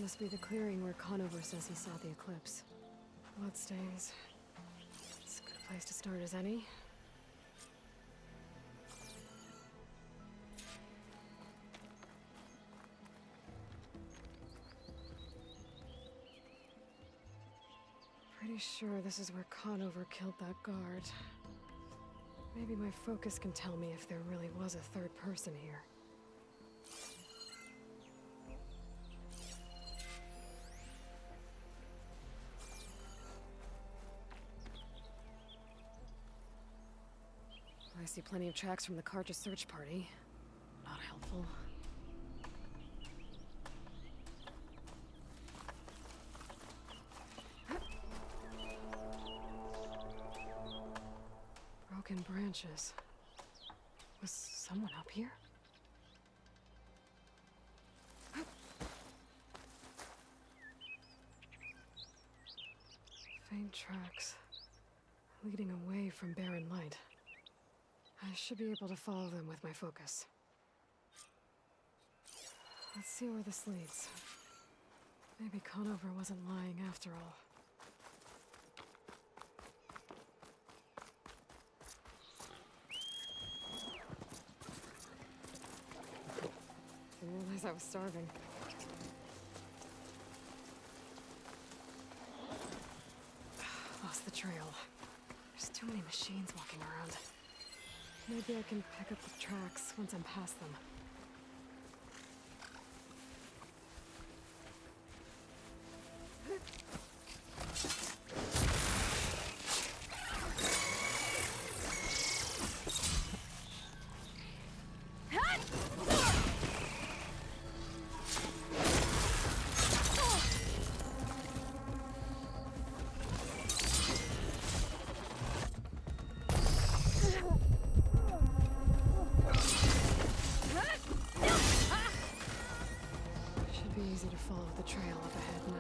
must be the clearing where Conover says he saw the eclipse. Bloodstains. It's a good place to start as any. Pretty sure this is where Conover killed that guard. Maybe my focus can tell me if there really was a third person here. I see plenty of tracks from the Carja search party. Not helpful. Broken branches. Was someone up here? Faint tracks. Leading away from barren light. I should be able to follow them with my focus. Let's see where this leads. Maybe Conover wasn't lying after all. Didn't realize I was starving. Lost the trail. There's too many machines walking around. Maybe I can pick up the tracks once I'm past them. Easy to follow the trail up ahead now.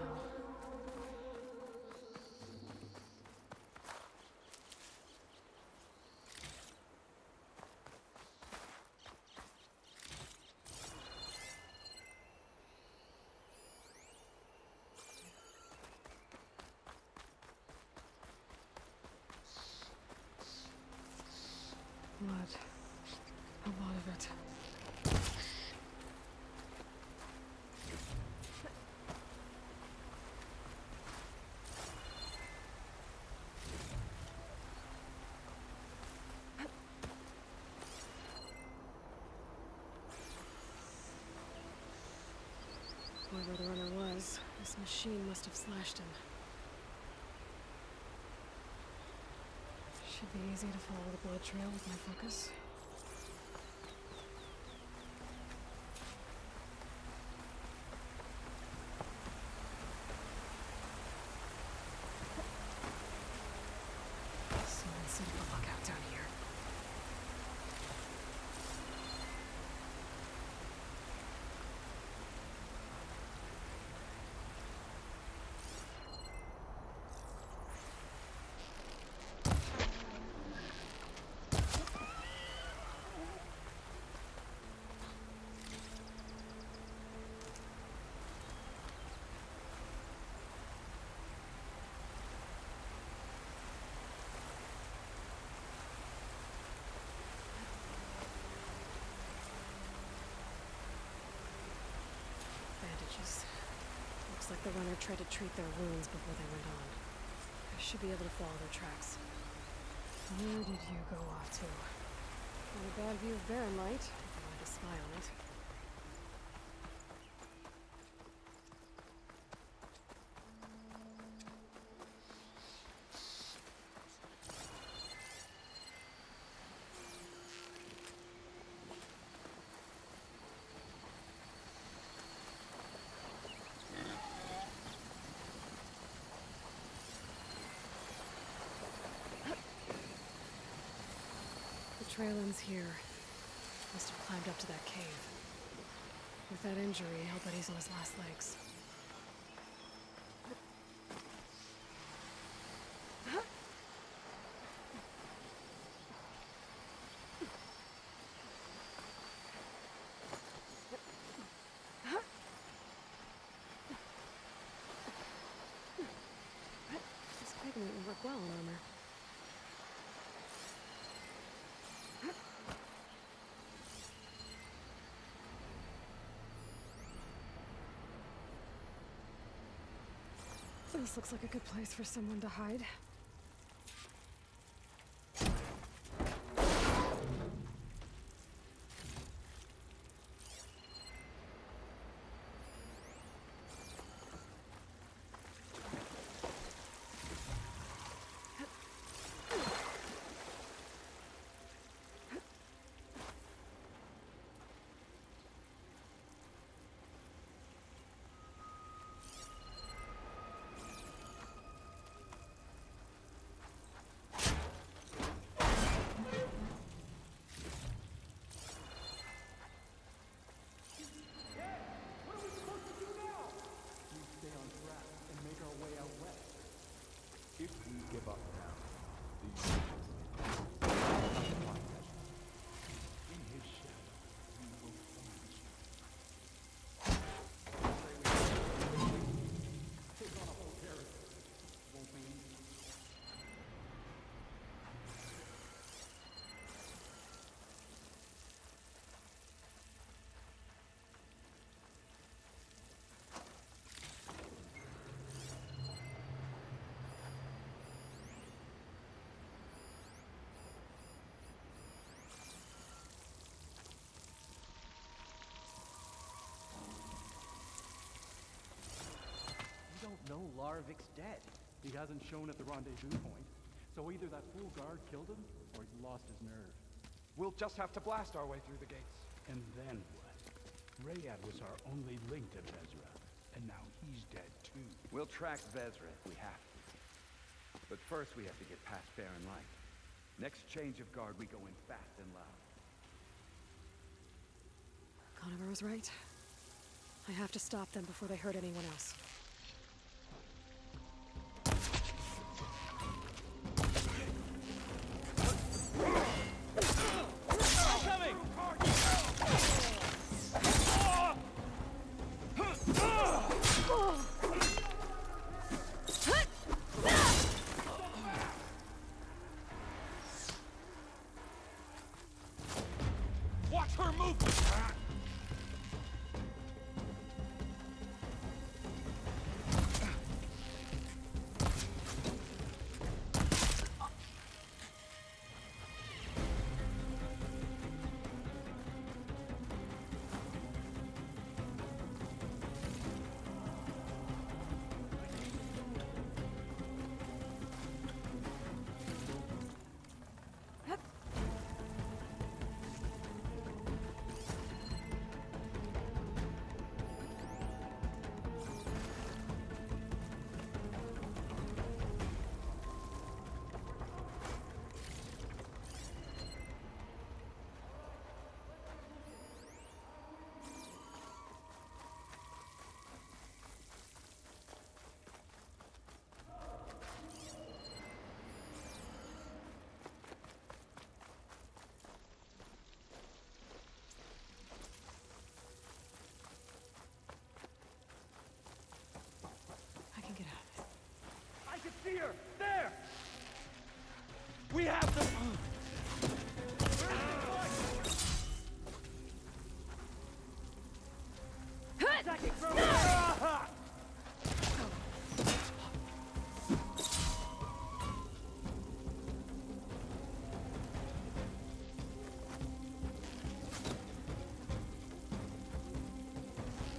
Blood. A lot of it. Whoever the runner was, this machine must have slashed him. Should be easy to follow the blood trail with my focus. Someone set up a lookout down here. Bandages. Looks like the runner tried to treat their wounds before they went on. I should be able to follow their tracks. Where did you go off to? Not a bad view of barren light, if I wanted to spy on it. The trail ends here. Must have climbed up to that cave. With that injury, I'll bet he's on his last legs. work well in armor. This looks like a good place for someone to hide. If we give up now, the in his shadow, we will find you. Take on a whole territory. Won't be easy. We don't know Larvik's dead. He hasn't shown at the rendezvous point. So either that fool guard killed him, or he's lost his nerve. We'll just have to blast our way through the gates. And then what? Rayad was our only link to Vezra, and now he's dead too. We'll track Vezra if we have to. But first we have to get past Barren Light. Next change of guard, we go in fast and loud. Conover was right. I have to stop them before they hurt anyone else. Watch her move! I can get out of it. I can see her! There! We have them! Attacking from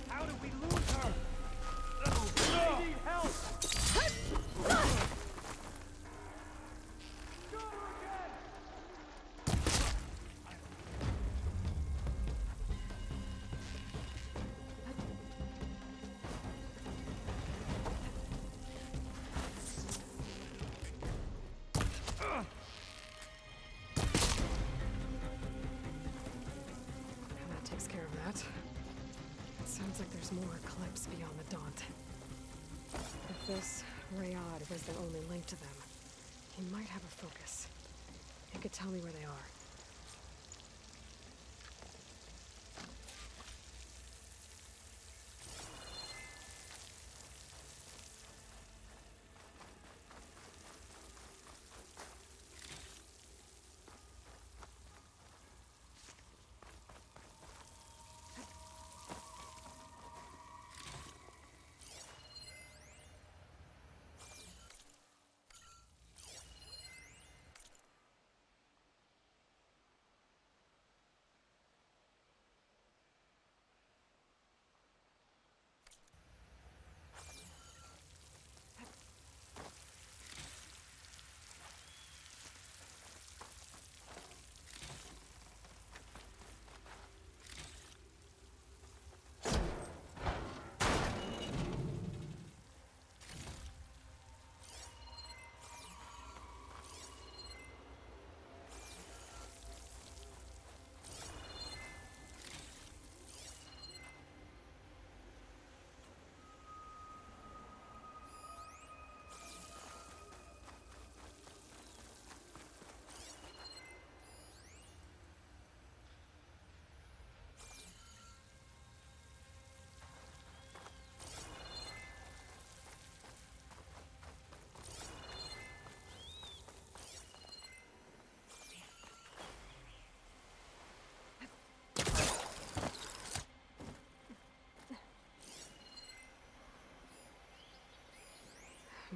How did we lose her? I need help! Shoot her again! And that takes care of that. It sounds like there's more Eclipse beyond the Daunt. If this Rayad was the only link to them, he might have a focus. He could tell me where they are.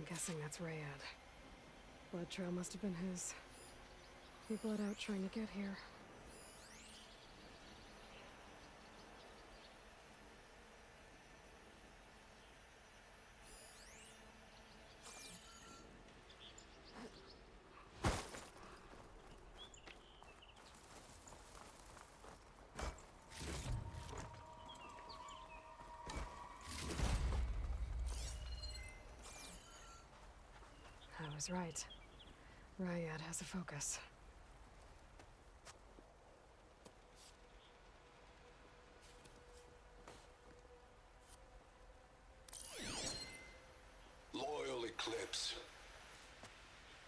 guessing that's Rayad. Blood trail must have been his. He bled out trying to get here. I was right. Rayad has a focus. Loyal Eclipse.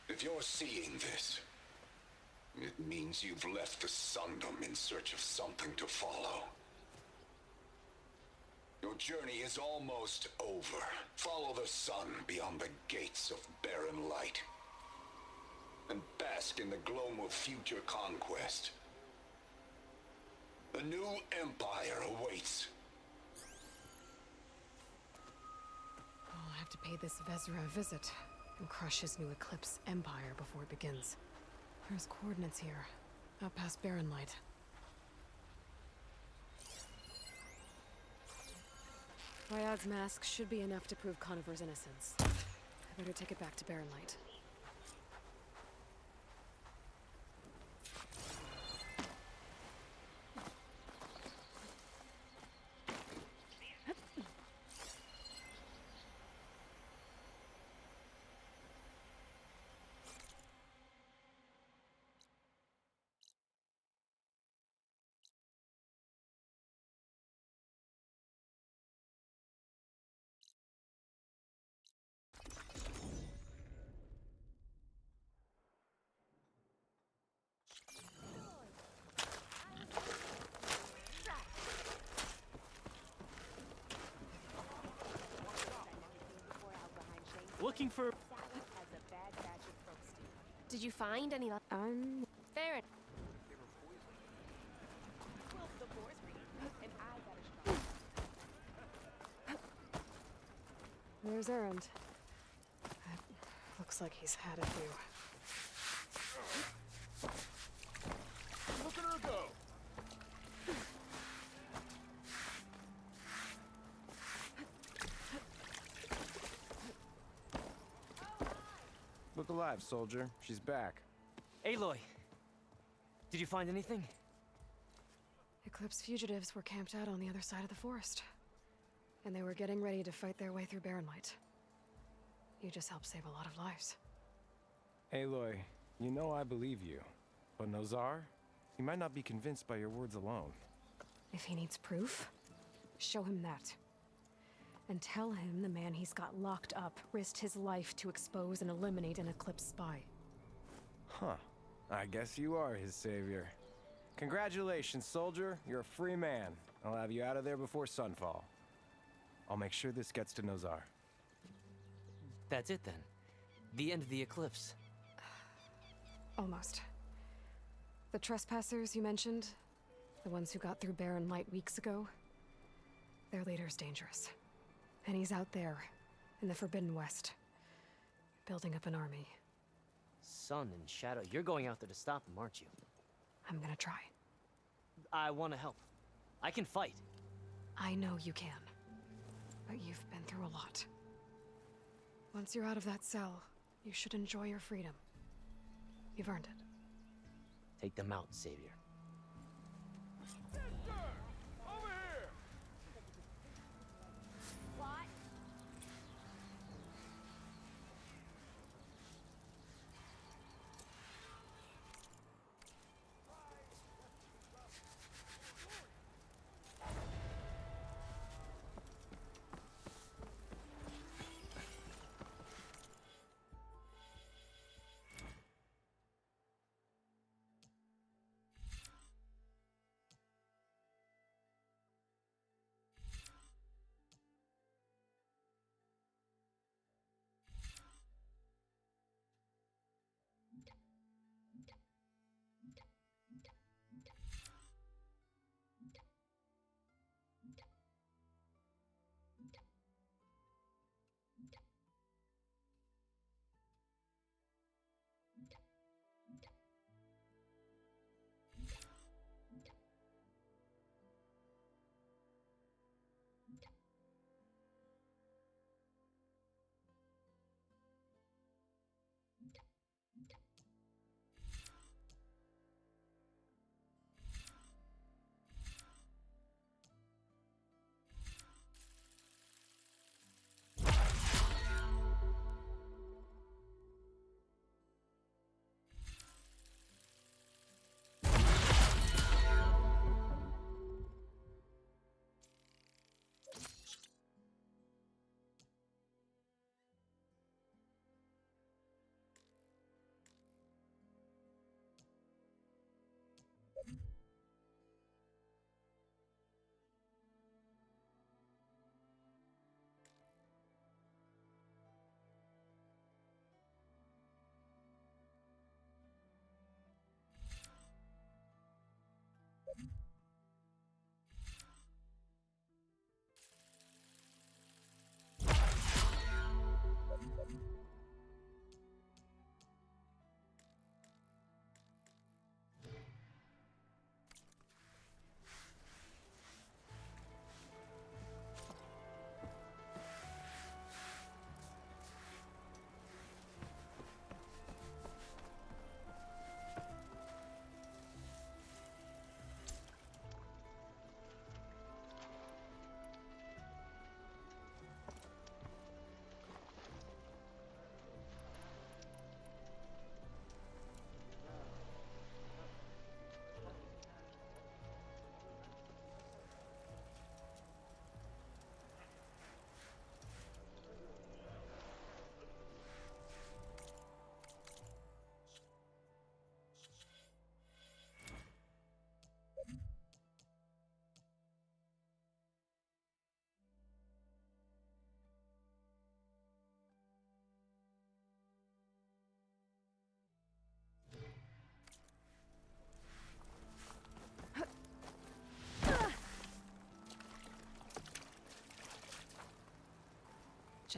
If you're seeing this, it means you've left the Sundom in search of something to follow. Your journey is almost over. Follow the sun beyond the gates of barren light. And bask in the gloam of future conquest. The new empire awaits. I'll have to pay this Vezra a visit and crush his new Eclipse empire before it begins. There's coordinates here, out past Barren Light. Rayad's mask should be enough to prove Conover's innocence. I better take it back to Barren Light. Looking for... Did you find any? I'm... Fair. There's Erend. Looks like he's had a few. Look at her go! Look alive, soldier. She's back. Aloy, did you find anything? Eclipse fugitives were camped out on the other side of the forest. And they were getting ready to fight their way through Barren Light. You just helped save a lot of lives. Aloy, you know I believe you. But Nozar? He might not be convinced by your words alone. If he needs proof, show him that. And tell him the man he's got locked up risked his life to expose and eliminate an Eclipse spy. Huh. I guess you are his savior. Congratulations, soldier. You're a free man. I'll have you out of there before sunfall. I'll make sure this gets to Nozar. That's it then. The end of the Eclipse. Almost. The trespassers you mentioned, the ones who got through Barren Light weeks ago, their leader's dangerous. And he's out there, in the Forbidden West, building up an army. Sun and Shadow, you're going out there to stop him, aren't you? I'm gonna try. I want to help. I can fight. I know you can. But you've been through a lot. Once you're out of that cell, you should enjoy your freedom. You've earned it. Take them out, Savior. Sister! Over here!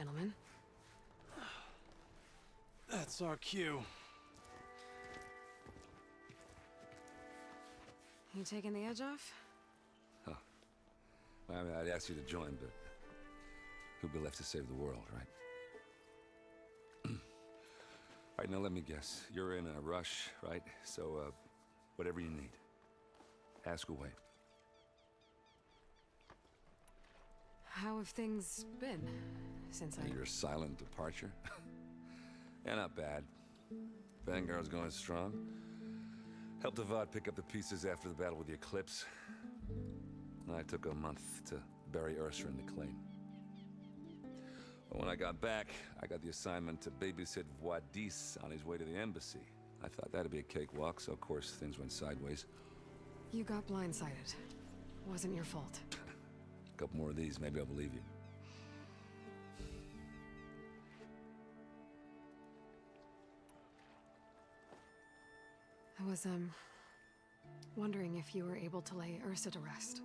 gentlemen. That's our cue. You taking the edge off? I mean, I'd ask you to join, but who'd be left to save the world, right? All right, now let me guess. You're in a rush, right? So, whatever you need, ask away. How have things been since I... Your silent departure? Yeah, not bad. Vanguard's going strong. Helped Avad pick up the pieces after the battle with the Eclipse. I took a month to bury Ursa in the claim. But when I got back, I got the assignment to babysit Wadis on his way to the embassy. I thought that'd be a cakewalk, so of course things went sideways. You got blindsided. Wasn't your fault. A couple more of these, maybe I'll believe you. I was, wondering if you were able to lay Ursa to rest,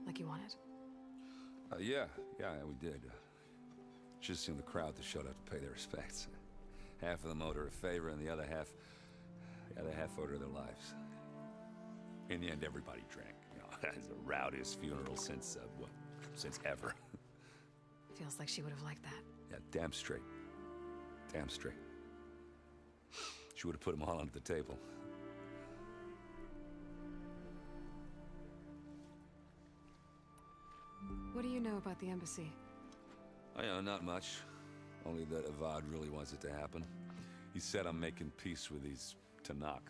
like you wanted. Yeah, we did. Just seemed the crowd that showed up to pay their respects. Half of them owed her a favor, and the other half owed her their lives. In the end, everybody drank. You know, it's the rowdiest funeral since, since ever. Feels like she would have liked that. Yeah, damn straight. Damn straight. She would have put them all under the table. What do you know about the embassy? Oh, yeah, not much. Only that Avad really wants it to happen. He said I'm making peace with these Tenakth.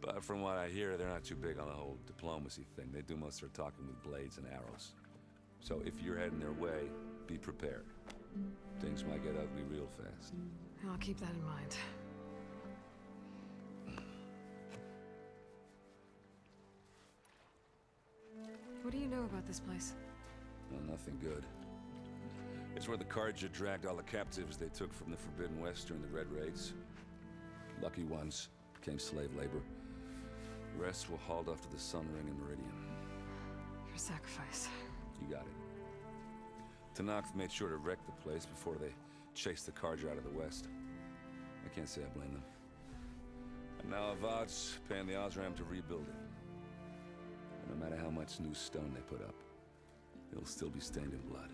But from what I hear, they're not too big on the whole diplomacy thing. They do most of their talking with blades and arrows. So if you're heading their way, be prepared. Things might get ugly real fast. I'll keep that in mind. What do you know about this place? Well, nothing good. It's where the Carja dragged all the captives they took from the Forbidden West during the Red Raids. Lucky ones became slave labor. The rest were hauled off to the Sun Ring and Meridian. Your sacrifice. You got it. Tenakth made sure to wreck the place before they chased the Carja out of the West. I can't say I blame them. And now Avad's paying the Osram to rebuild it. And no matter how much new stone they put up, it'll still be stained in blood.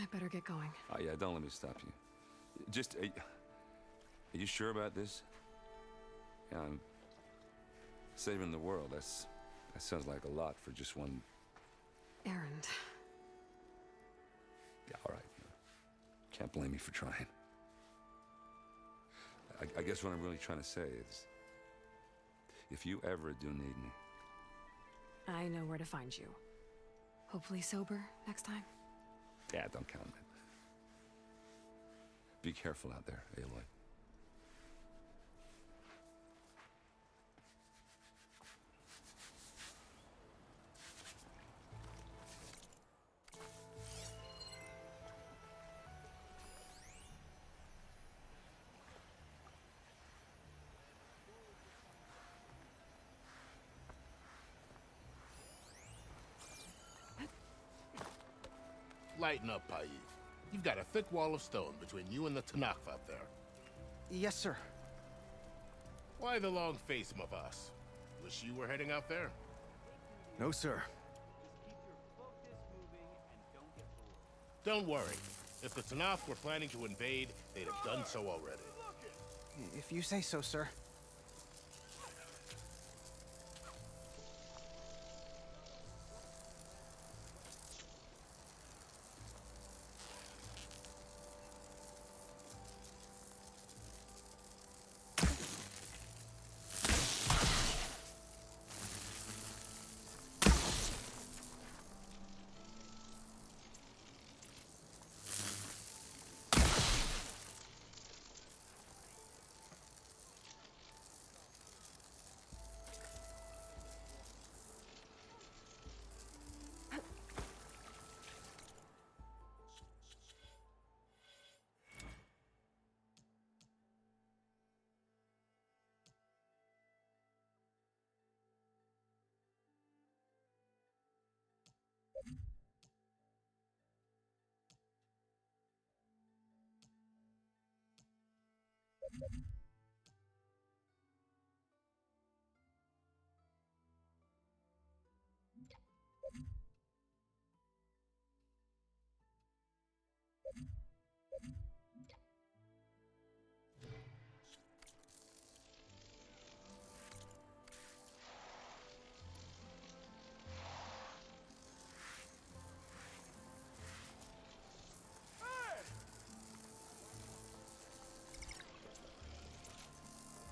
I better get going. Oh, yeah, don't let me stop you. Just, are you sure about this? Yeah, I'm saving the world. That sounds like a lot for just one... Errand. Yeah, all right. Can't blame me for trying. I guess what I'm really trying to say is, if you ever do need me... I know where to find you. Hopefully sober next time. Yeah, don't count on it. Be careful out there, Aloy. Lighten up, Paiv. You've got a thick wall of stone between you and the Tanakh out there. Yes, sir. Why the long face, Mavas? Wish you were heading out there? No, sir. Don't worry. If the Tanakh were planning to invade, they'd have done so already. If you say so, sir.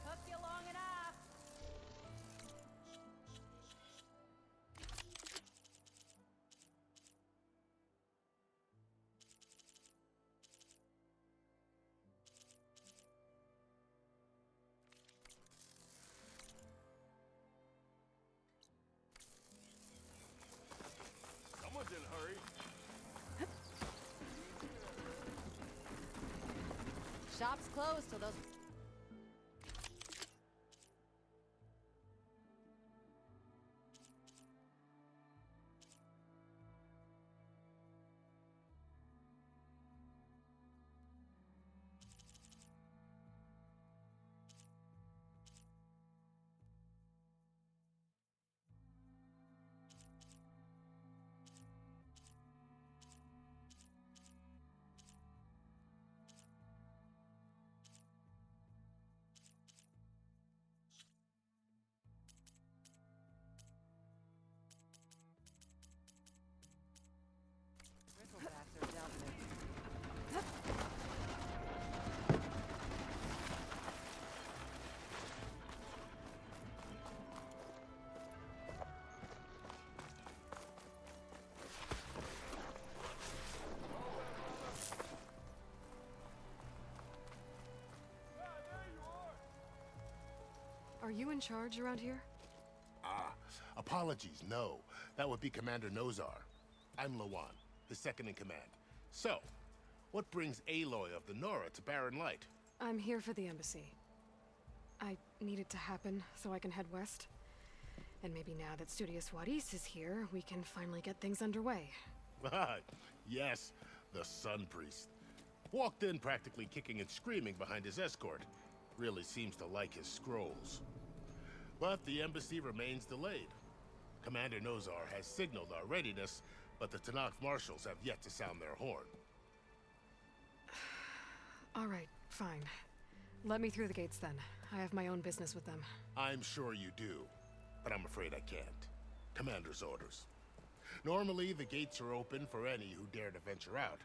Took you long enough. Someone's in a hurry. Shop's closed till those... Are you in charge around here? Ah, apologies, no. That would be Commander Nozar. I'm Lawan, his second in command. So, what brings Aloy of the Nora to Barren Light? I'm here for the embassy. I need it to happen so I can head west. And maybe now that Studious Wadis is here, we can finally get things underway. Yes, the Sun Priest. Walked in practically kicking and screaming behind his escort. Really seems to like his scrolls. But the embassy remains delayed. Commander Nozar has signaled our readiness, but the Tanakh marshals have yet to sound their horn. All right, fine. Let me through the gates then. I have my own business with them. I'm sure you do, but I'm afraid I can't. Commander's orders. Normally, the gates are open for any who dare to venture out.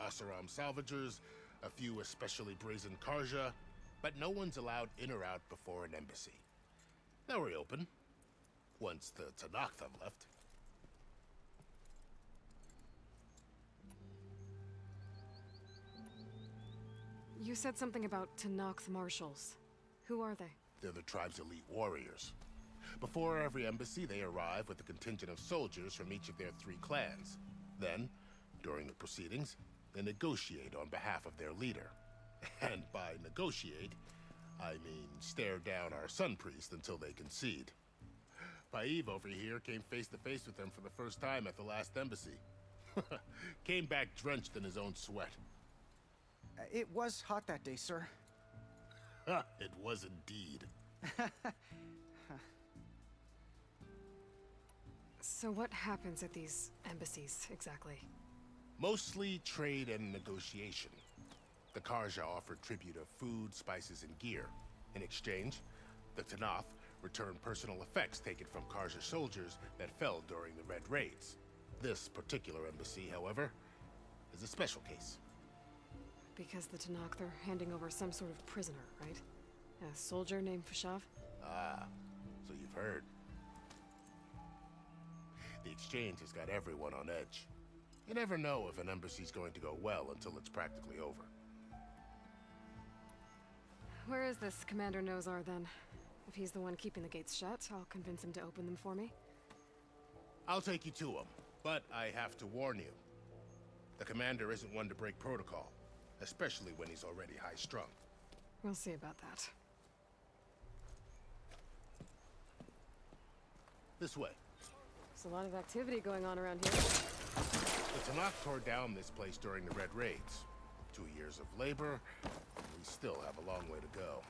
Asaram salvagers, a few especially brazen Karja, but no one's allowed in or out before an embassy. They'll reopen, once the Tanakh have left. You said something about Tanakh marshals. Who are they? They're the tribe's elite warriors. Before every embassy, they arrive with a contingent of soldiers from each of their 3 clans. Then, during the proceedings, they negotiate on behalf of their leader. And by negotiate, I mean stare down our Sun Priest until they concede. Paiv over here came face to face with them for the first time at the last embassy. Came back drenched in his own sweat. It was hot that day, sir. It was indeed. So what happens at these embassies, exactly? Mostly trade and negotiation. The Karja offered tribute of food, spices, and gear. In exchange, the Tanakh returned personal effects taken from Karja soldiers that fell during the Red Raids. This particular embassy, however, is a special case. Because the Tanakh are handing over some sort of prisoner, right? A soldier named Fashav? Ah, so you've heard. The exchange has got everyone on edge. You never know if an embassy's going to go well until it's practically over. Where is this Commander Nozar, then? If he's the one keeping the gates shut, I'll convince him to open them for me. I'll take you to him, but I have to warn you. The commander isn't one to break protocol, especially when he's already high-strung. We'll see about that. This way. There's a lot of activity going on around here. The Tanakh tore down this place during the Red Raids. 2 years of labor, and we still have a long way to go.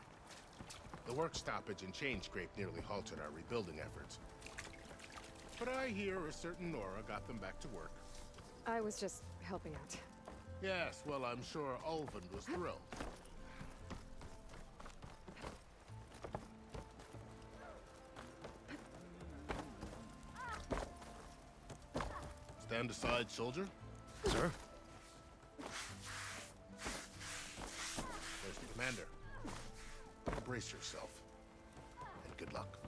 The work stoppage and chain scrape nearly halted our rebuilding efforts. But I hear a certain Nora got them back to work. I was just helping out. Yes, well, I'm sure Ulvin was thrilled. Stand aside, soldier. Sir? There's the commander. Brace yourself. And good luck.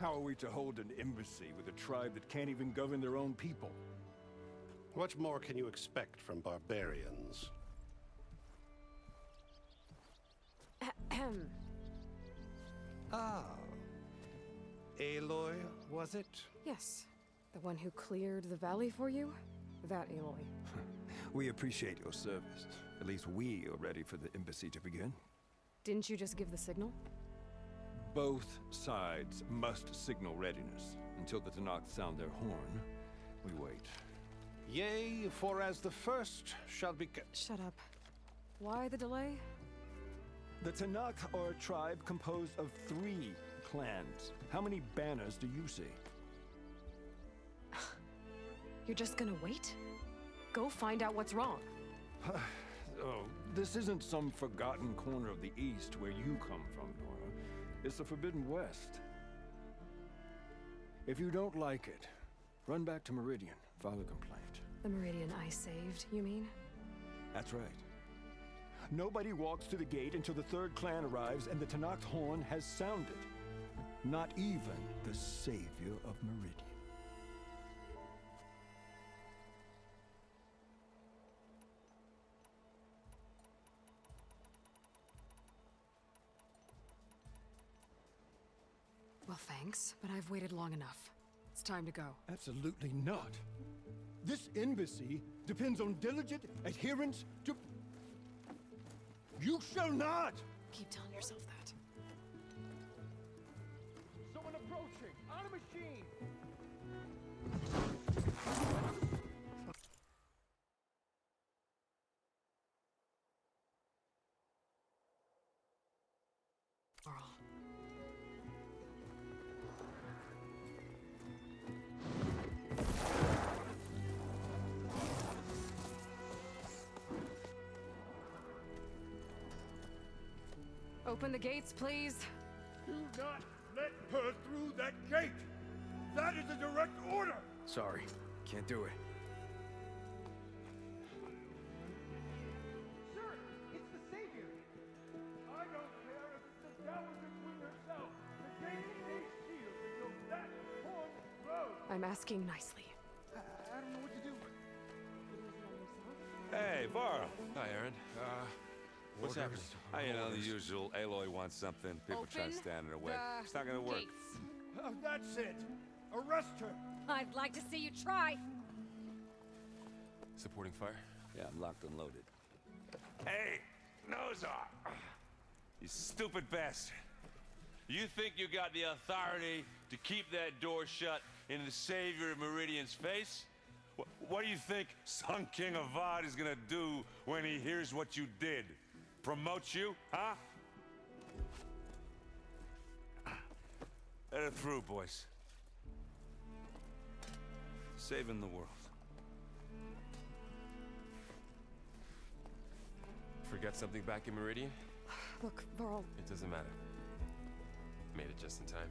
How are we to hold an embassy with a tribe that can't even govern their own people? What more can you expect from barbarians? Ahem. Ah. Aloy, was it? Yes. The one who cleared the valley for you? That Aloy. We appreciate your service. At least we are ready for the embassy to begin. Didn't you just give the signal? Both sides must signal readiness. Until the Tanakh sound their horn, we wait. Yea, for as the first shall be... Shut up. Why the delay? The Tanakh are a tribe composed of 3 clans. How many banners do you see? You're just gonna wait? Go find out what's wrong. Oh, this isn't some forgotten corner of the East where you come from, Nora. It's the Forbidden West. If you don't like it, run back to Meridian, file a complaint. The Meridian I saved, you mean? That's right. Nobody walks to the gate until the 3rd clan arrives and the Tanakh horn has sounded. Not even the savior of Meridian. Well, thanks, but I've waited long enough. It's time to go. Absolutely not. This embassy depends on diligent adherence to... You shall not! Keep telling yourself that. Someone approaching! On a machine! Carl. Open the gates, please. Do not let her through that gate! That is a direct order! Sorry, can't do it. Sir, it's the Savior! I don't care if it's the Dowager Queen herself! The gate stays sealed until that horn blows! I'm asking nicely. I don't know what to do. Hey, Varl. Hi, Aaron. What's happening? You know, the usual. Aloy wants something. People try to stand in her way. It's not gonna work. Oh, that's it! Arrest her! I'd like to see you try. Supporting fire? Yeah, I'm locked and loaded. Hey, Nozar! You stupid bastard! You think you got the authority to keep that door shut in the Savior of Meridian's face? What do you think Sun King Avad is gonna do when he hears what you did? Promote you, huh? Let her through, boys. Saving the world. Forgot something back in Meridian? Look, Varl. It doesn't matter. Made it just in time.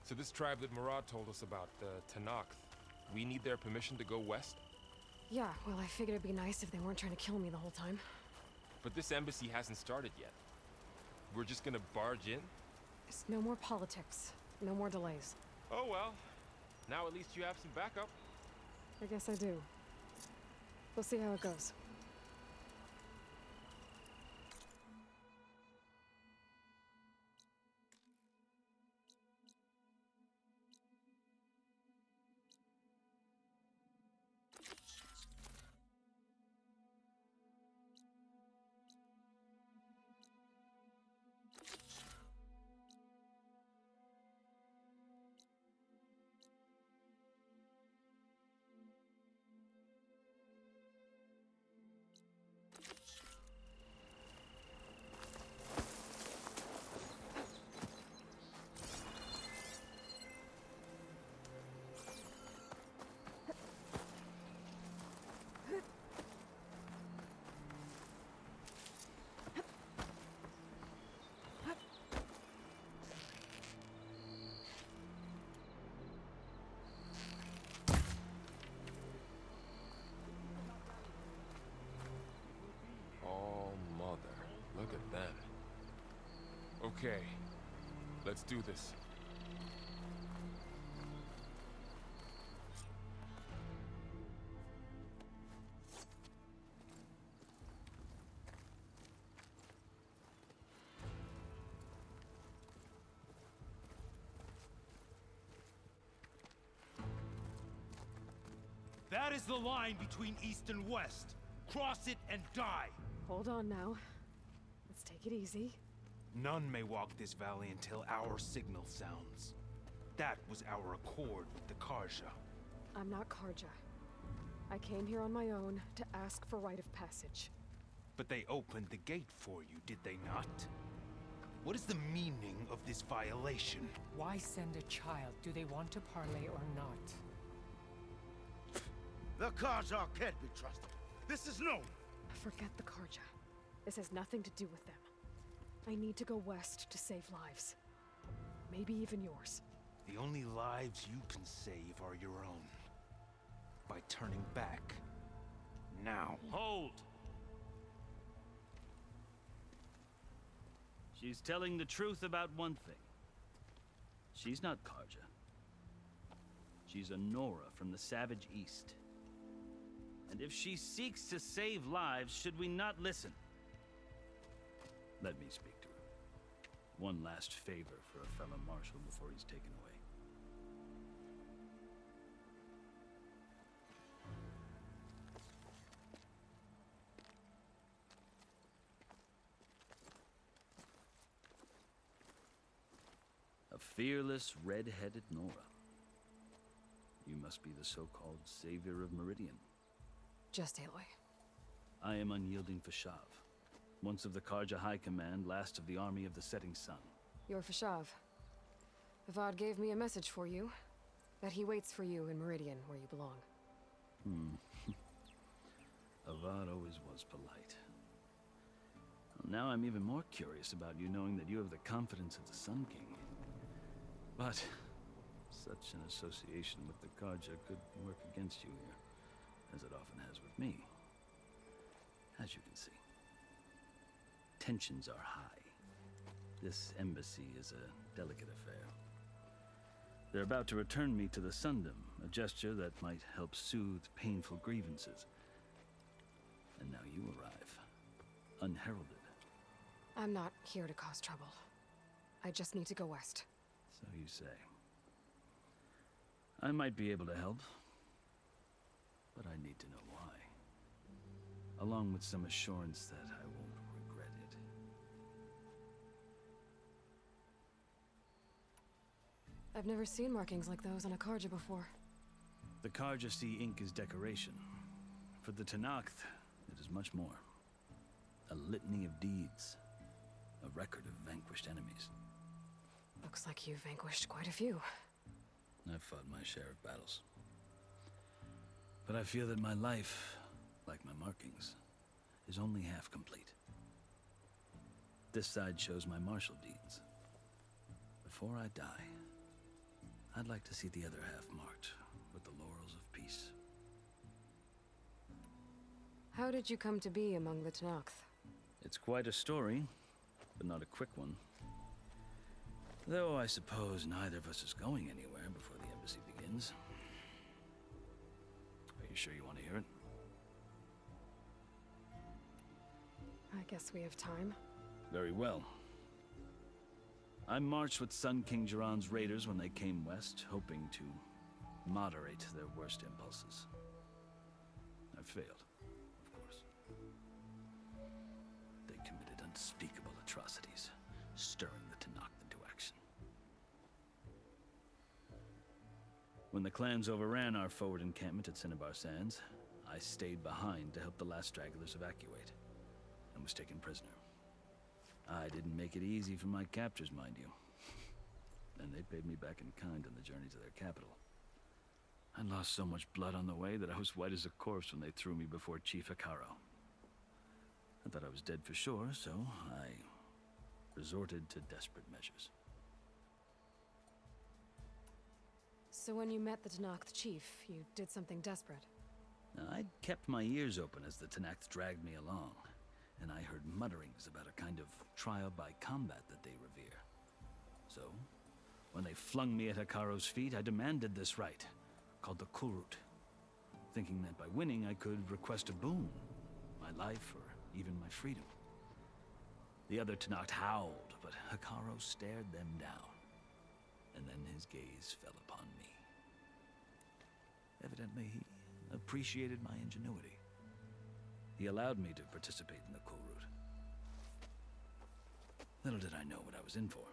So this tribe that Murad told us about, the Tenakth, we need their permission to go west? Yeah, well, I figured it'd be nice if they weren't trying to kill me the whole time. But this embassy hasn't started yet. We're just gonna barge in? It's no more politics. No more delays. Oh well. Now at least you have some backup. I guess I do. We'll see how it goes. Oh, mother. Look at them. Okay. Let's do this. That is the line between East and West. Cross it and die. Hold on now. Let's take it easy. None may walk this valley until our signal sounds. That was our accord with the Karja. I'm not Karja. I came here on my own to ask for rite of passage. But they opened the gate for you, did they not? What is the meaning of this violation? Why send a child? Do they want to parley or not? The Karja can't be trusted. This is known. Forget the Karja. This has nothing to do with them. I need to go west to save lives. Maybe even yours. The only lives you can save are your own. By turning back. Now. Hold! She's telling the truth about one thing. She's not Karja. She's a Nora from the Savage East. And if she seeks to save lives, should we not listen? Let me speak to her. One last favor for a fellow marshal before he's taken away. A fearless, red-headed Nora. You must be the so-called Savior of Meridian. Just Aloy. I am Unyielding Fashav, once of the Karja High Command, last of the Army of the Setting Sun. You're Fashav. Avad gave me a message for you. That he waits for you in Meridian, where you belong. Avad always was polite. Well, now I'm even more curious about you knowing that you have the confidence of the Sun King. But such an association with the Carja could work against you here, as it often has with me. As you can see, tensions are high. This embassy is a delicate affair. They're about to return me to the Sundom, a gesture that might help soothe painful grievances. And now you arrive, unheralded. I'm not here to cause trouble. I just need to go west. So you say. I might be able to help, but I need to know why. Along with some assurance that I won't regret it. I've never seen markings like those on a Carja before. The Carja see ink as decoration. For the Tenakth, it is much more. A litany of deeds. A record of vanquished enemies. Looks like you've vanquished quite a few. I've fought my share of battles. But I feel that my life, like my markings, is only half complete. This side shows my martial deeds. Before I die, I'd like to see the other half marked with the laurels of peace. How did you come to be among the Tenakth? It's quite a story, but not a quick one. Though I suppose neither of us is going anywhere before the embassy begins. Are you sure you want to hear it? I guess we have time. Very well. I marched with Sun King Jiran's raiders when they came west, hoping to moderate their worst impulses. I failed, of course. They committed unspeakable atrocities, stirring the Tenakth into action. When the clans overran our forward encampment at Cinnabar Sands, I stayed behind to help the last stragglers evacuate, and was taken prisoner. I didn't make it easy for my captors, mind you. And they paid me back in kind on the journey to their capital. I lost so much blood on the way that I was white as a corpse when they threw me before Chief Hekarro. I thought I was dead for sure, so I resorted to desperate measures. So when you met the Tenakth chief, you did something desperate? I'd kept my ears open as the Tenakth dragged me along, and I heard mutterings about a kind of trial by combat that they revere. So, when they flung me at Hekarro's feet, I demanded this right, called the Kulrut, thinking that by winning I could request a boon, my life or even my freedom. The other Tenakth howled, but Hekarro stared them down, and then his gaze fell upon me. Evidently, he appreciated my ingenuity. He allowed me to participate in the Kulrut. Little did I know what I was in for.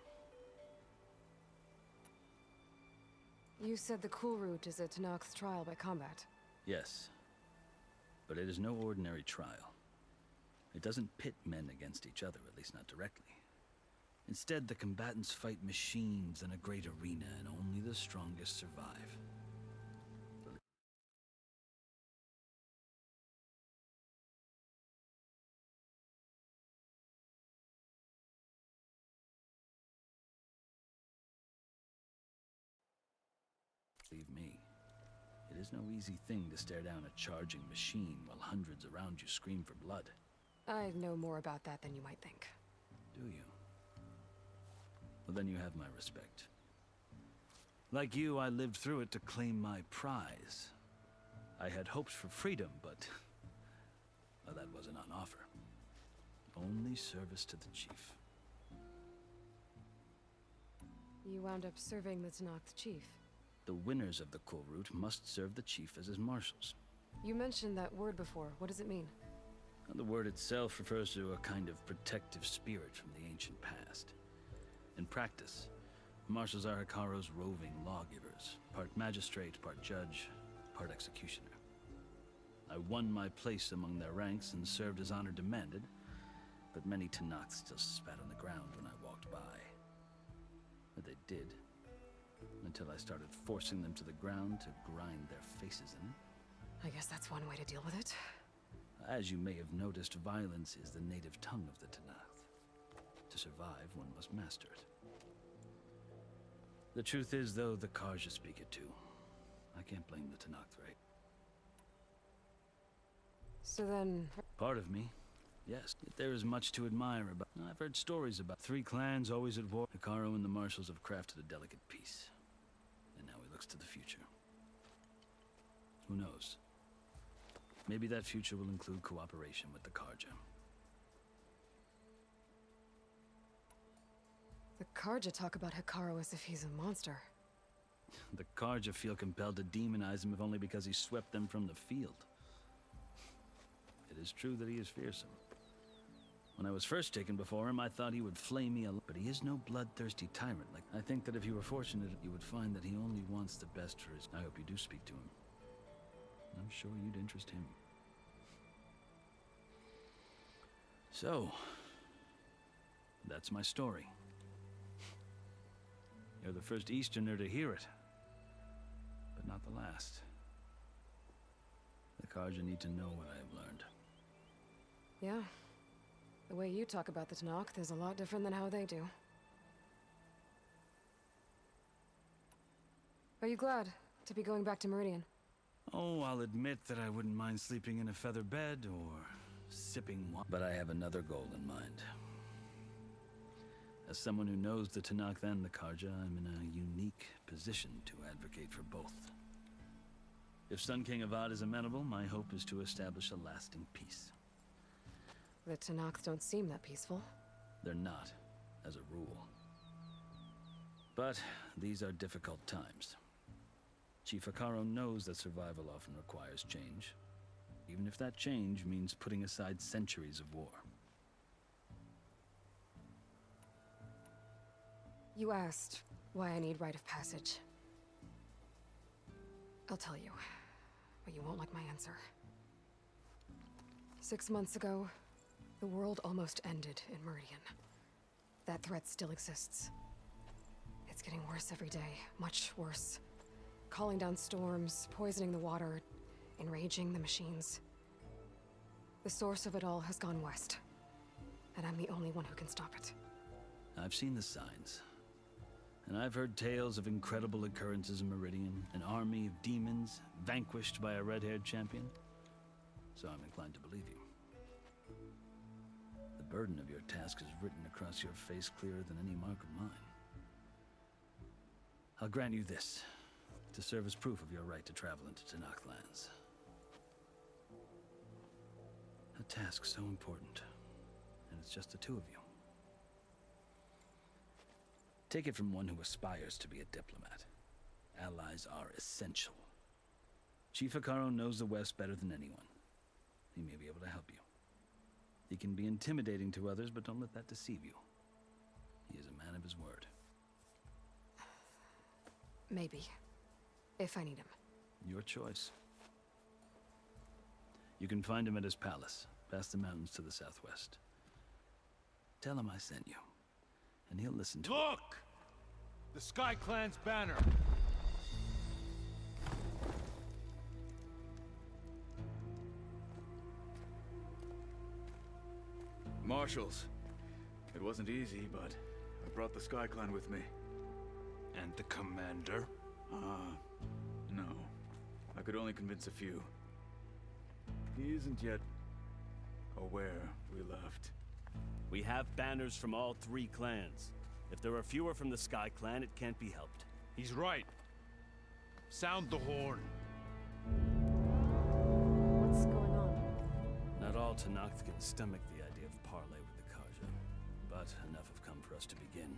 You said the Kulrut is a Tenakth trial by combat. Yes, but it is no ordinary trial. It doesn't pit men against each other, at least not directly. Instead, the combatants fight machines in a great arena, and only the strongest survive. Believe me, it is no easy thing to stare down a charging machine while hundreds around you scream for blood. I know more about that than you might think. Do you? Well, then you have my respect. Like you, I lived through it to claim my prize. I had hoped for freedom, but well, that wasn't on offer. Only service to the chief. You wound up serving the Tenakth chief. The winners of the Kulrut must serve the chief as his marshals. You mentioned that word before. What does it mean? The word itself refers to a kind of protective spirit from the ancient past. In practice, marshals are Hekarro's roving lawgivers, part magistrate, part judge, part executioner. I won my place among their ranks and served as honor demanded, but many Tenakth still spat on the ground when I walked by. But they did, until I started forcing them to the ground to grind their faces in it. I guess that's one way to deal with it. As you may have noticed, violence is the native tongue of the Tenakth. To survive, one must master it. The truth is, though, the Karja speak it too. I can't blame the Tenakth, right? So then... Part of me, yes. Yet there is much to admire about... I've heard stories about 3 clans always at war. Hekarro and the Marshals have crafted a delicate peace. And now he looks to the future. Who knows? Maybe that future will include cooperation with the Karja. The Karja talk about Hekarro as if he's a monster. The Karja feel compelled to demonize him if only because he swept them from the field. It is true that he is fearsome. When I was first taken before him, I thought he would flay me alive, but he is no bloodthirsty tyrant. I think that if you were fortunate, you would find that he only wants the best for his... I hope you do speak to him. I'm sure you'd interest him. So, that's my story. You're the first Easterner to hear it, but not the last. The Karja need to know what I have learned. Yeah. The way you talk about the Tenakth is a lot different than how they do. Are you glad to be going back to Meridian? Oh, I'll admit that I wouldn't mind sleeping in a feather bed or sipping wine, but I have another goal in mind. As someone who knows the Tenakth and the Karja, I'm in a unique position to advocate for both. If Sun King Avad is amenable, my hope is to establish a lasting peace. The Tenakth don't seem that peaceful. They're not, as a rule. But these are difficult times. Chief Hekarro knows that survival often requires change, even if that change means putting aside centuries of war. You asked why I need rite of passage. I'll tell you, but you won't like my answer. 6 months ago, the world almost ended in Meridian. That threat still exists. It's getting worse every day, much worse. Calling down storms, poisoning the water, enraging the machines. The source of it all has gone west, and I'm the only one who can stop it. I've seen the signs. And I've heard tales of incredible occurrences in Meridian, an army of demons vanquished by a red-haired champion. So I'm inclined to believe you. The burden of your task is written across your face clearer than any mark of mine. I'll grant you this, to serve as proof of your right to travel into Tenakth lands. A task so important, and it's just the 2 of you. Take it from one who aspires to be a diplomat. Allies are essential. Chief Hekarro knows the West better than anyone. He may be able to help you. He can be intimidating to others, but don't let that deceive you. He is a man of his word. Maybe. If I need him. Your choice. You can find him at his palace, past the mountains to the southwest. Tell him I sent you, and he'll listen to Look! The Sky Clan's banner! Marshals. It wasn't easy, but I brought the Sky Clan with me. And the commander? No. I could only convince a few. He isn't yet aware we left. We have banners from all 3 clans. If there are fewer from the Sky Clan, it can't be helped. He's right. Sound the horn. What's going on? Not all Tenakth can stomach the idea of parley with the Karja, but enough have come for us to begin.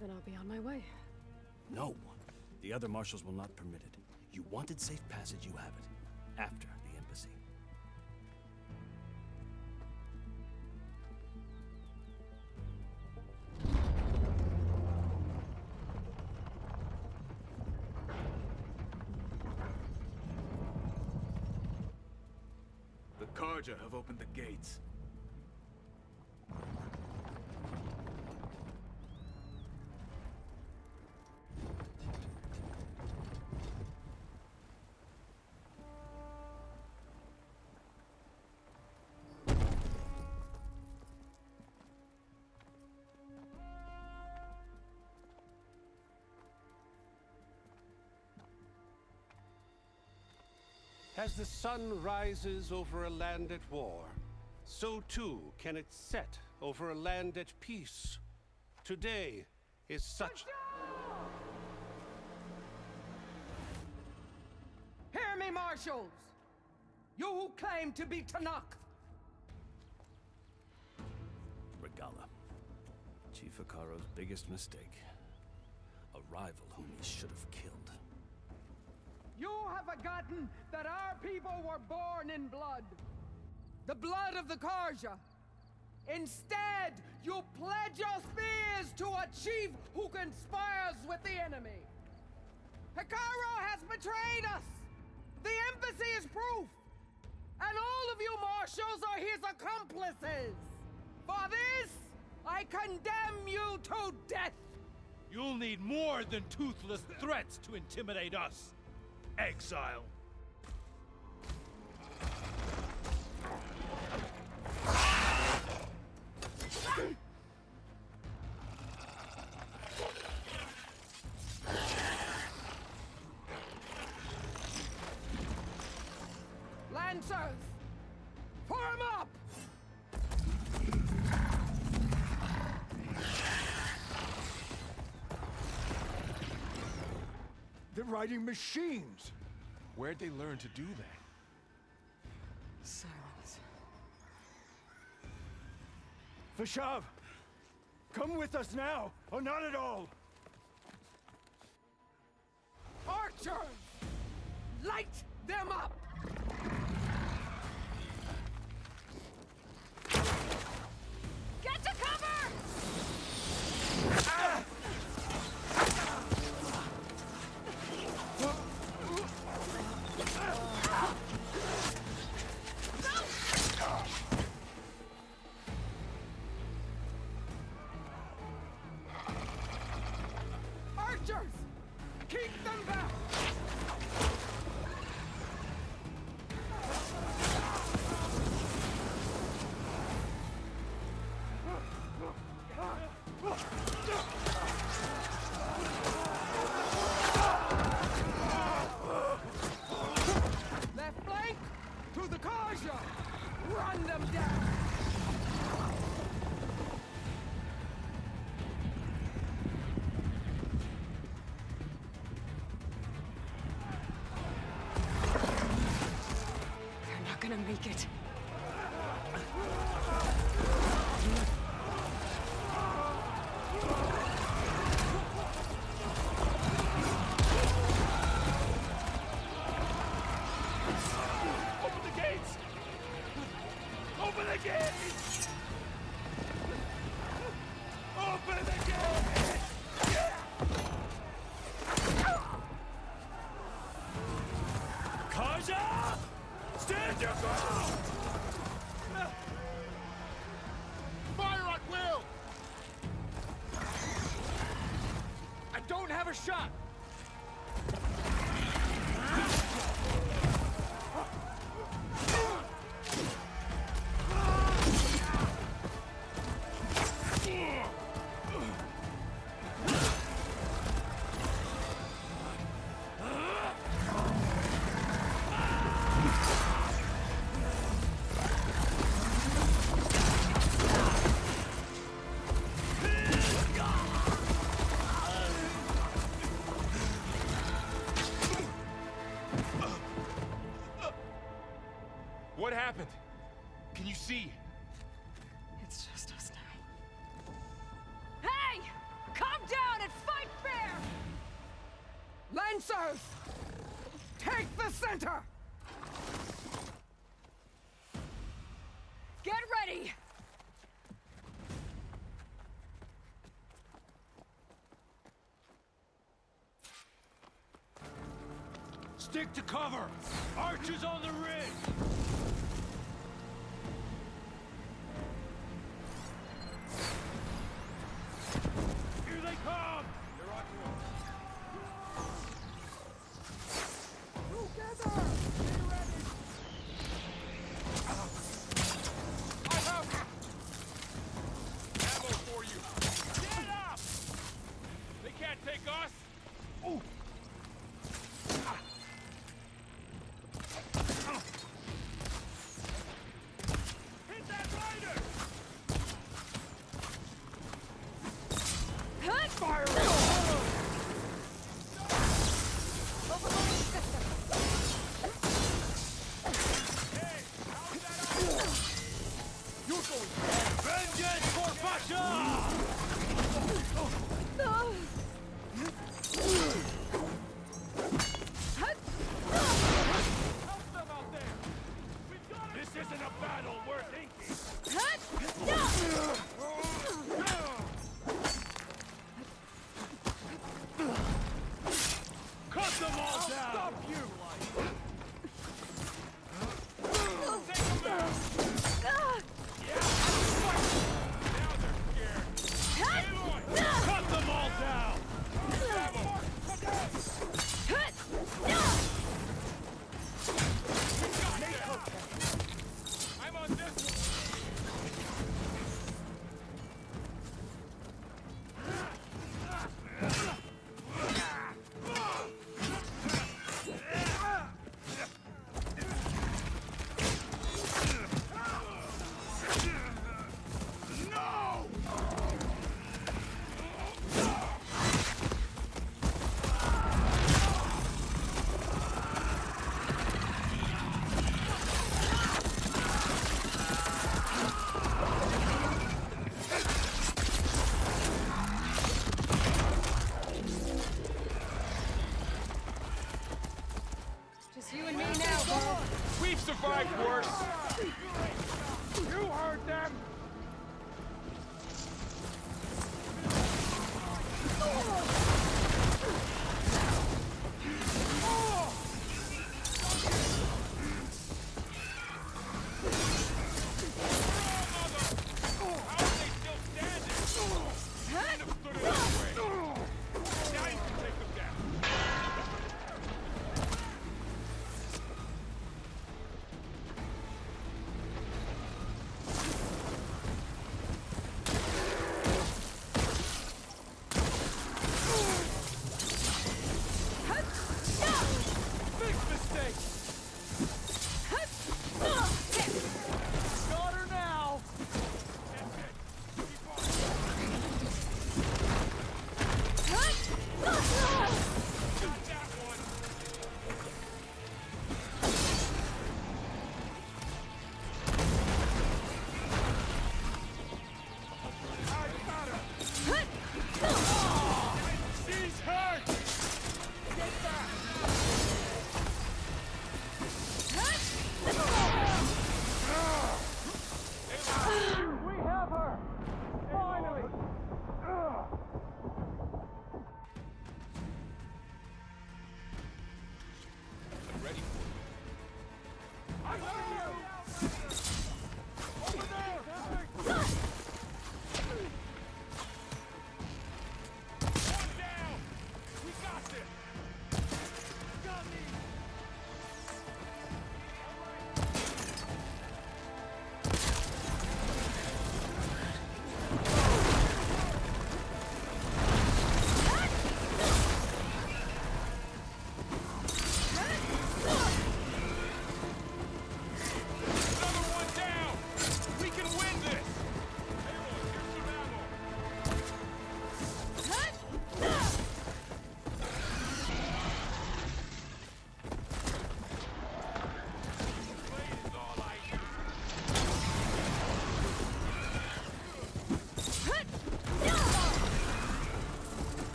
Then I'll be on my way. No. The other marshals will not permit it. You wanted safe passage, you have it. After the embassy. The Karja have opened the gates. As the sun rises over a land at war, so too can it set over a land at peace. Today is such... Hear me, marshals! You who claim to be Tanakh! Regala. Chief Hikaro's biggest mistake. A rival whom he should have killed. You have forgotten that our people were born in blood. The blood of the Karja. Instead, you pledge your spears to a chief who conspires with the enemy. Hikaro has betrayed us! The embassy is proof! And all of you marshals are his accomplices! For this, I condemn you to death! You'll need more than toothless threats to intimidate us. Exile. Lancers! Form up! They're riding machines! Where'd they learn to do that? Silence. Vashav! Come with us now, or not at all! Archers! Light them up! Get to cover! Ah! Archers! Keep them back! Left flank to the Karja! Run them down! They're not gonna make it. Open the gates! Open the gates! Open the gates! Kaja! Stand your ground! Fire at will! I don't have a shot! What happened? Can you see? It's just us now. Hey! Calm down and fight fair! Lancers! Take the center! Get ready! Stick to cover! Archers on the ridge! Here they come! They're on to us. Together! Be ready! I have Ammo for you! Get up! They can't take us! Ooh! legs worse. You heard them.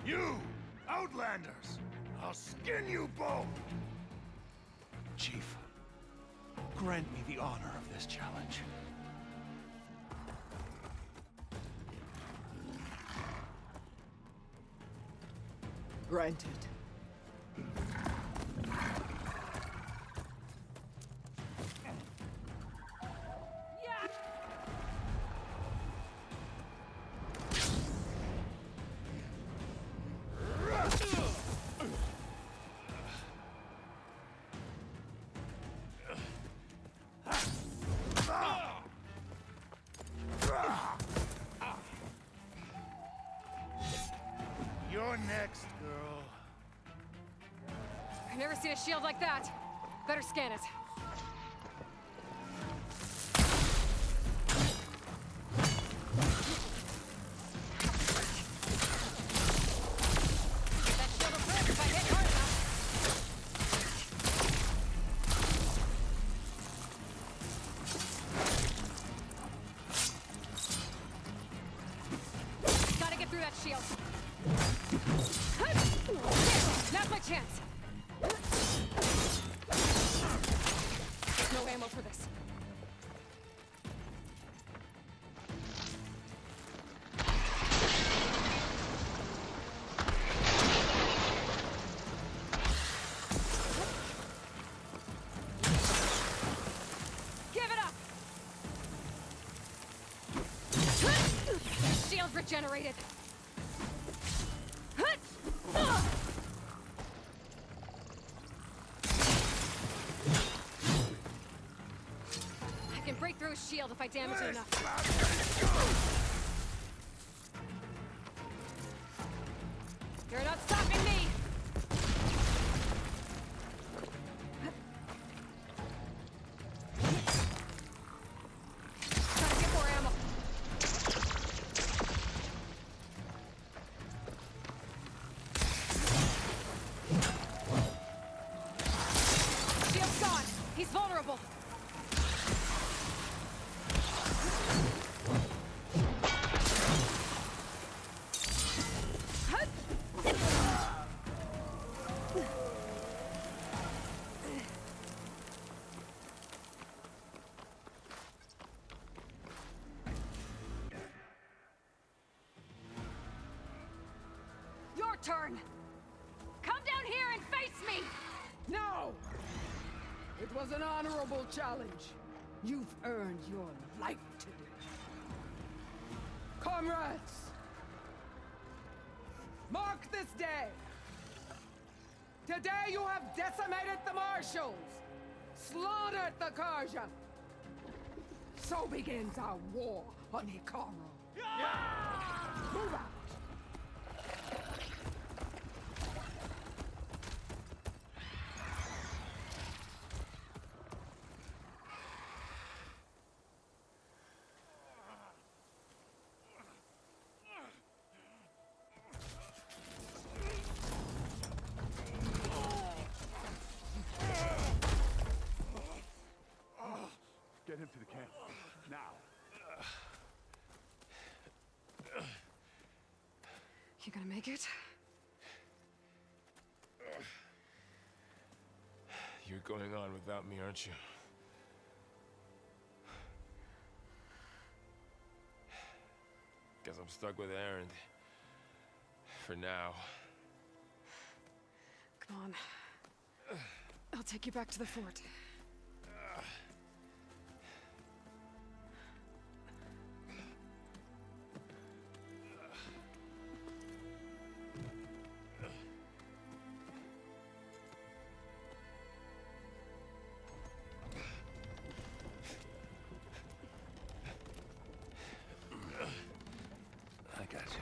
You! Outlanders! I'll skin you both! Chief, grant me the honor of this challenge. Granted. You're next, girl. I've never seen a shield like that. Better scan it. That shield will break if I hit hard enough. Gotta get through that shield. Now's my chance. There's no ammo for this. Give it up! Shield regenerated. I can break through his shield if I damage it enough. You're not stopping me! trouble. Your turn! Come down here and face me! No! It was an honorable challenge. You've earned your life today. Comrades! Mark this day! Today you have decimated the Marshals! Slaughtered the Karja! So begins our war on Hikaru. Move out! Get him to the camp. Now. You gonna make it? You're going on without me, aren't you? Guess I'm stuck with Erend. For now. Come on. I'll take you back to the fort. I got you.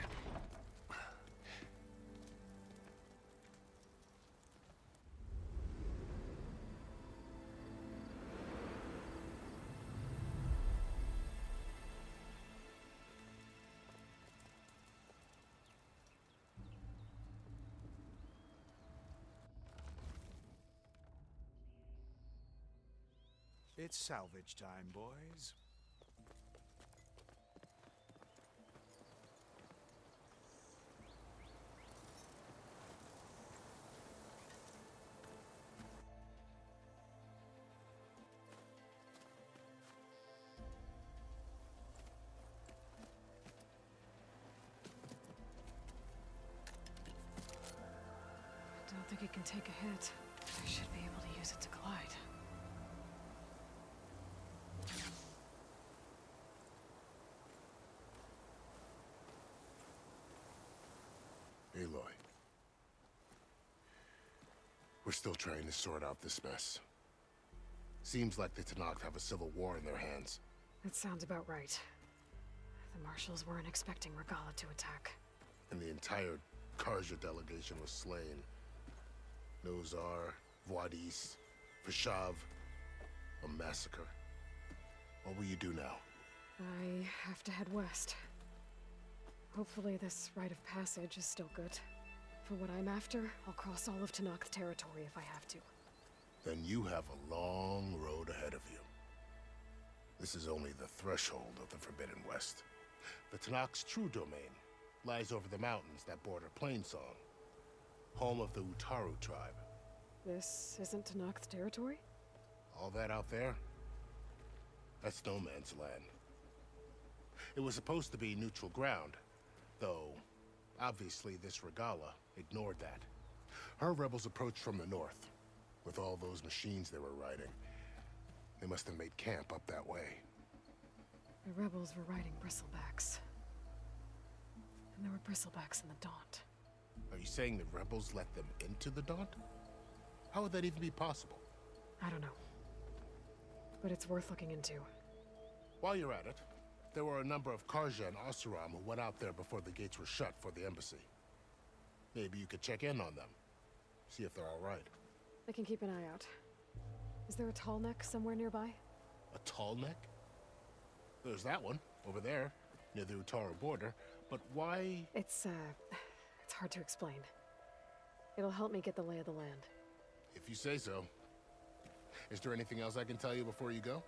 It's salvage time, boys. I don't think it can take a hit. I should be able to use it to glide. Aloy. We're still trying to sort out this mess. Seems like the Tenakth have a civil war in their hands. That sounds about right. The Marshals weren't expecting Regalla to attack. And the entire Karja delegation was slain. Nozar, Vuadis, Peshav. A massacre. What will you do now? I have to head west. Hopefully this rite of passage is still good. For what I'm after, I'll cross all of Tenakth territory if I have to. Then you have a long road ahead of you. This is only the threshold of the Forbidden West. The Tenakth's true domain lies over the mountains that border Plainsong, home of the Utaru tribe. This isn't Tenakth territory? All that out there? That's no man's land. It was supposed to be neutral ground, though obviously this Regalla ignored that. Her rebels approached from the north, with all those machines they were riding. They must have made camp up that way. The rebels were riding bristlebacks. And there were bristlebacks in the Daunt. Are you saying the rebels let them into the Daunt? How would that even be possible? I don't know. But it's worth looking into. While you're at it, there were a number of Karja and Oseram who went out there before the gates were shut for the embassy. Maybe you could check in on them. See if they're all right. I can keep an eye out. Is there a tall neck somewhere nearby? A tall neck? There's that one, over there, near the Utaru border. But why? It's hard to explain. It'll help me get the lay of the land. If you say so. Is there anything else I can tell you before you go?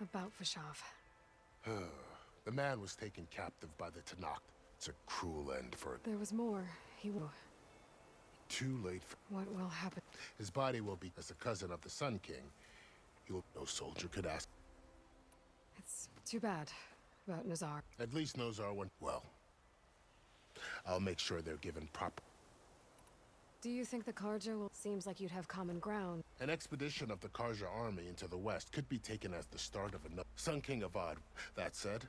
About Fashav. The man was taken captive by the Tanakh. It's a cruel end for... There was more. He will... Too late for... What will happen? His body will be as a cousin of the Sun King. He will... No soldier could ask. It's too bad about Nazar. At least Nazar went well. I'll make sure they're given proper... Do you think the Karja will... Seems like you'd have common ground. An expedition of the Karja army into the west could be taken as the start of another... Sun King Avad. That said...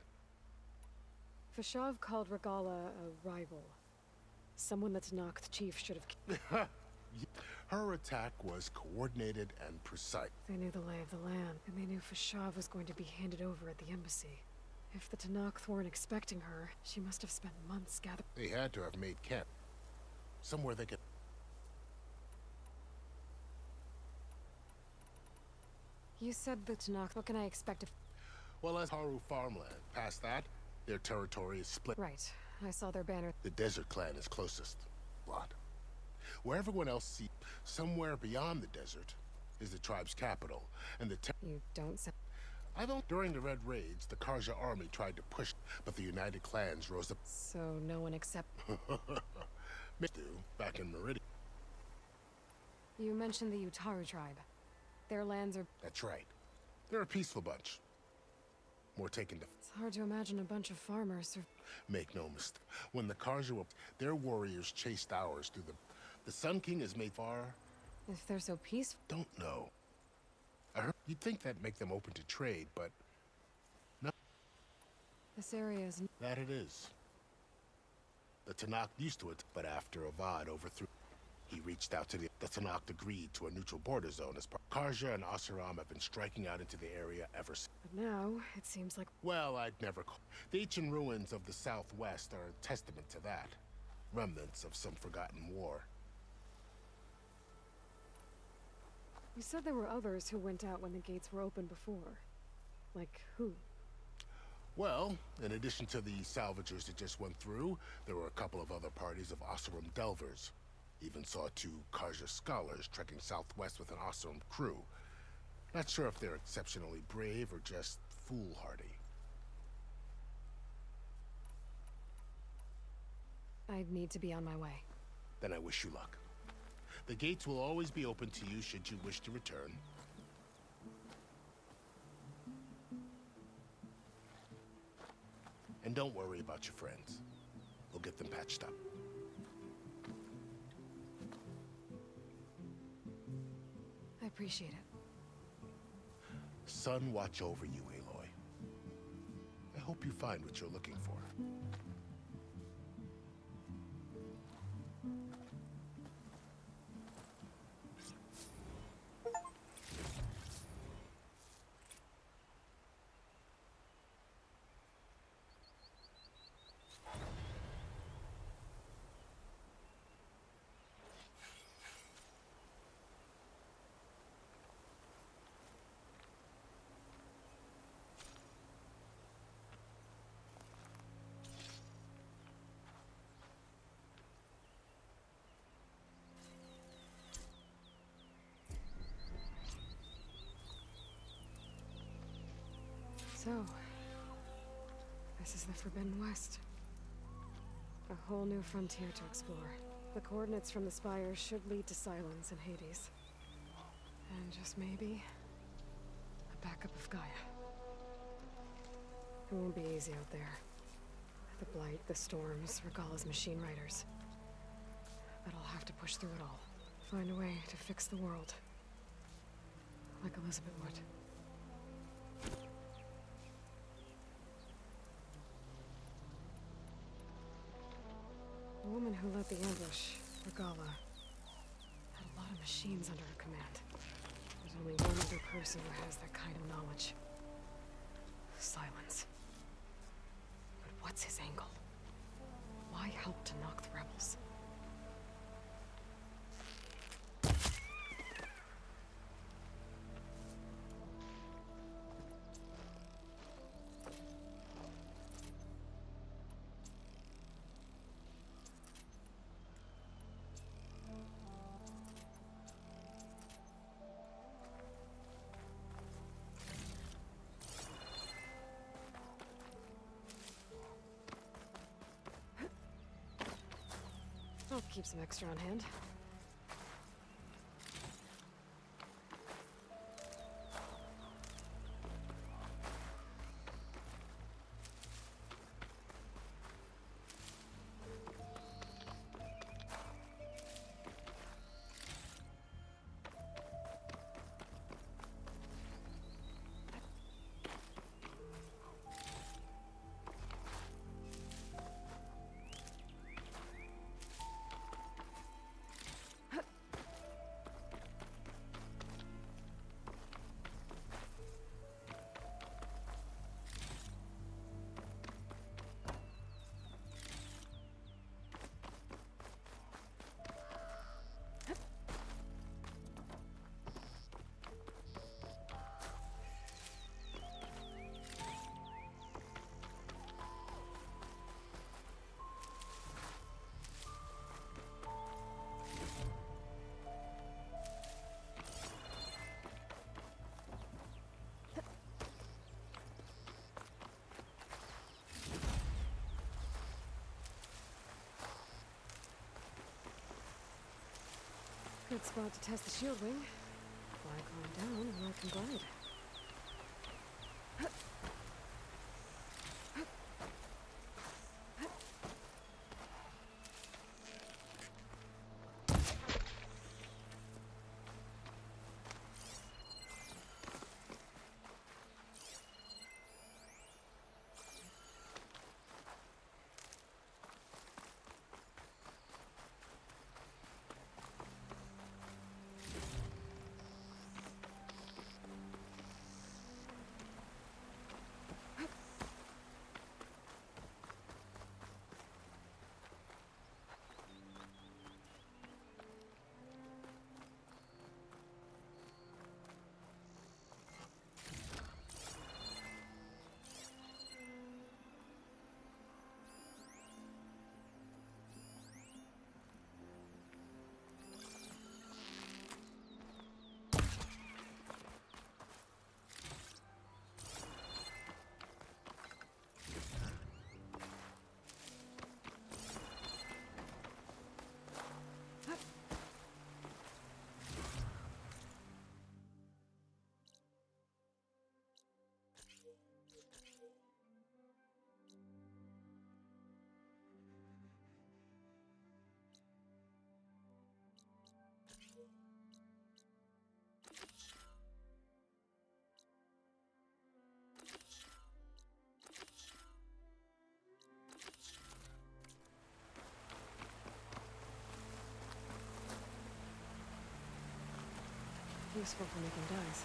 Fashav called Regala a rival. Someone that Tanakh chief should have... Her attack was coordinated and precise. They knew the lay of the land, and they knew Fashav was going to be handed over at the embassy. If the Tanakh weren't expecting her, she must have spent months gathering... They had to have made camp. Somewhere they could... You said the Tanakh. What can I expect if... Well, as Haru farmland. Past that, their territory is split. Right. I saw their banner. The Desert Clan is closest. Blood. Where everyone else sees, somewhere beyond the desert, is the tribe's capital, and the... You don't say... During the Red Raids, the Karja army tried to push, but the United Clans rose up... So no one except... back in Meridian. You mentioned the Utaru tribe. Their lands are... That's right. They're a peaceful bunch. More taken to... It's hard to imagine a bunch of farmers or... Make no mistake. When the Karja were... Their warriors chased ours through the... The Sun King has made far... If they're so peaceful... Don't know. I heard... You'd think that'd make them open to trade, but... No. This area is... That it is. The Tanakh used to it, but after Avad overthrew... He reached out to the Tanakh agreed to a neutral border zone as part. Karja and Oseram have been striking out into the area ever since. But now, it seems like... Well, I'd never call... The ancient ruins of the Southwest are a testament to that. Remnants of some forgotten war. You said there were others who went out when the gates were open before. Like who? Well, in addition to the salvagers that just went through, there were a couple of other parties of Oseram Delvers. Even saw 2 Karja scholars trekking southwest with an Oseram crew. Not sure if they're exceptionally brave or just foolhardy. I'd need to be on my way. Then I wish you luck. The gates will always be open to you should you wish to return. And don't worry about your friends. We'll get them patched up. I appreciate it. Sun watch over you, Aloy. I hope you find what you're looking for. So, this is the Forbidden West. A whole new frontier to explore. The coordinates from the spires should lead to Silence and Hades. And just maybe, a backup of Gaia. It won't be easy out there. The Blight, the Storms, Regala's machine riders. But I'll have to push through it all. Find a way to fix the world. Like Elizabeth would. The woman who led the ambush, Regala, had a lot of machines under her command. There's only one other person who has that kind of knowledge. Silence. But what's his angle? Why help to knock the rebels? I'll keep some extra on hand. Good spot to test the shield wing. Why climb down when I can glide? Useful for making dyes.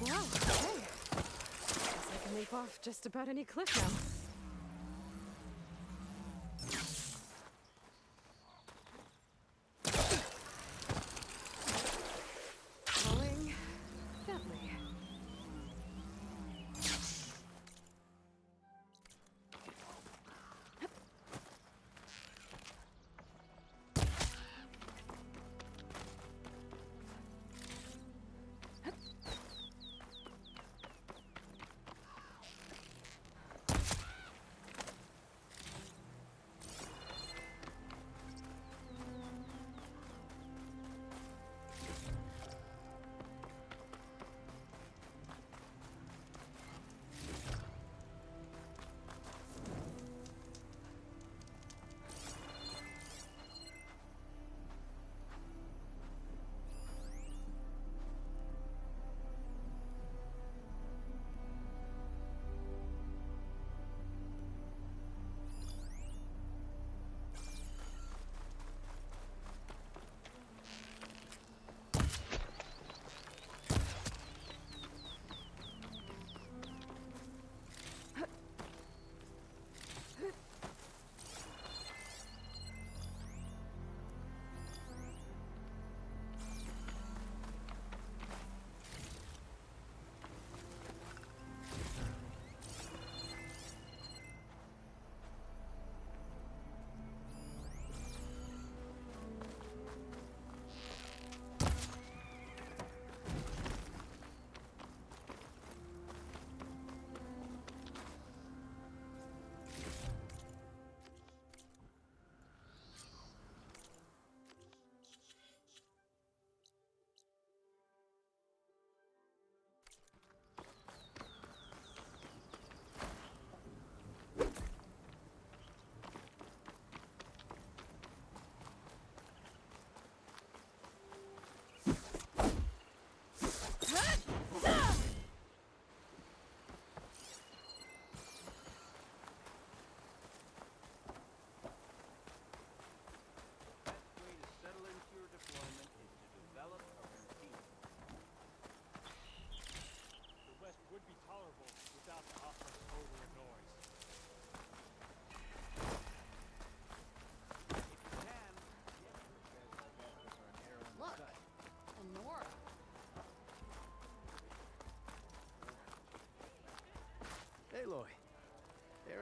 Wow, okay. Guess I can leap off just about any cliff now. Falling gently.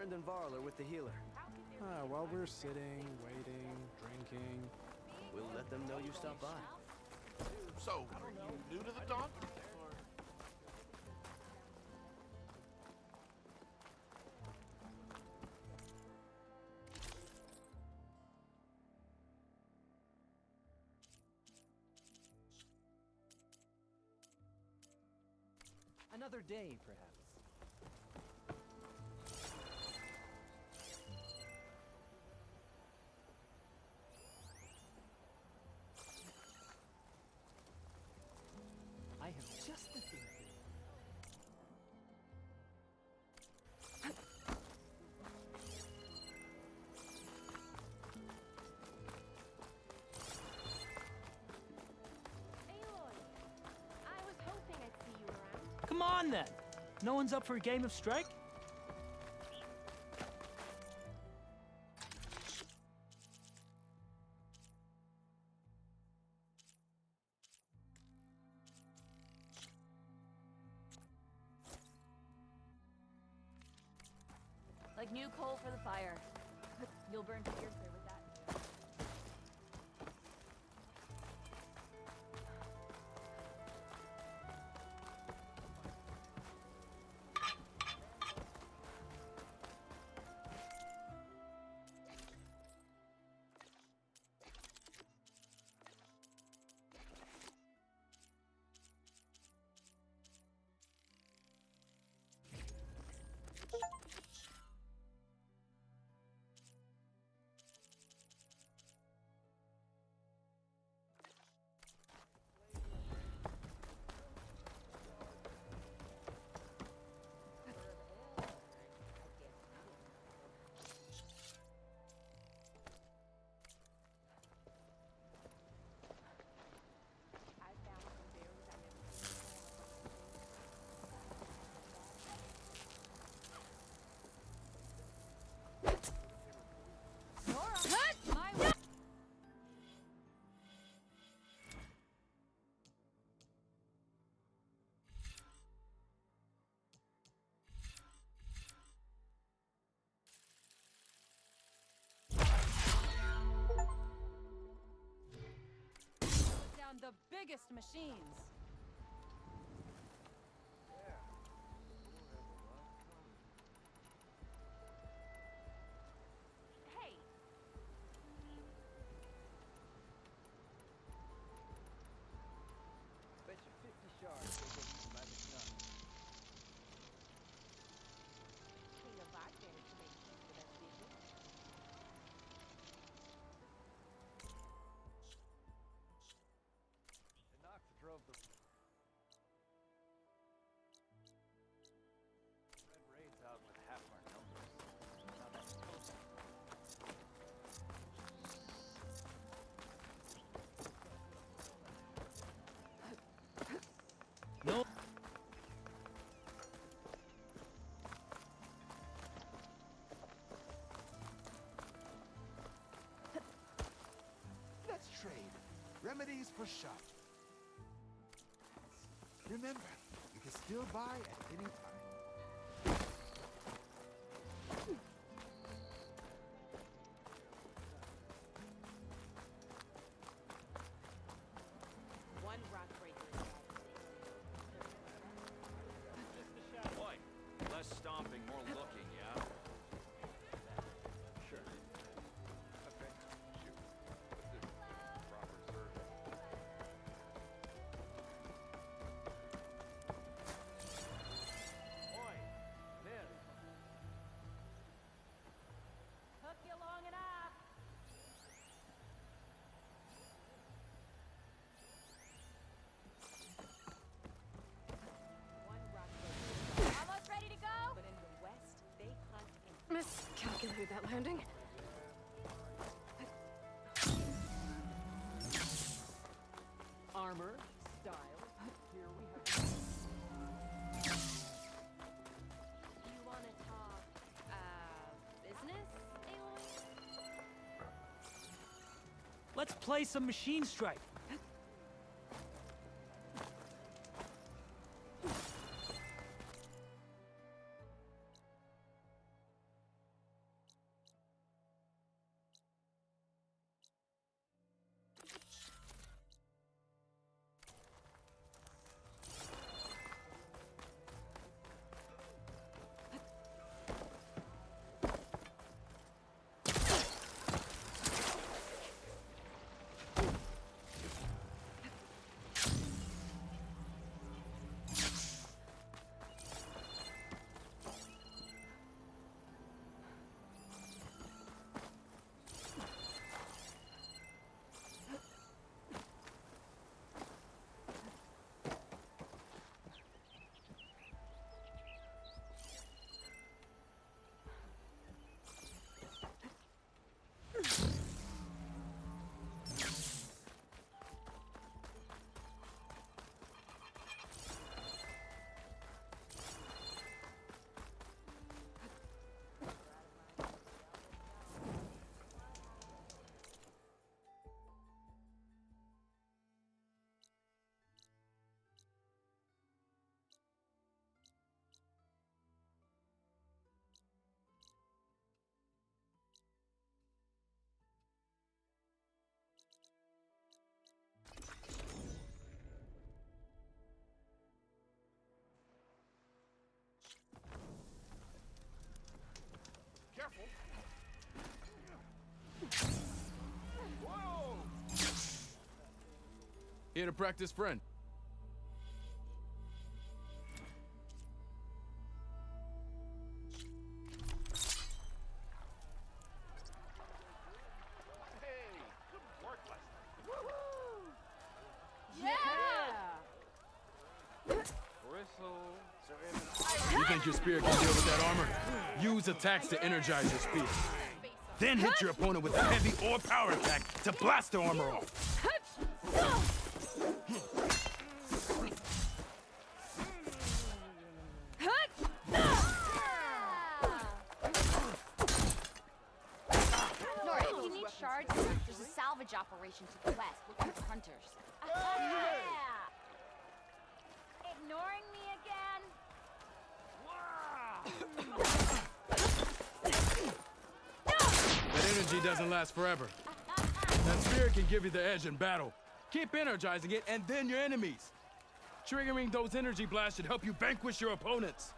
concerned than Varler with the healer. While we're sitting, waiting, drinking, we'll let them know you stopped by. So, are you new to the Dawn? Another day, perhaps. I have just the thing. Come on, then. No one's up for a game of strike? Like new coal for the fire. You'll burn fiercer with that. The biggest machines. Hey. Bet you 50 shards they get eaten by the sun. King of bartenders to make use of that vision. Knox drove the red raids out with half our numbers. Now that's toast. No. Let's trade. Remedies for shock. Remember, you can still buy at any time. One rock breaker. Boy, less stomping, more looking, yeah? Sure. Okay. Shoot. What's this? Proper survey. Oi, Miss. Took you long enough. One rock breaker. Almost ready to go. But in the west, they hunt in Miscalculated that landing. Armor, style. Here we have. You want to talk, business, Aloy? Let's play some machine strike. Here to practice, friend. You think your spear can deal with that armor? Use attacks to energize your spear. Then hit your opponent with a heavy or power attack to blast the armor off. Nora, if you need shards, there's a salvage operation to the west looking for hunters. Ignoring me again? That energy doesn't last forever. That spear can give you the edge in battle. Keep energizing it, and then your enemies. Triggering those energy blasts should help you vanquish your opponents.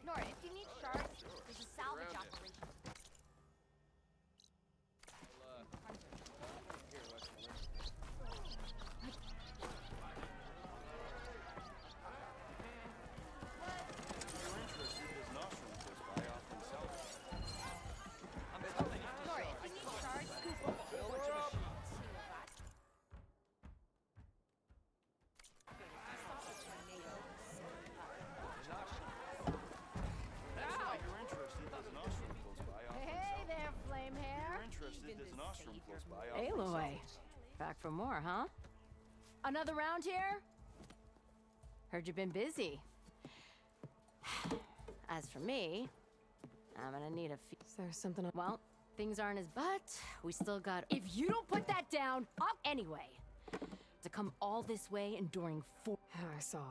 Nora, if you need shards, there's a salvage operation. Nora, if you need shards, Hey there, flame hair. Aloy. Back for more, huh? Another round here? Heard you've been busy. As for me, I'm gonna need a few. Is there something on? Well, things aren't as but we still got. If you don't put that down, I'll anyway. To come all this way enduring 4. I saw.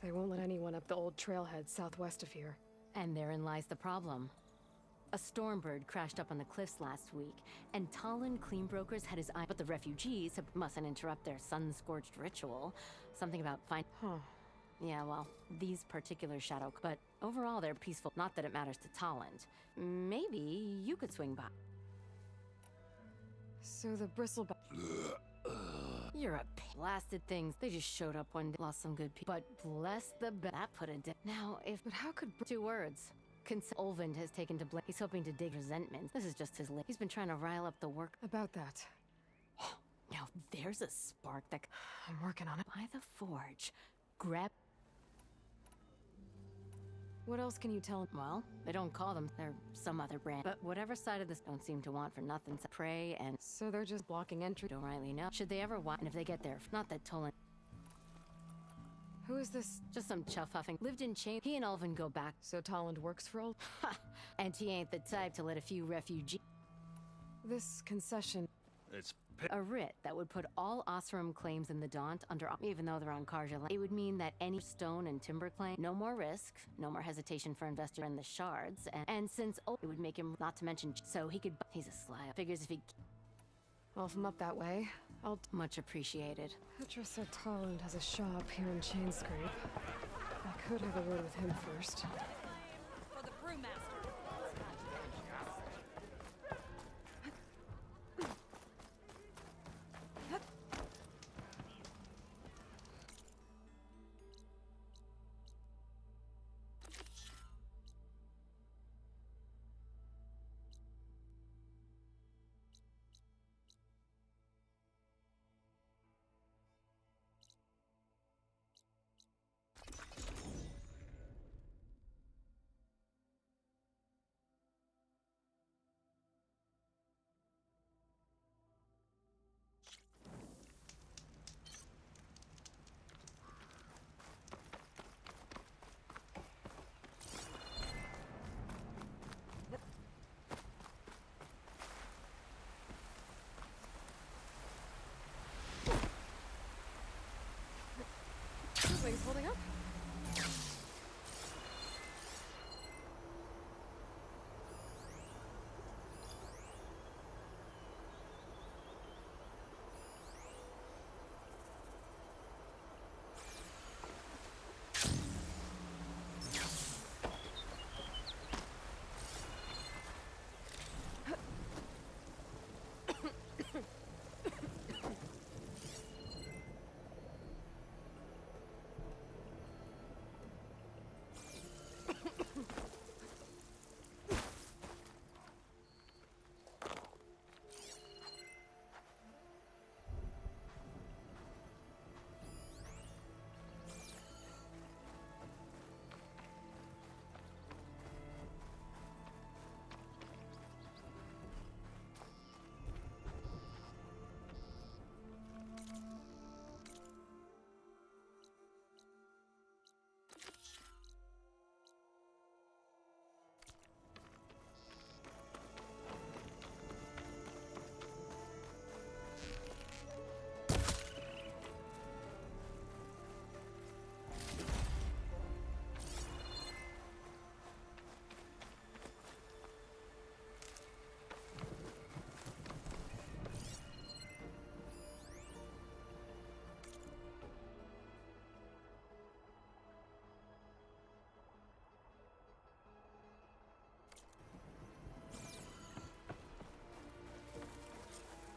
They won't let anyone up the old trailhead southwest of here. And therein lies the problem. A stormbird crashed up on the cliffs last week, and Talon Cleanbrokers had his eye. But the refugees mustn't interrupt their sun-scorched ritual. Something about Yeah, well, these particular shadow. But overall, they're peaceful. Not that it matters to Talon. Maybe you could swing by. So the bristleback. You're a blasted things. They just showed up one day, lost some good people. But bless the that put a Now, if. But how could. 2 words. Olvind has taken to blame. He's hoping to dig resentment. This is just his He's been trying to rile up the work. About that. Now, there's a spark that. I'm working on it. By the forge. Grab. What else can you tell? Well, they don't call them. They're some other brand. But whatever side of this don't seem to want for nothing. Pray and. So they're just blocking entry. Don't rightly know. Should they ever want? And if they get there, not that Tolan. Who is this? Just some chuff huffing. Lived in chain. He and Ulvin go back. So Talland works for old. And he ain't the type to let a few refugees. This concession. It's a writ that would put all Osram claims in the Daunt under, even though they're on Karja land. It would mean that any stone and timber claim, no more risk, no more hesitation for investor in the shards, and since it would make him, not to mention, so he could. He's a sly. Figures if he. Well, if I'm up that way, I'll. Much appreciated. Petra said Talland has a shop here in Chainscrape. I could have a word with him first. holding up?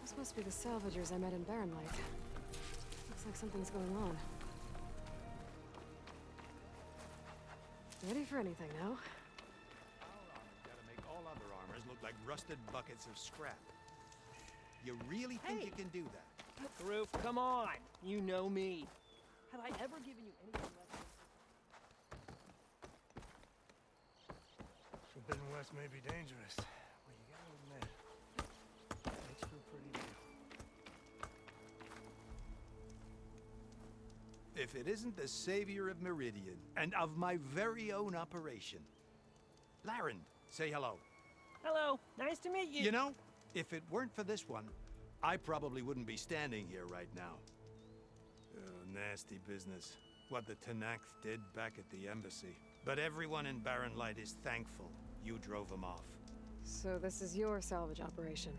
This must be the salvagers I met in Barren Light. Looks like something's going on. Ready for anything now? Gotta make all other armors look like rusted buckets of scrap. You really think you can do that? Karoof, come on! You know me. Have I ever given you anything less than... Forbidden West may be dangerous. Well, you gotta admit, it makes for a pretty deal. If it isn't the savior of Meridian, and of my very own operation. Laren, say hello. Hello, nice to meet you. You know, if it weren't for this one, I probably wouldn't be standing here right now. Nasty business. What the Tenakth did back at the embassy. But everyone in Barren Light is thankful you drove them off. So this is your salvage operation.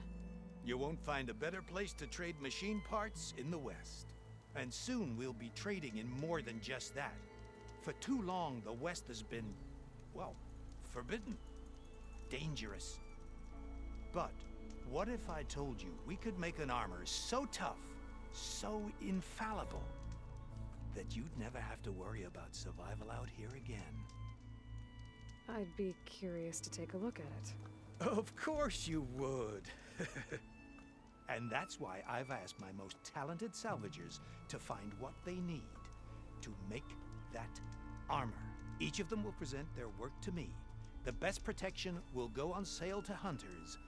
You won't find a better place to trade machine parts in the West. And soon we'll be trading in more than just that. For too long, the West has been, well, forbidden. Dangerous. But what if I told you we could make an armor so tough, so infallible, that you'd never have to worry about survival out here again? I'd be curious to take a look at it. Of course you would. And that's why I've asked my most talented salvagers to find what they need to make that armor. Each of them will present their work to me. The best protection will go on sale to hunters,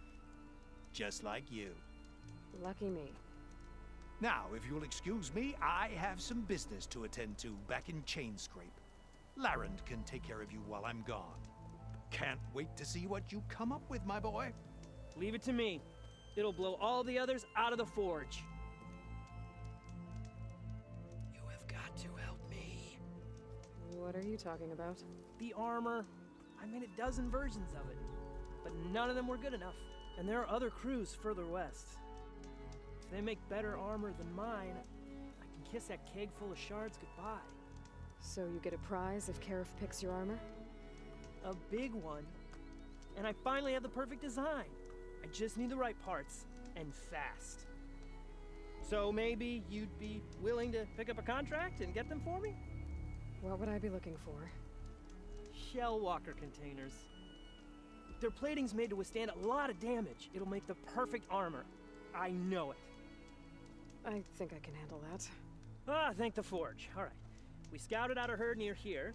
just like you. Lucky me. Now, if you'll excuse me, I have some business to attend to back in Chainscrape. Larend can take care of you while I'm gone. Can't wait to see what you come up with, my boy. Leave it to me. It'll blow all the others out of the forge. You have got to help me. What are you talking about? The armor. I made a dozen versions of it, but none of them were good enough. And there are other crews further west. If they make better armor than mine, I can kiss that keg full of shards goodbye. So you get a prize if Karif picks your armor? A big one. And I finally have the perfect design. I just need the right parts, and fast. So maybe you'd be willing to pick up a contract and get them for me? What would I be looking for? Shellwalker containers. Their plating's made to withstand a lot of damage. It'll make the perfect armor. I know it. I think I can handle that. Ah, thank the forge. All right. We scouted out a herd near here.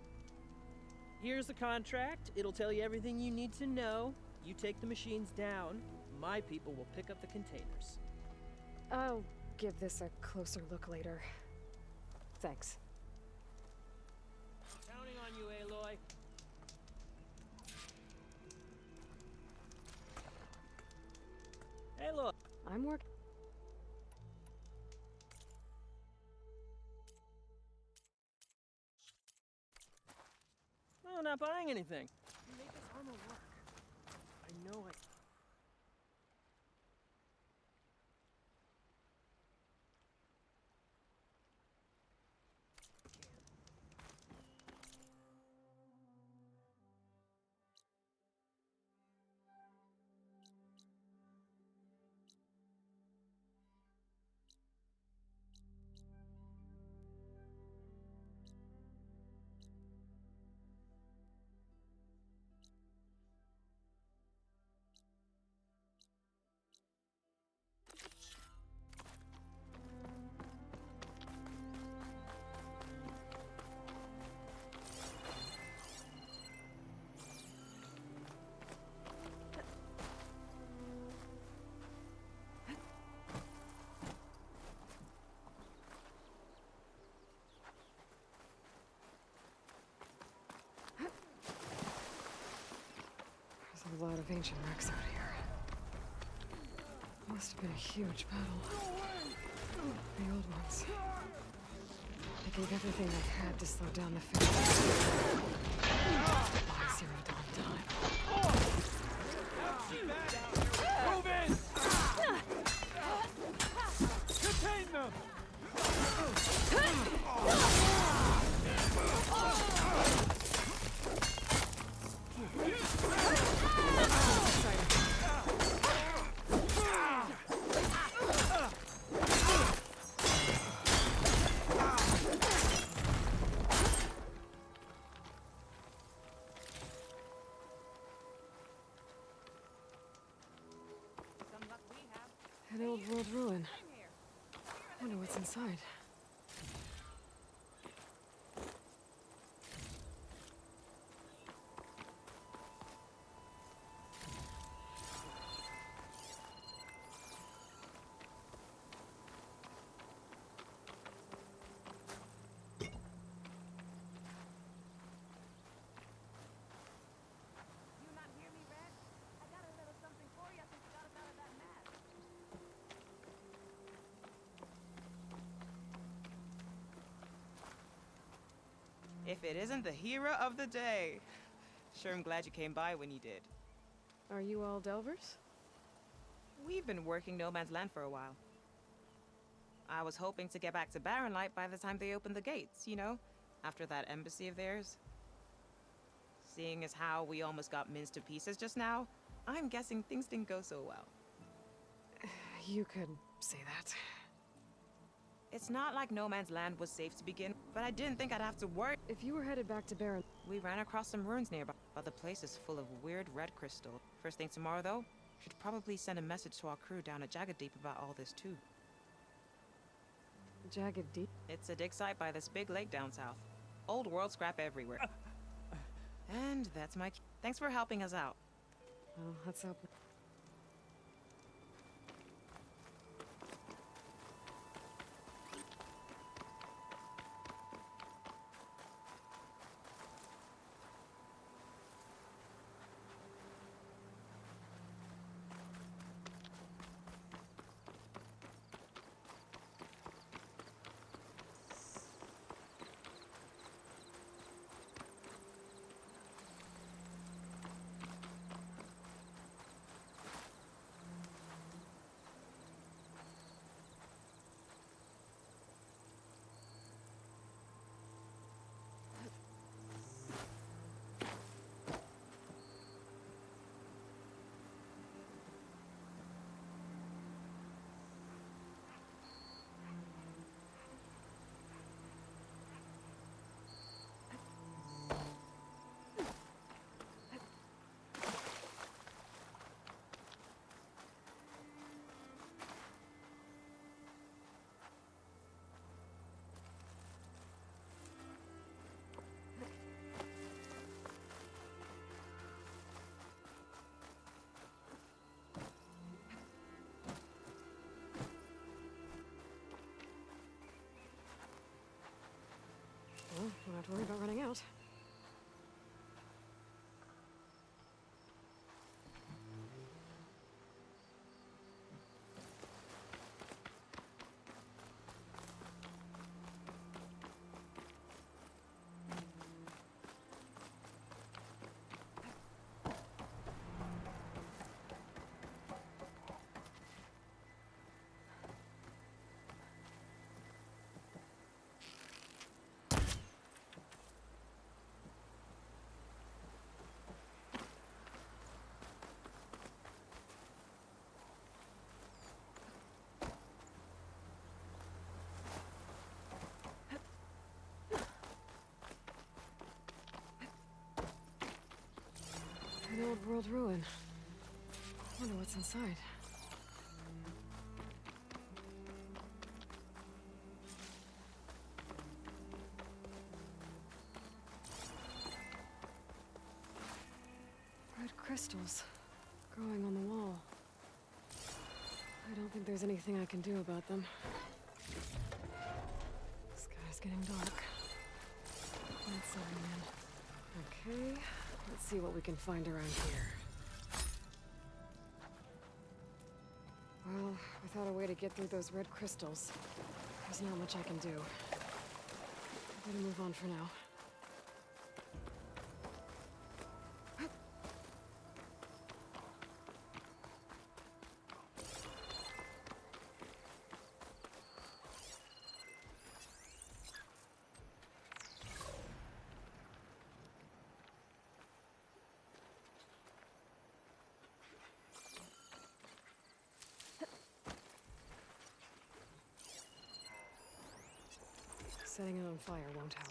Here's the contract. It'll tell you everything you need to know. You take the machines down. My people will pick up the containers. I'll give this a closer look later. Thanks. Counting on you, Aloy. Aloy! I'm working. not buying anything. You made this armor work. I know I... There's a lot of ancient wrecks out here. Must have been a huge battle. The old ones. They gave everything they had to slow down the field. Why zero down time? Move in! Contain them! An old world ruin. Wonder what's inside. If it isn't the hero of the day. Sure, I'm glad you came by when you did. Are you all Delvers? We've been working No Man's Land for a while. I was hoping to get back to Barren Light by the time they opened the gates, you know? After that embassy of theirs. Seeing as how we almost got minced to pieces just now, I'm guessing things didn't go so well. You could say that. It's not like No Man's Land was safe to begin, but I didn't think I'd have to worry. If you were headed back to Barren... We ran across some ruins nearby, but the place is full of weird red crystal. First thing tomorrow, though, should probably send a message to our crew down at Jagged Deep about all this, too. Jagged Deep? It's a dig site by this big lake down south. Old world scrap everywhere. And that's my... Thanks for helping us out. Well, let's hope... old-world ruin. Wonder what's inside. Red crystals growing on the wall. I don't think there's anything I can do about them. The sky's getting dark. That's setting in. Okay, let's see what we can find around here. Well, without a way to get through those red crystals, there's not much I can do. I'm gonna move on for now. Setting it on fire won't help.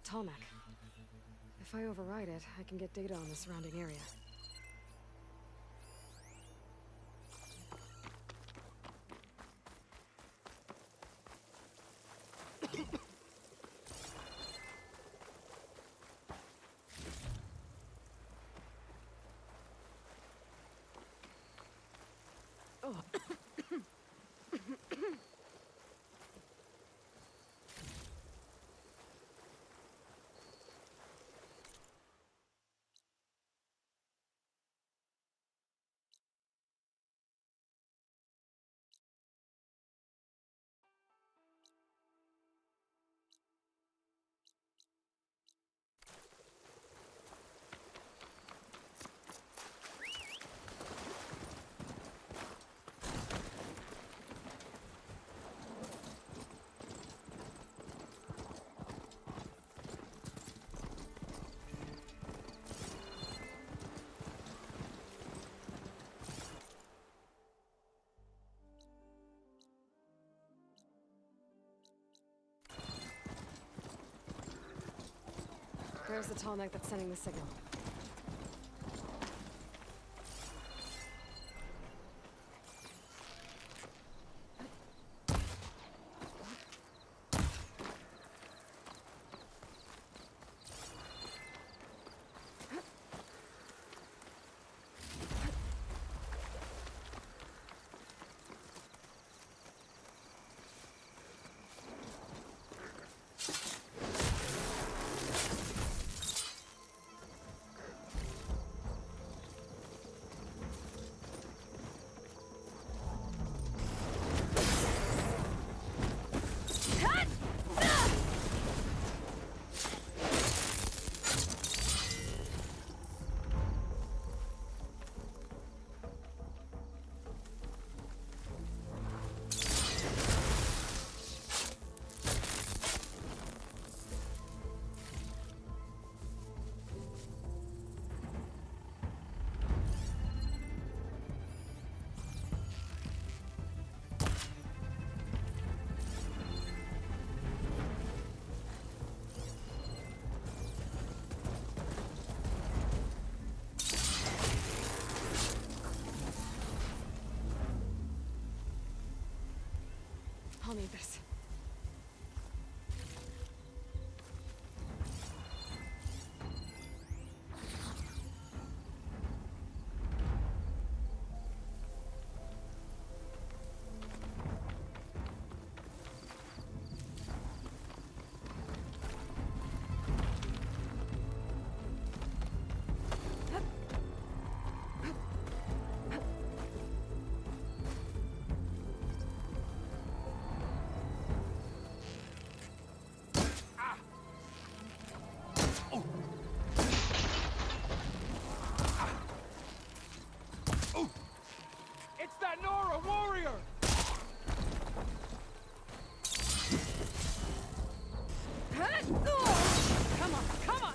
Tallneck. If I override it, I can get data on the surrounding area. There's the tall neck that's sending the signal. I'll need this. It's that Nora warrior! Come on, come on!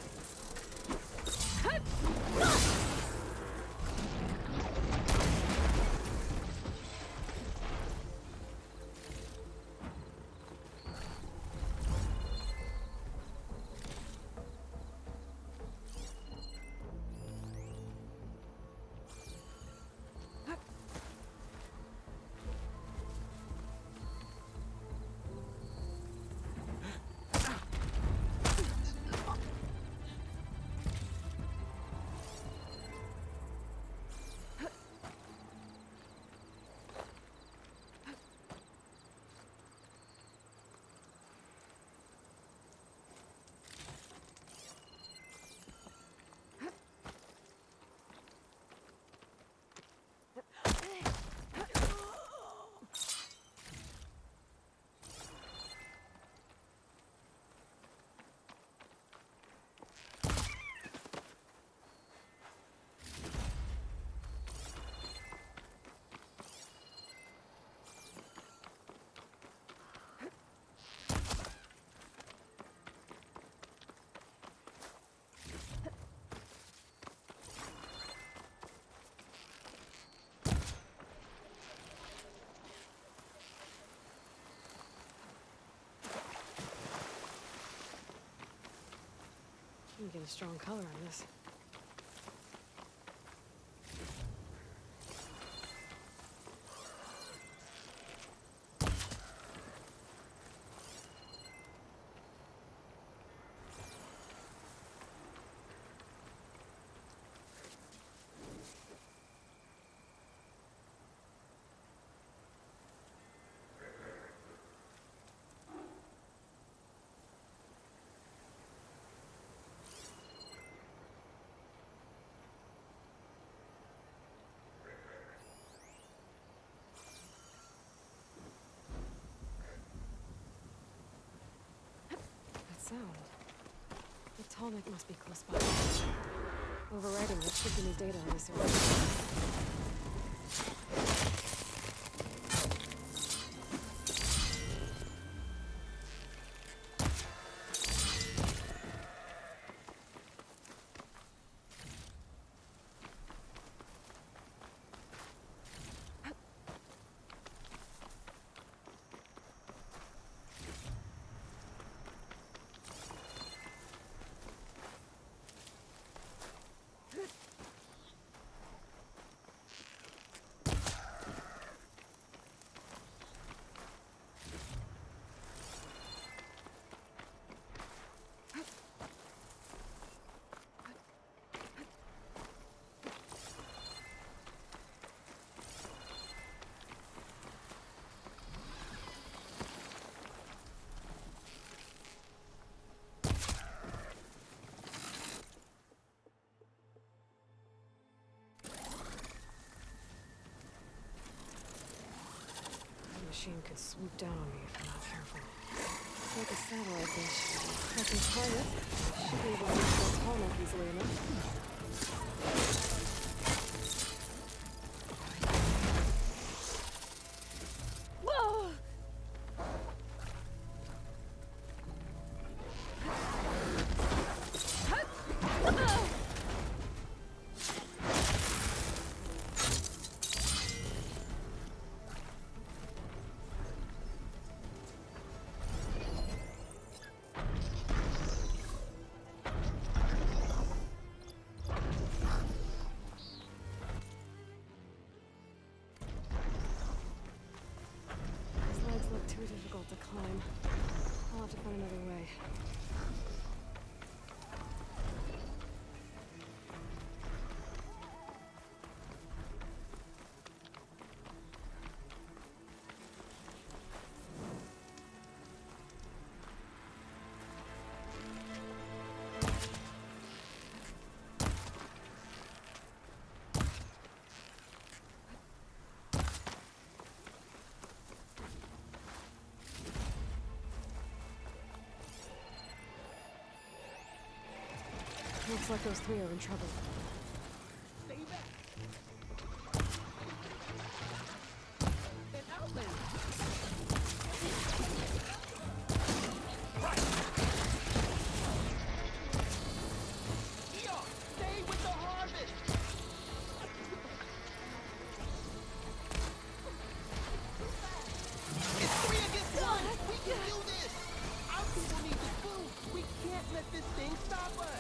You can get a strong color on this. Tallneck must be close by. Overriding it should give me data on this area. The machine could swoop down on me if I'm not careful. It's like a satellite dish. I can target it. Should be able to reach that Tallneck easily enough. Too difficult to climb. I'll have to find another way. Looks like those three are in trouble. Stay back. An outlander. Eon, stay with the harvest. It's 3 against 1. We can do this. Our people need the food. We can't let this thing stop us.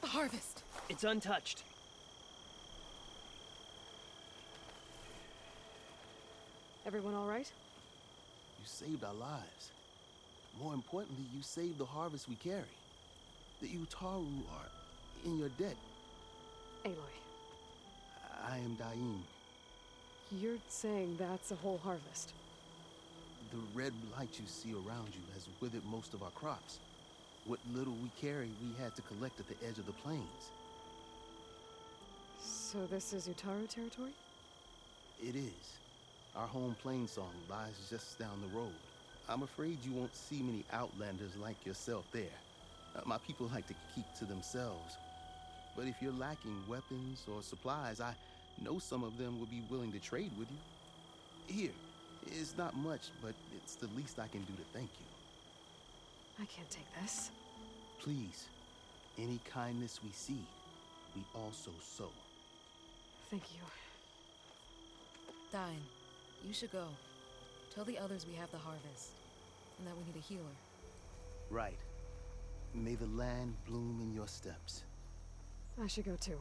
Harvest. It's untouched. Everyone all right? You saved our lives. More importantly, you saved the harvest we carry. The Utaru are in your debt. Aloy, I am Daim. you're saying that's a whole harvest? The red light you see around you has withered most of our crops. What little we carry, we had to collect at the edge of the plains. So this is Utaru territory? It is. Our home plain song lies just down the road. I'm afraid you won't see many outlanders like yourself there. My people like to keep to themselves. But if you're lacking weapons or supplies, I know some of them will be willing to trade with you. Here, it's not much, but it's the least I can do to thank you. I can't take this. Please, any kindness we see, we also sow. Thank you. Dine, you should go. Tell the others we have the harvest, and that we need a healer. Right. May the land bloom in your steps. I should go too.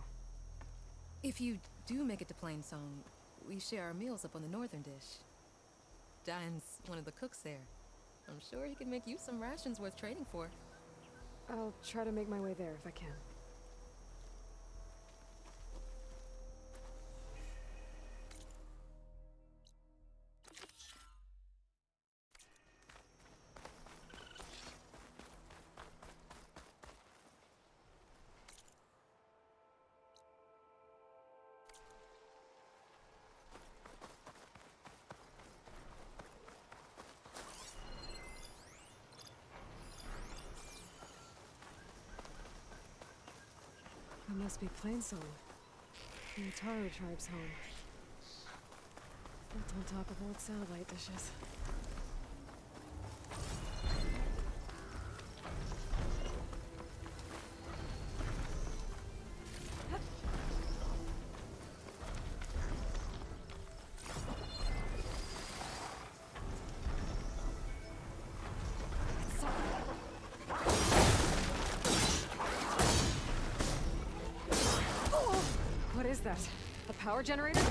If you do make it to Plainsong, we share our meals up on the northern dish. Diane's one of the cooks there. I'm sure he can make you some rations worth trading for. I'll try to make my way there if I can. That must be Plainsong, the Taro tribe's home. Built on top of old satellite dishes. What is that? A power generator?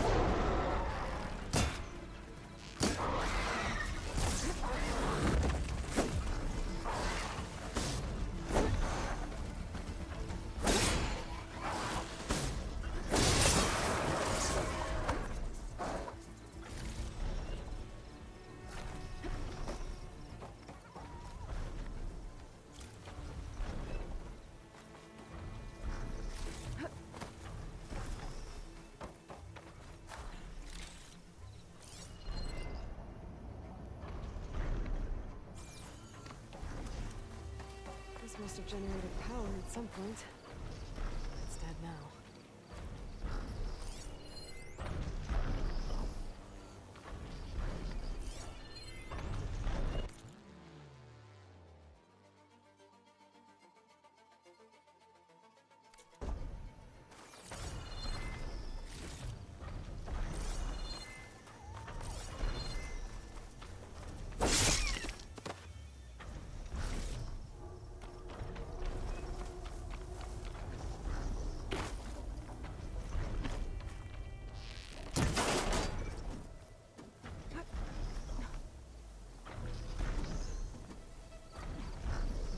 This must have generated power at some point. It's dead now.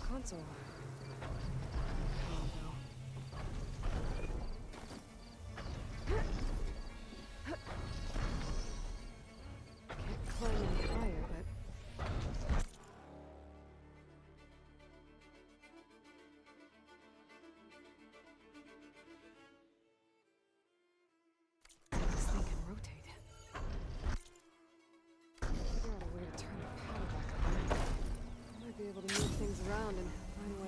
Console. Oh no. Can't climb any higher, but this thing can rotate. Figure out a way to turn the power back on. I might be able to move things around and find a way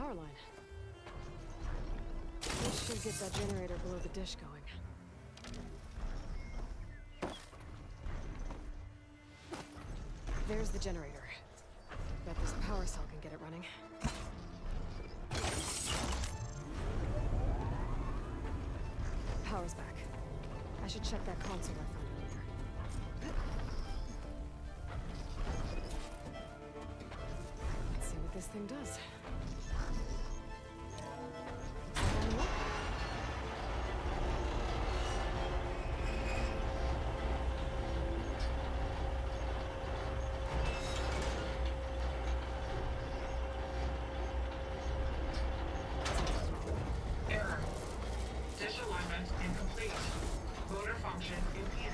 power line. This should get that generator below the dish going. There's the generator. Bet this power cell can get it running. Power's back. I should check that console I found earlier. Let's see what this thing does. Error. Dish alignment incomplete. Motor function impeded.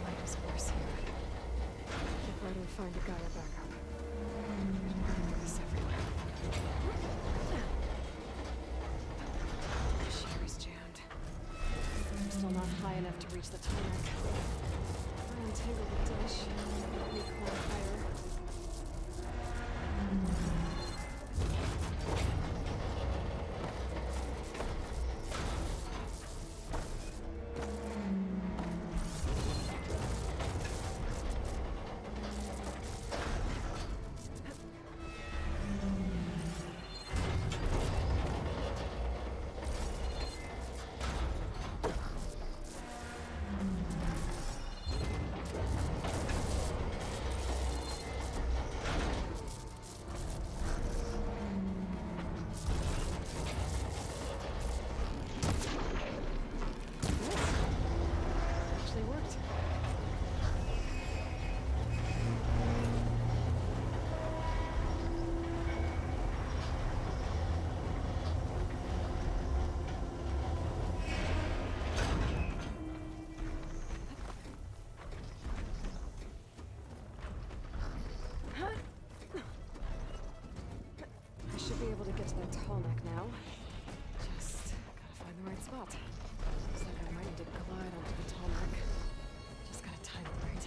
Light is worse here. If I don't find a Gaia backup, this everywhere. The shear is jammed. I'm still not high enough to reach the tarmac. I untangle the dish. Let me climb higher. Actually worked. I should be able to get to that tall neck now. Just gotta find the right spot. Looks like I might need to glide onto the tall neck. Just gotta time it right.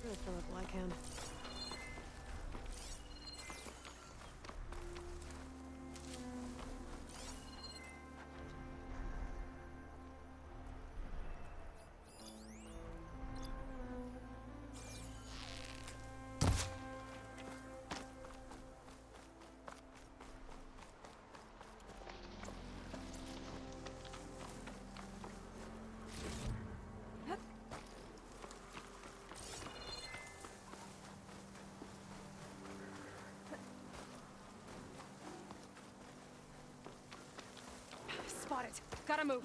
Good, Philip Lycan. Spot it. Gotta move.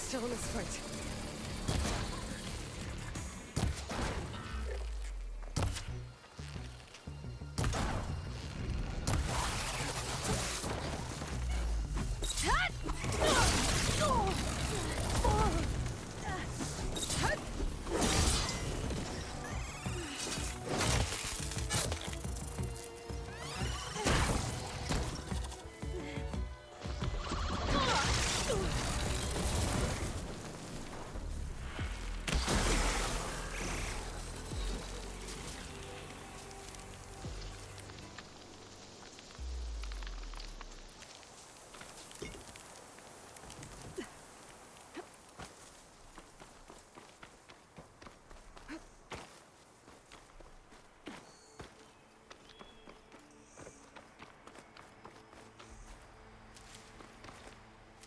Still in this fight.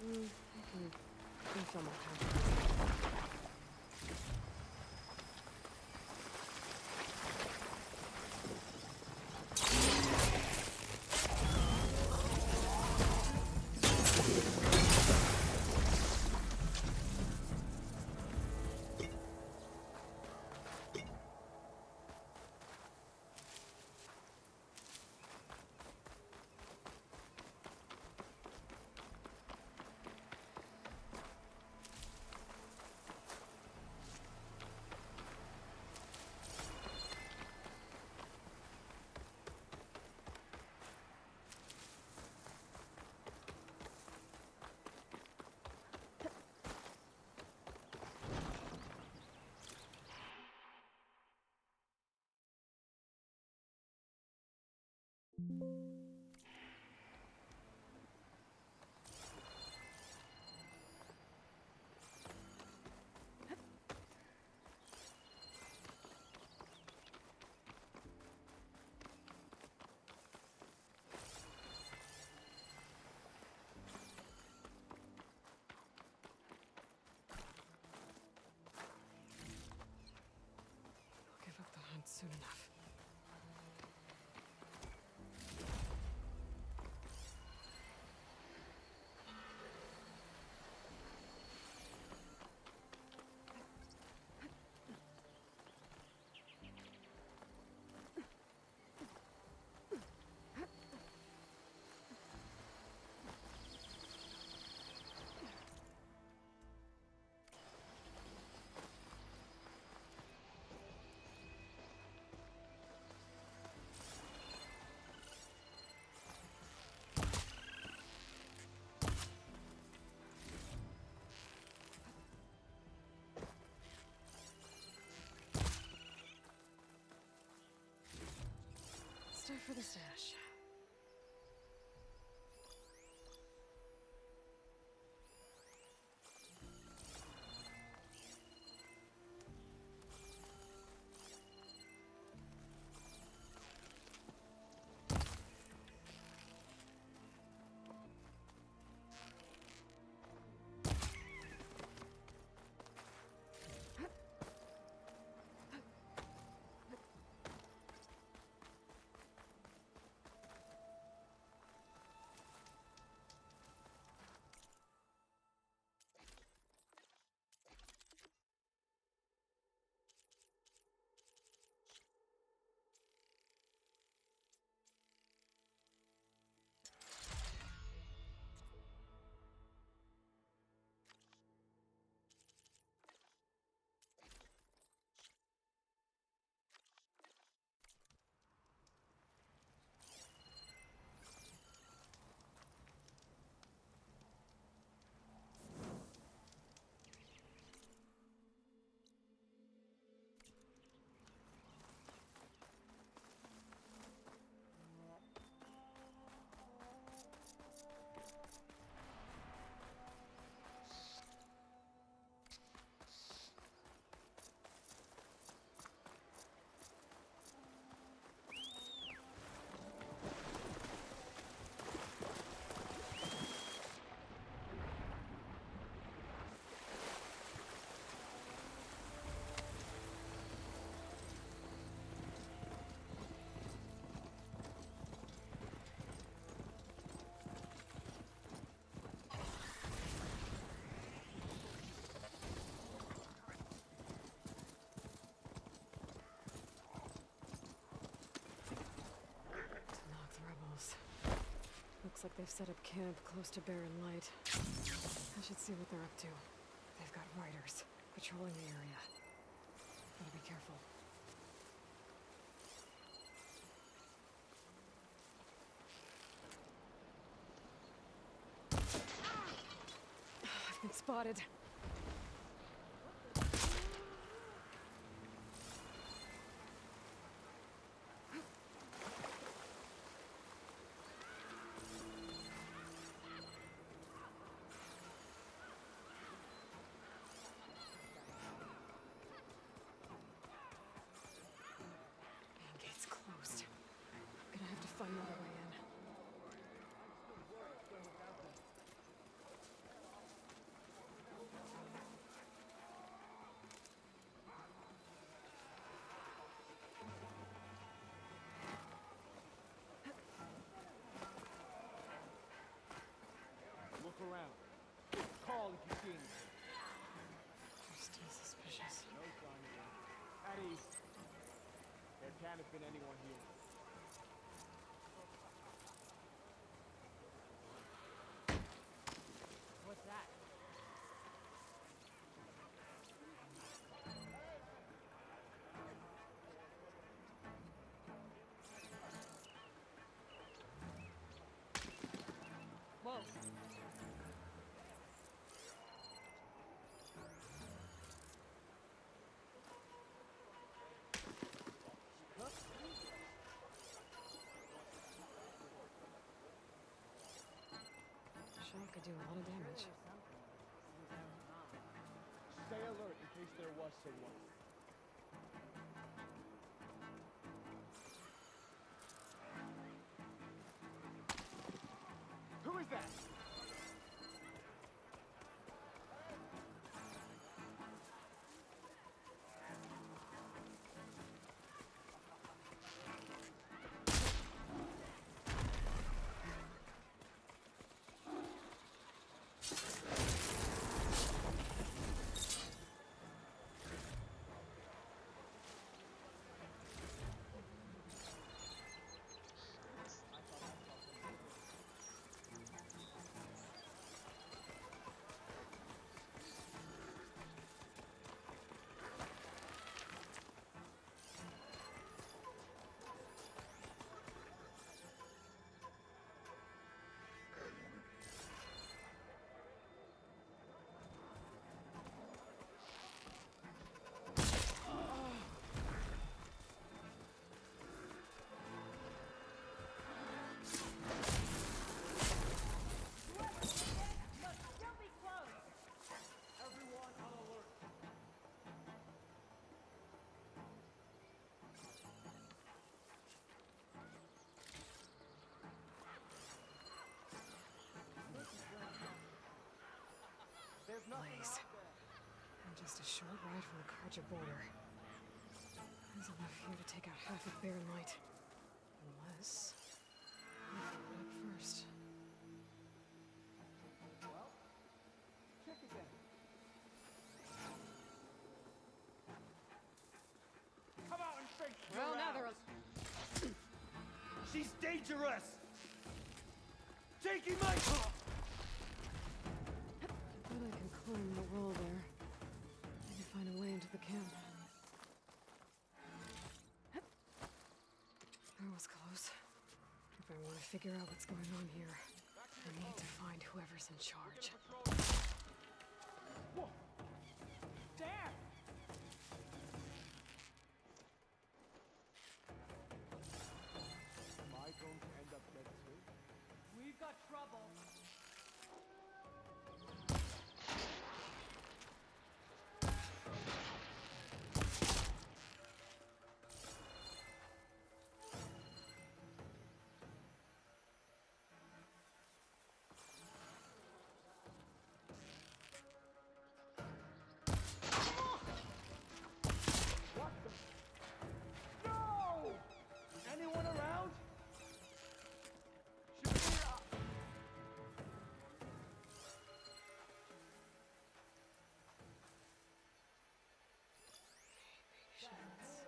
I can feel more confidence. I'll give up the hunt soon enough. for the stash. Looks like they've set up camp close to Barren Light. I should see what they're up to. They've got riders patrolling the area. Gotta be careful. I've been spotted. Gate's closed. I'm gonna have to find another way in. Look around. Call if you see anything. They're still suspicious. No sign of them. At ease. There can't have been anyone here. What's that? Whoa. Shot could do a lot of damage. Stay alert in case there was someone. Who is that? place. And just a short ride from the Karja border. There's enough here to take out half of Barren Light. Unless... I go up first. Check again. Come out and face Well, now they're... She's dangerous! Taking my... I bet I can climb the wall there. Maybe find a way into the camp. That was close. If I want to figure out what's going on here, I need to find whoever's in charge. Whoa! Damn! Am I going to end up dead too? We've got trouble. What the... No! Anyone around? Shamira!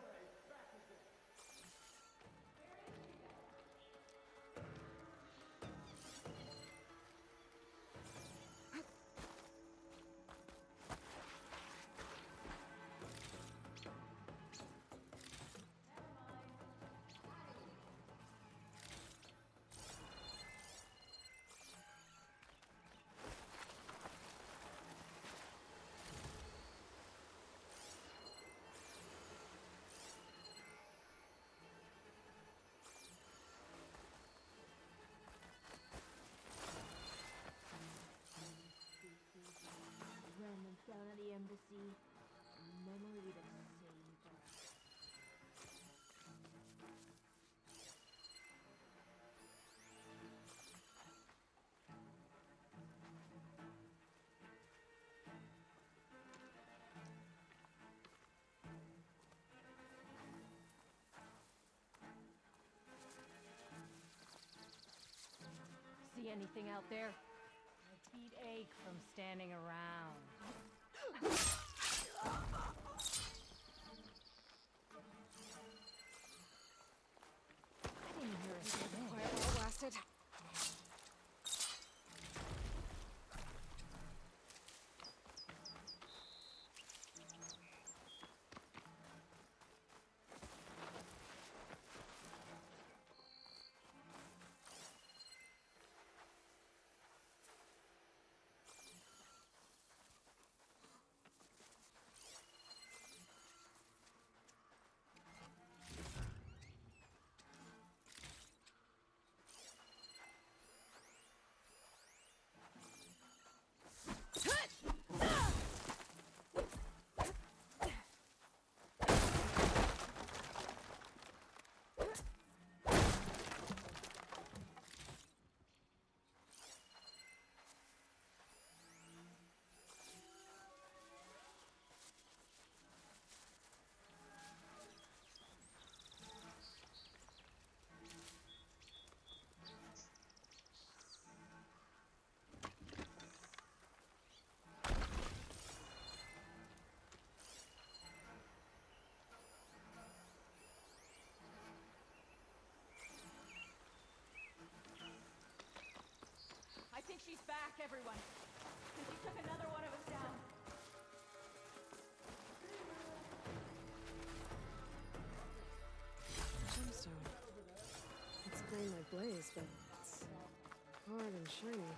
Remnants down at the embassy. Memory that saved us. See anything out there? My feet ache from standing around. I didn't hear a thing. Quiet while it lasted. I think she's back, everyone. And she took another one of us down. Gemstone. It's green like blaze, but it's hard and shiny.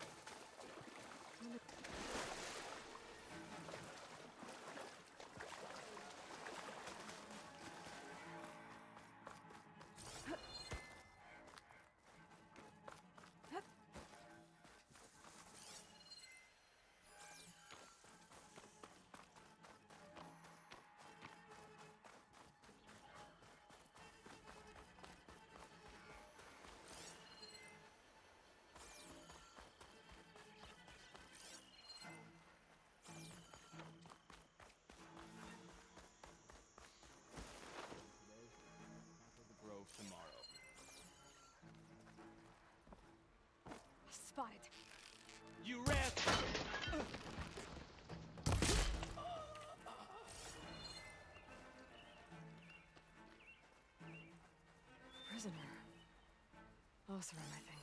spotted. You rascal! Prisoner. Oseram, I think.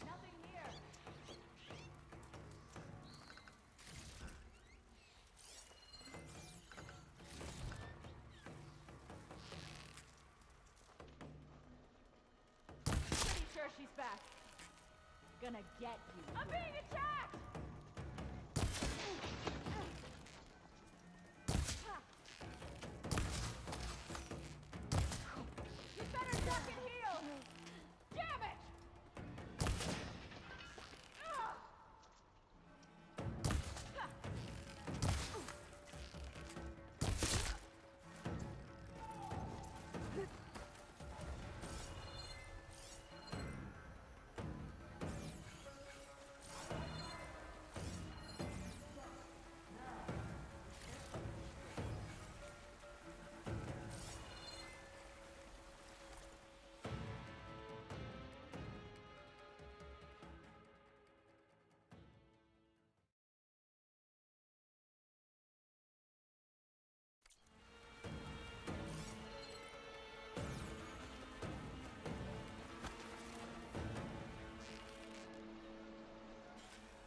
Nothing here. Pretty sure she's back. Gonna get you. I'm being attacked! You better duck and heal! Damn it!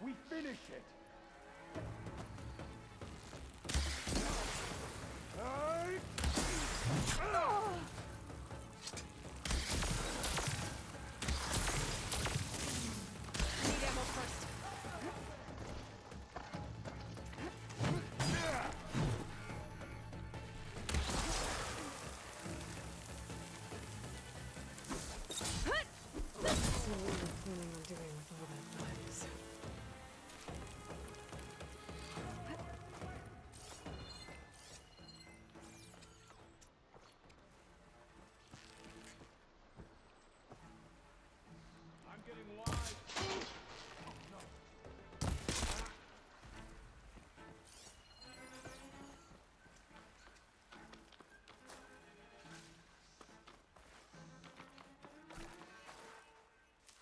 We finish it! Need ammo first. So what are you planning on doing with all that bodies? I'm getting wise.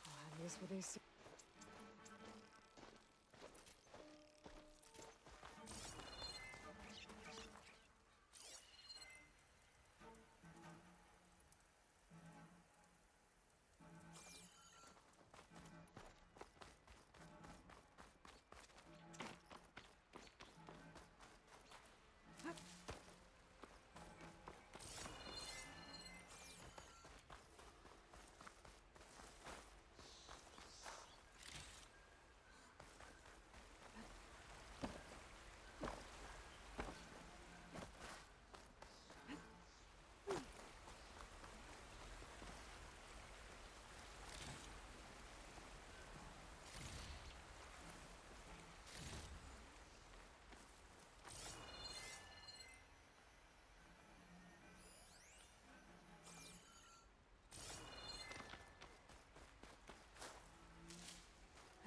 How obvious were these?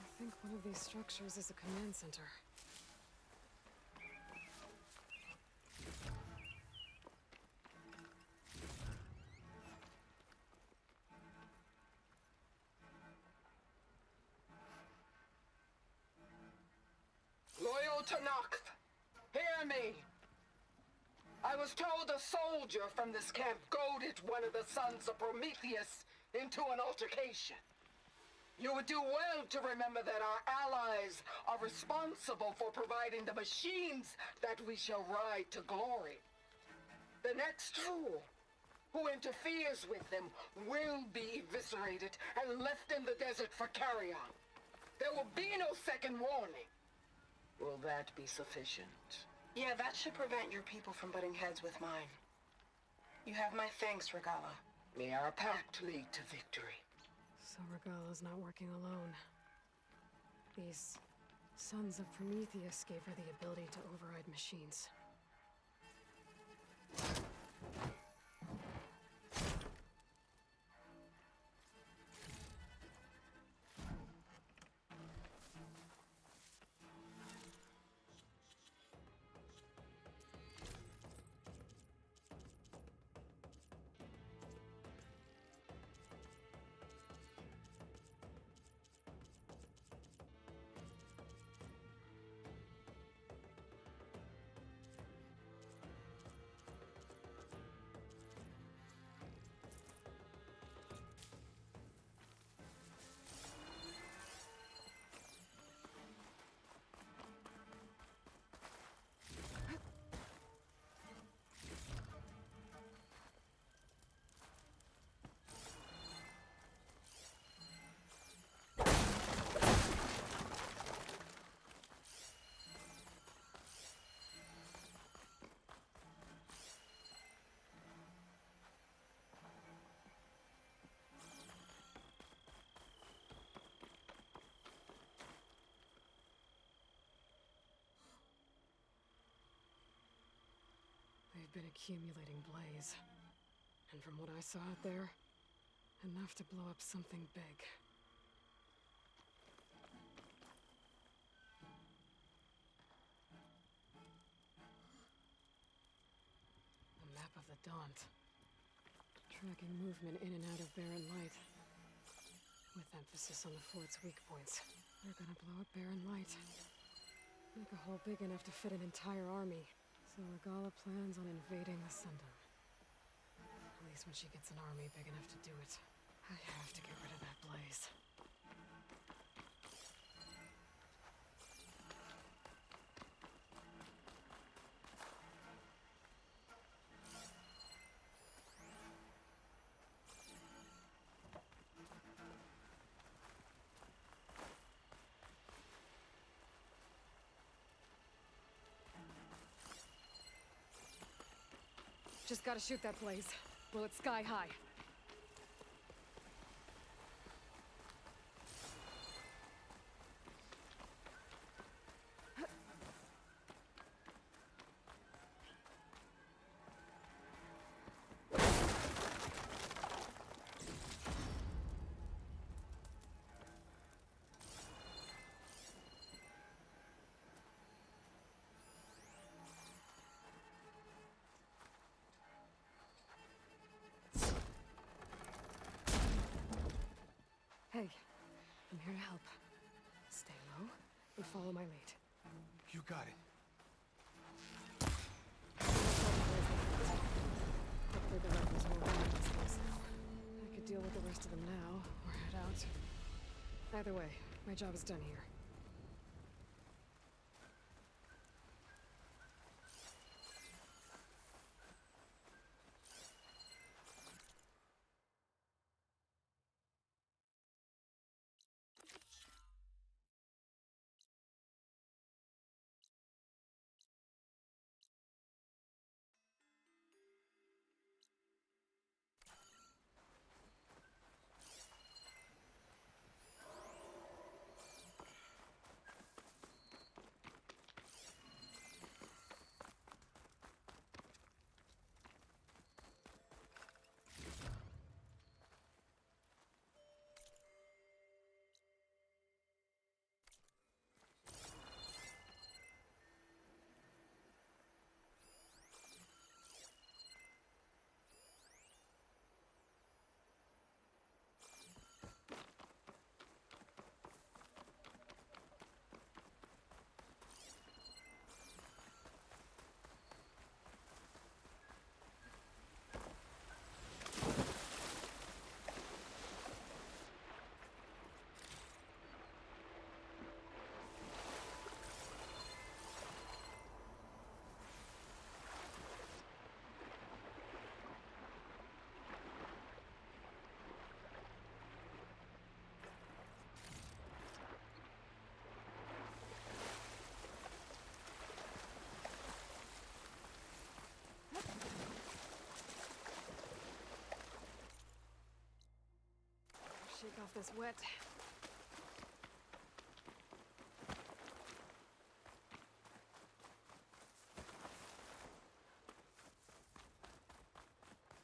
I think one of these structures is a command center. Loyal Tanakh, hear me. I was told a soldier from this camp goaded one of the sons of Prometheus into an altercation. You would do well to remember that our allies are responsible for providing the machines that we shall ride to glory. The next fool who interferes with them will be eviscerated and left in the desert for carrion. There will be no second warning. Will that be sufficient? Yeah, that should prevent your people from butting heads with mine. You have my thanks, Regala. May our pact lead to victory. So Regala's not working alone. These sons of Prometheus gave her the ability to override machines. They've been accumulating blaze. And from what I saw out there, enough to blow up something big. A map of the Daunt. Tracking movement in and out of Barren Light. With emphasis on the fort's weak points. They're gonna blow up Barren Light. Make a hole big enough to fit an entire army. So Regala plans on invading the Sundom. At least when she gets an army big enough to do it. I have to get rid of that blaze. Just gotta shoot that blaze. Blow it sky high. Hey, I'm here to help. Stay low and follow my lead. You got it. Hopefully the rebels won't run into this place now. I could deal with the rest of them now, or head out. Either way, my job is done here. Shake off this wet.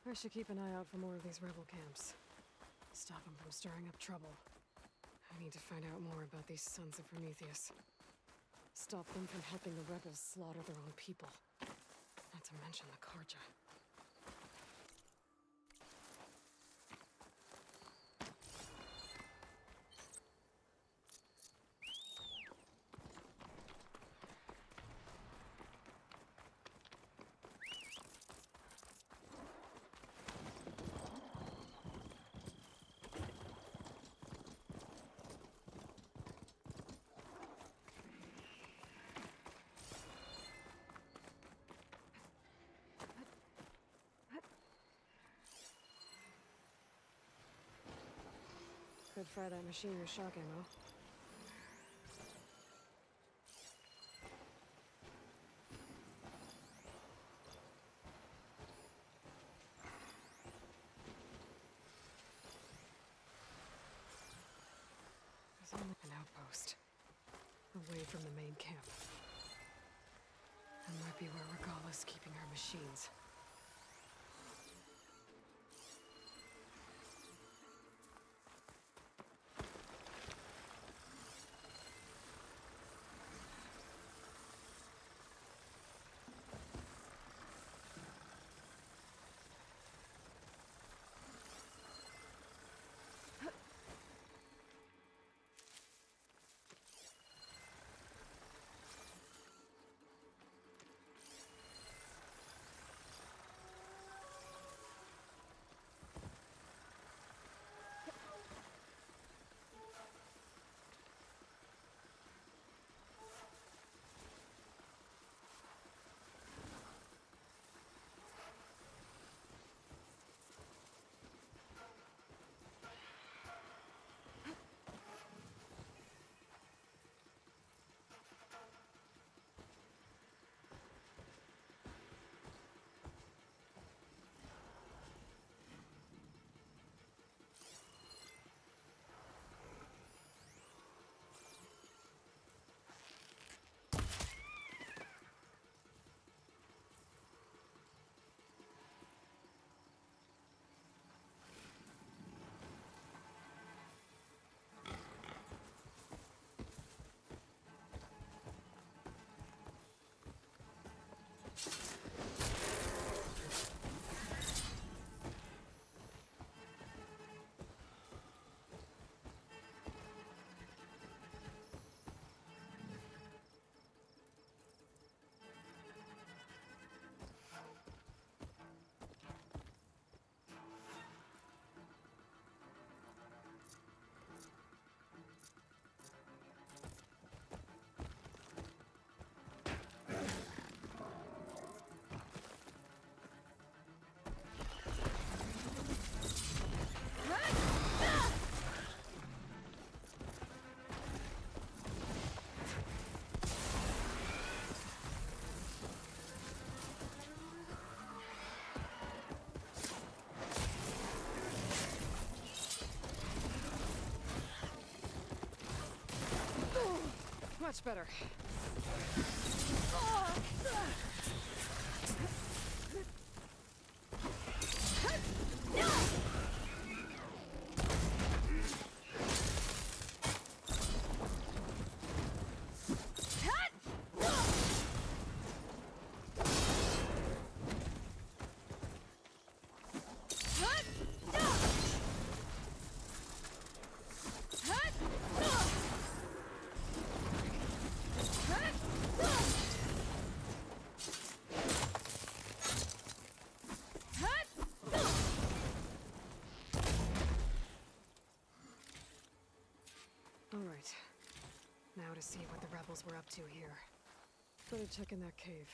I should keep an eye out for more of these rebel camps. Stop them from stirring up trouble. I need to find out more about these sons of Prometheus. Stop them from helping the rebels slaughter their own people. Not to mention the Karja. Could fry that machine with shock ammo. There's only an outpost. Away from the main camp. That might be where Regala's keeping her machines. Much better. Alright. Now to see what the rebels were up to here. Better check in that cave.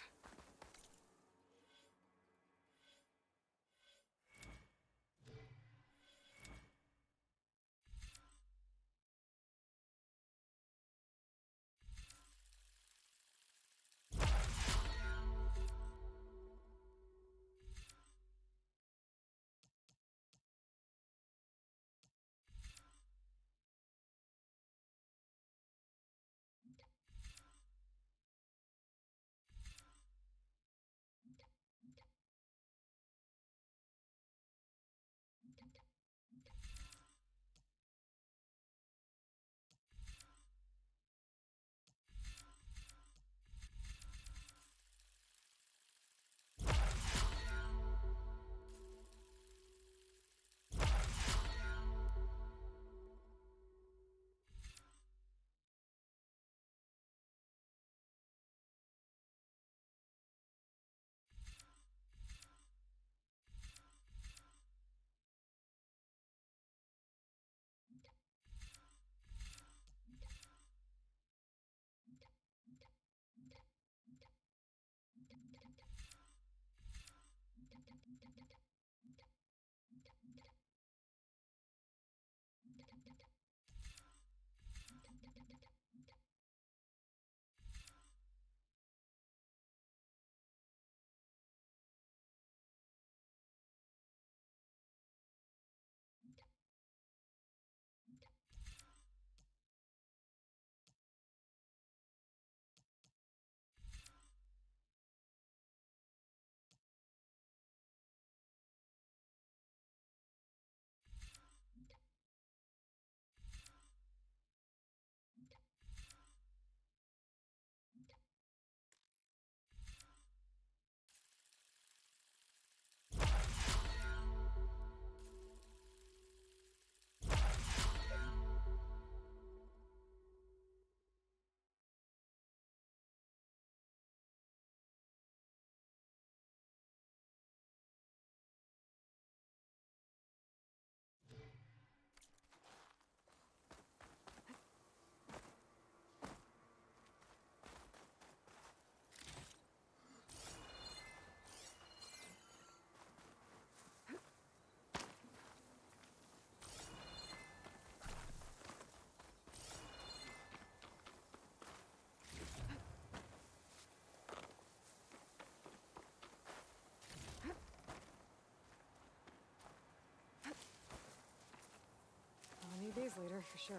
days later, for sure.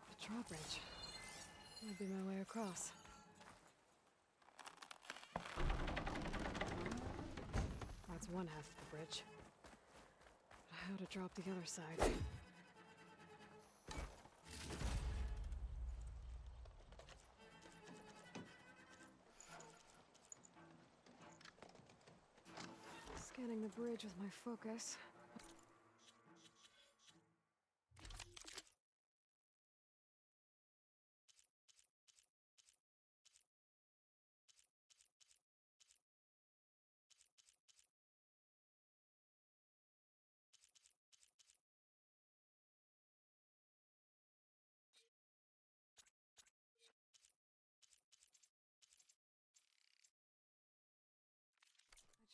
The drawbridge. Might be my way across. That's one half of the bridge. But how to drop the other side? Scanning the bridge with my focus.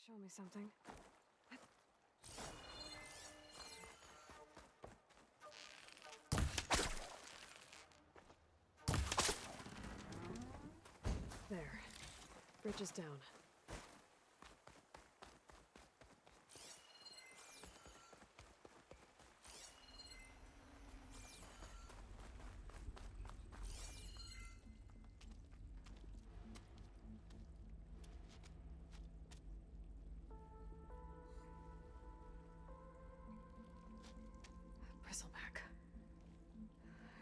Show me something. There. Bridge is down. Bristleback.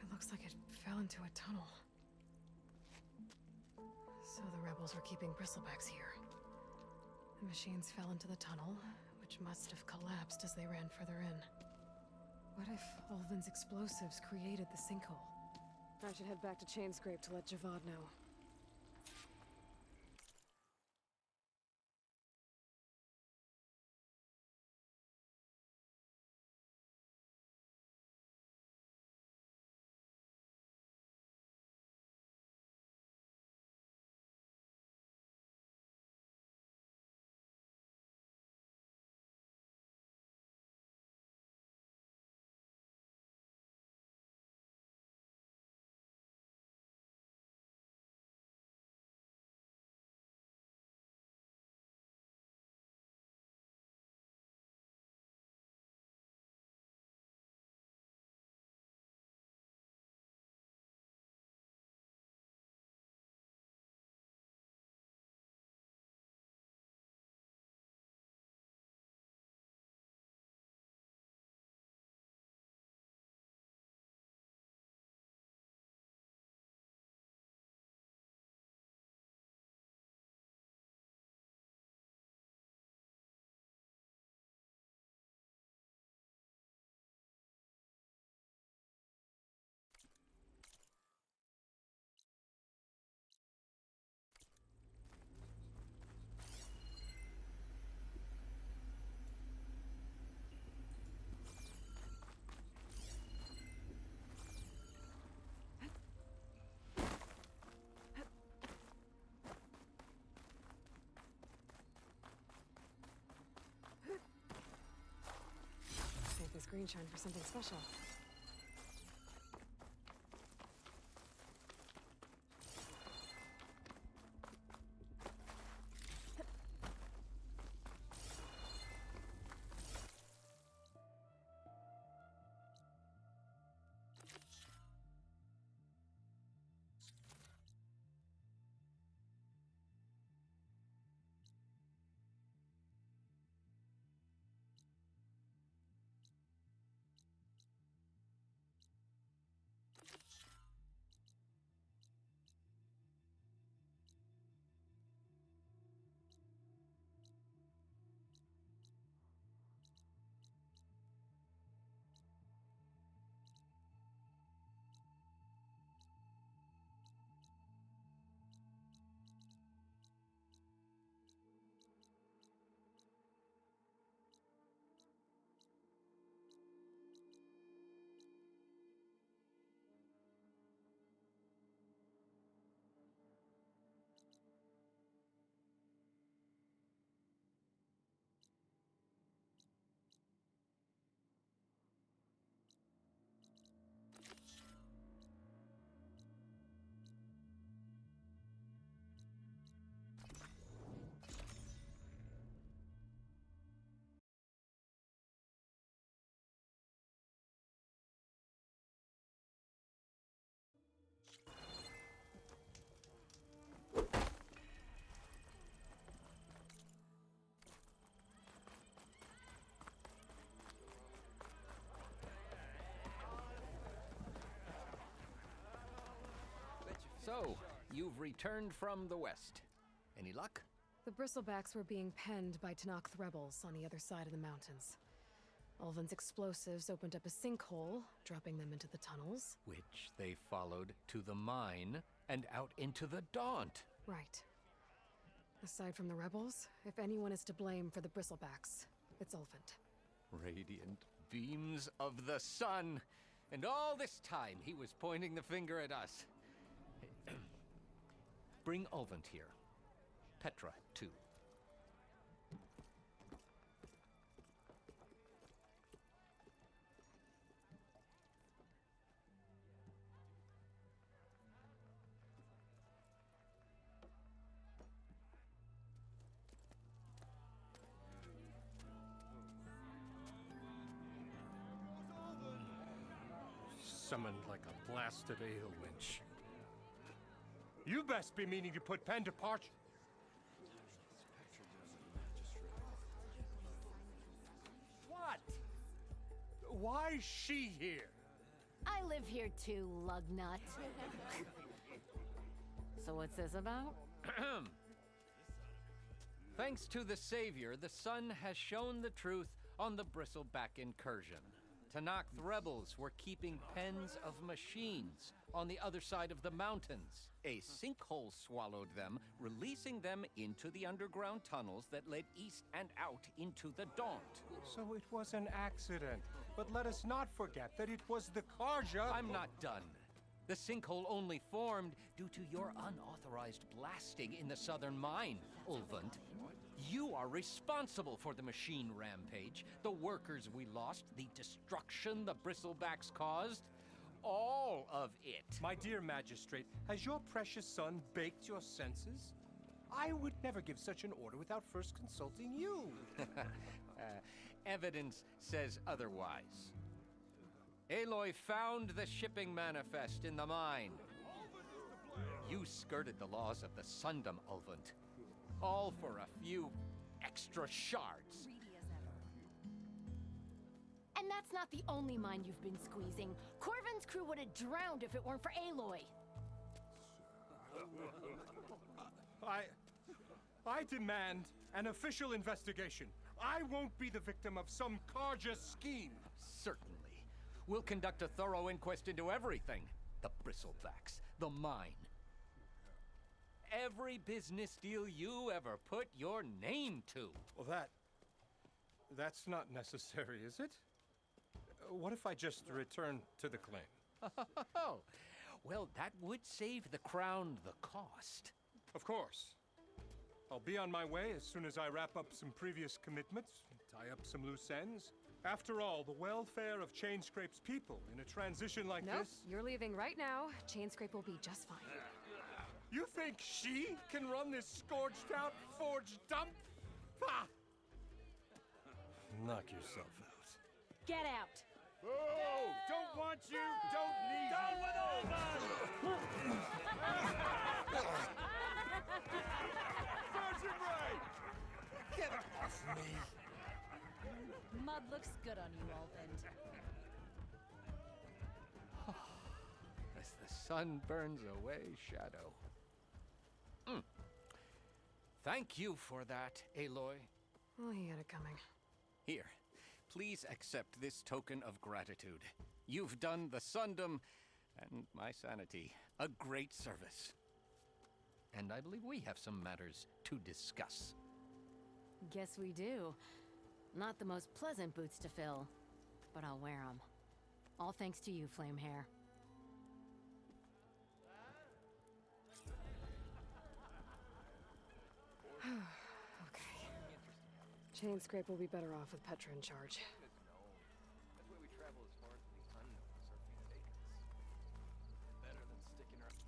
It looks like it fell into a tunnel. So the rebels were keeping bristlebacks here. The machines fell into the tunnel, which must have collapsed as they ran further in. What if Ulvin's explosives created the sinkhole? I should head back to Chainscrape to let Javad know. Save this green shine for something special. you've returned from the west. Any luck? The Bristlebacks were being penned by Tanakh rebels on the other side of the mountains. Ulvin's explosives opened up a sinkhole, dropping them into the tunnels. Which they followed to the mine and out into the Daunt. Right. Aside from the rebels, if anyone is to blame for the Bristlebacks, it's Ulvund. Radiant beams of the sun. And all this time he was pointing the finger at us. Bring Ulvund here. Petra, too. Summoned like a blasted ale winch. You best be meaning to put pen to parch. What? Why's she here? I live here too, lugnut. So what's this about? Thanks to the Savior, the sun has shown the truth on the Bristleback incursion. Tanakh rebels were keeping pens of machines on the other side of the mountains. A sinkhole swallowed them, releasing them into the underground tunnels that led east and out into the Daunt. So it was an accident. But let us not forget that it was the Karja. I'm not done. The sinkhole only formed due to your unauthorized blasting in the southern mine, Ulvund. You are responsible for the machine rampage, the workers we lost, the destruction the Bristlebacks caused. All of it. My dear magistrate, has your precious son baked your senses? I would never give such an order without first consulting you. Evidence says otherwise. Aloy found the shipping manifest in the mine. You skirted the laws of the Sundom, Ulvund. All for a few extra shards. And that's not the only mine you've been squeezing. Corvin's crew would have drowned if it weren't for Aloy. I demand an official investigation. I won't be the victim of some Karja scheme. Certainly. We'll conduct a thorough inquest into everything. The Bristlebacks, the mine. Every business deal you ever put your name to. Well, that's not necessary, is it? What if I just return to the claim? Well, that would save the crown the cost. Of course. I'll be on my way as soon as I wrap up some previous commitments, tie up some loose ends. After all, the welfare of Chainscrape's people in a transition like Nope, this... you're leaving right now. Chainscrape will be just fine. You think she can run this scorched-out forged dump? Ha! Knock yourself out. Get out! Oh, don't want you, don't need Down with all Sergeant Ray! Get off me! Mud looks good on you, Ulvund. As the sun burns away shadow. Thank you for that, Aloy. Well, he had it coming. Here, please accept this token of gratitude. You've done the Sundom and my sanity a great service. And I believe we have some matters to discuss. Guess we do. Not the most pleasant boots to fill, but I'll wear them. All thanks to you, Flamehair. Okay. Chainscrape will be better off with Petra in charge. That's why we travel as far into the unknown as our feet take us. Better than sticking around.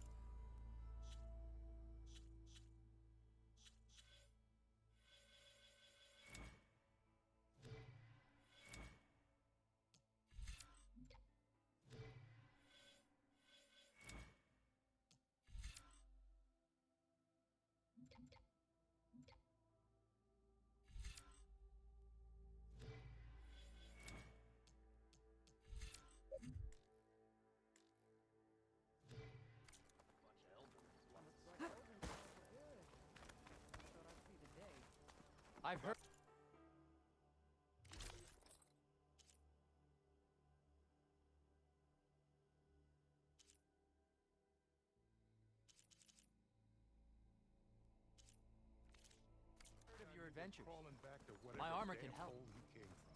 I've heard. Of your adventures. Crawling back to whatever My armor damn can help. hole he came from.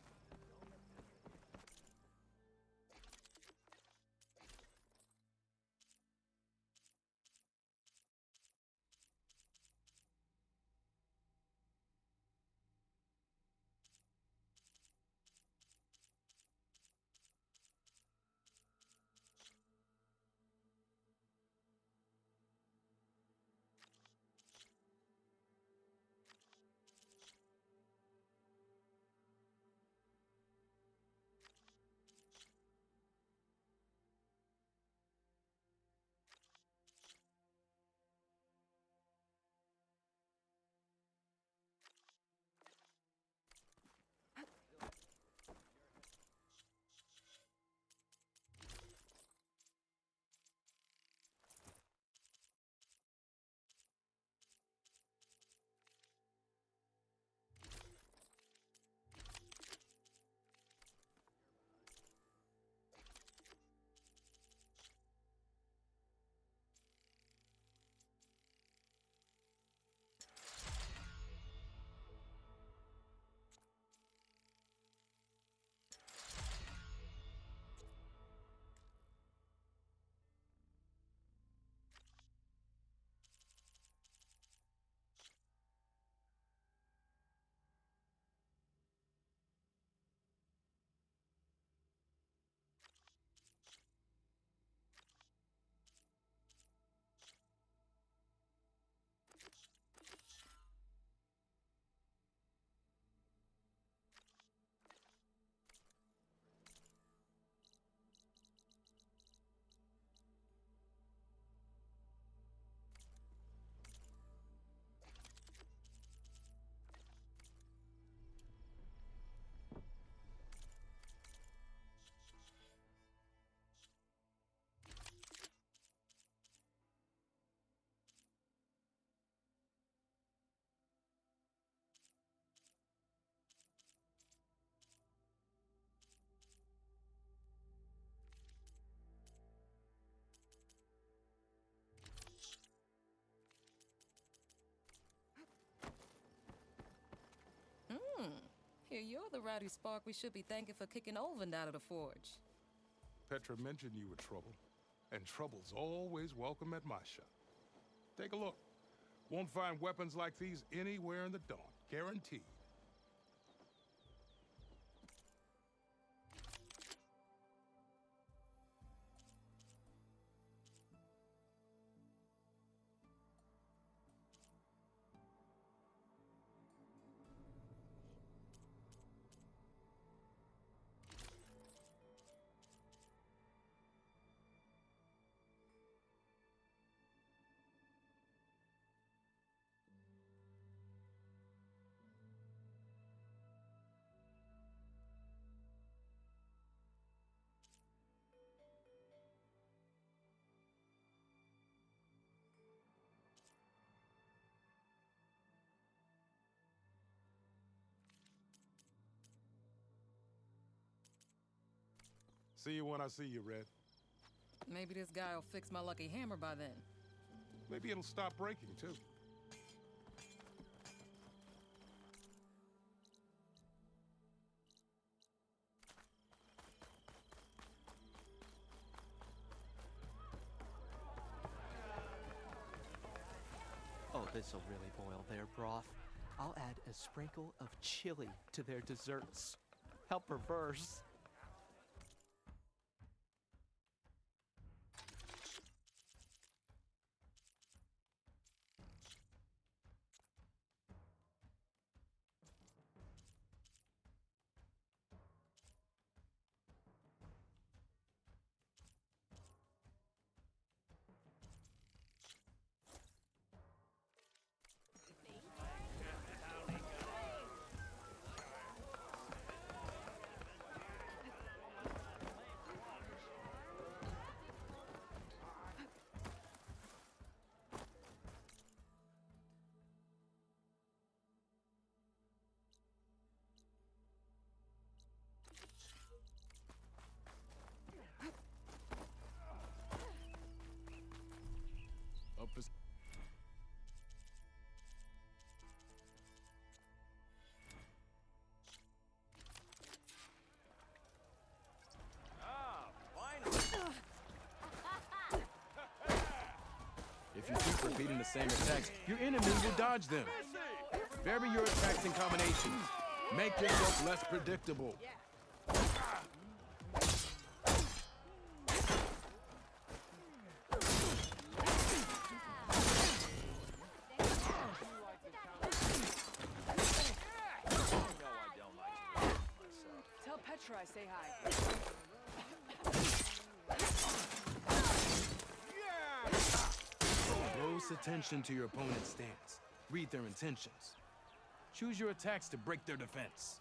Here, you're the rowdy spark we should be thanking for kicking Olvin out of the forge. Petra mentioned you were trouble, and trouble's always welcome at my shop. Take a look. Won't find weapons like these anywhere in the Dawn, guaranteed. See you when I see you, Red. Maybe this guy will fix my lucky hammer by then. Maybe it'll stop breaking, too. Oh, this'll really boil their broth. I'll add a sprinkle of chili to their desserts. How perverse. repeating the same attacks, your enemy will dodge them. Vary your attacks and combinations. Make yourself less predictable. Tell Petra I say hi. Close attention to your opponent's stance. Read their intentions. Choose your attacks to break their defense.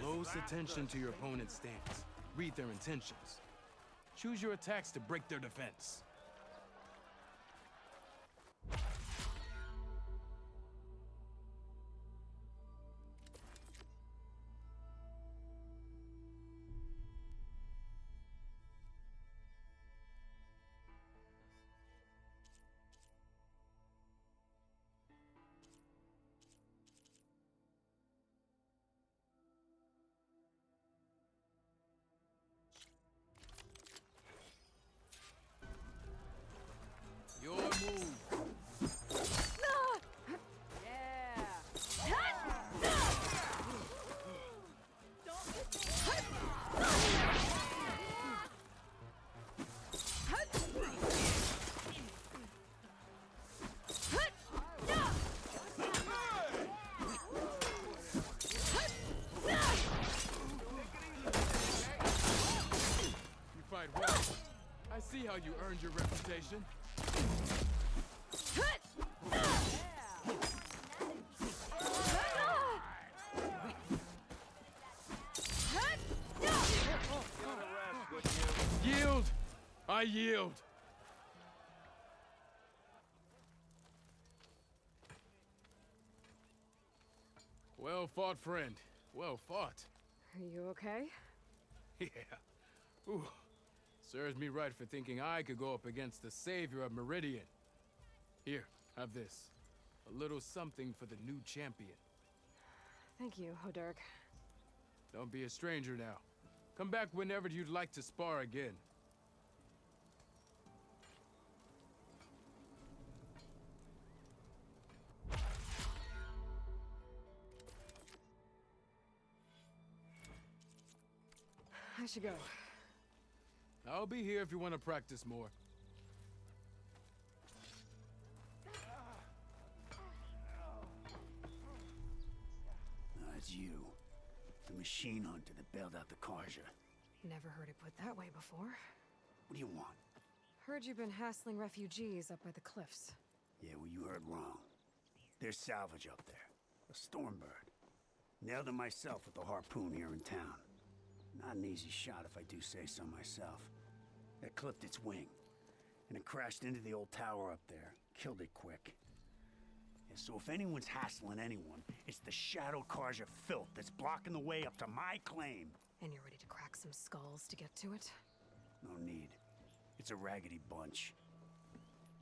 Close attention to your opponent's stance. Read their intentions. Choose your attacks to break their defense. Your move. You fight well. I see how you earned your reputation. Yield! I yield! Well fought, friend. Well fought. Are you okay? Yeah. Ooh. Serves me right for thinking I could go up against the savior of Meridian. Here, have this. A little something for the new champion. Thank you, Hodurk. Don't be a stranger now. Come back whenever you'd like to spar again. I should go. I'll be here if you want to practice more. It's you. The machine hunter that bailed out the Karja. Never heard it put that way before. What do you want? Heard you've been hassling refugees up by the cliffs. Yeah, well, you heard wrong. There's salvage up there. A Stormbird. Nailed it myself with the harpoon here in town. Not an easy shot if I do say so myself. That clipped its wing, and it crashed into the old tower up there. Killed it quick. Yeah, so if anyone's hassling anyone, it's the Shadow Karja filth that's blocking the way up to my claim. And you're ready to crack some skulls to get to it? No need. It's a raggedy bunch.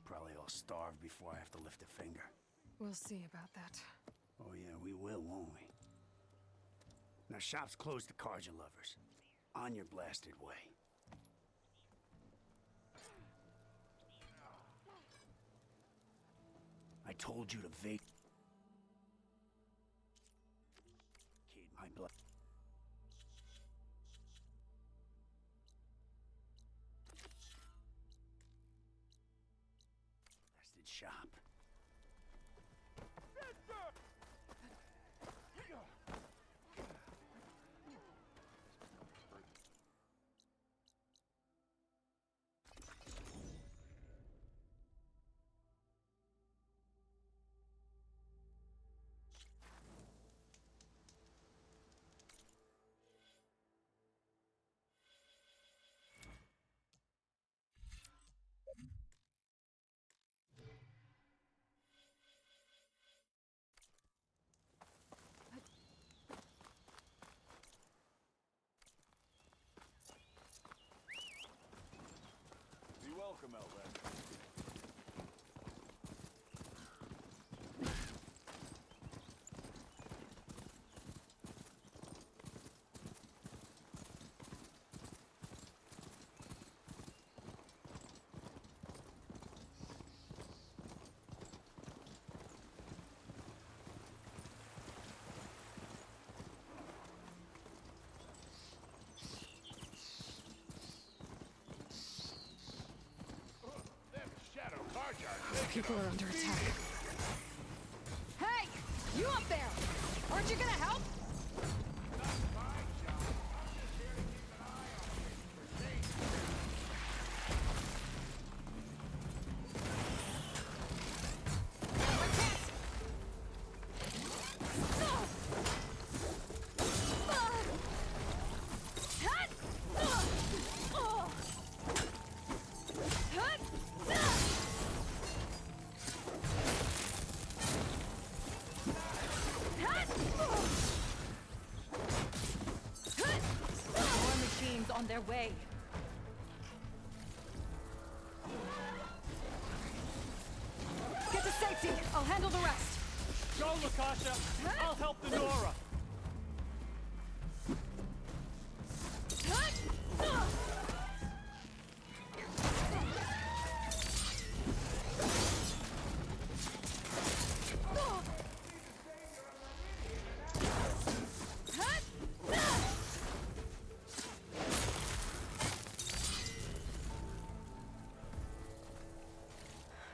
Probably all starved before I have to lift a finger. We'll see about that. Oh yeah, we will, won't we? Now shop's closed to Karja lovers. On your blasted way. I told you to vacate my blood. Blasted shop. Welcome, Outlander. People are under attack. Hey! You up there! Aren't you gonna help? On their way. Get to safety. I'll handle the rest. Go, Lakasha. I'll help the Nora.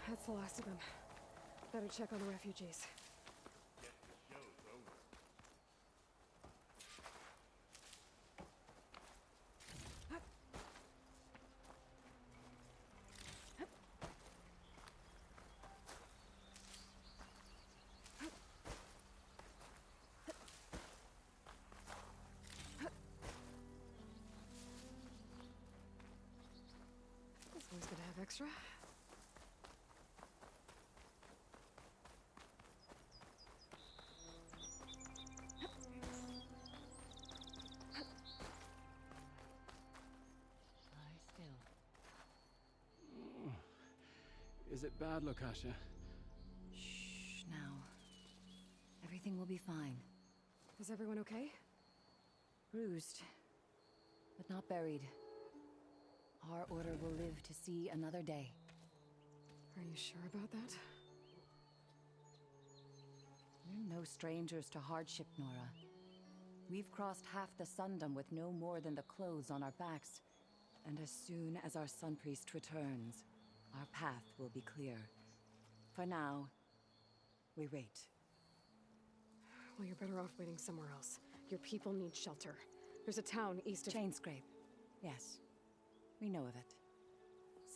That's the last of them. Better check on the refugees. This one's gonna have extra. Is it bad, Lakasha? Shh, now. Everything will be fine. Is everyone okay? Bruised, but not buried. Our order will live to see another day. Are you sure about that? We're no strangers to hardship, Nora. We've crossed half the Sundom with no more than the clothes on our backs. And as soon as our Sun Priest returns, our path will be clear. For now, we wait. Well, you're better off waiting somewhere else. Your people need shelter. There's a town east of... Chainscrape. Yes. We know of it.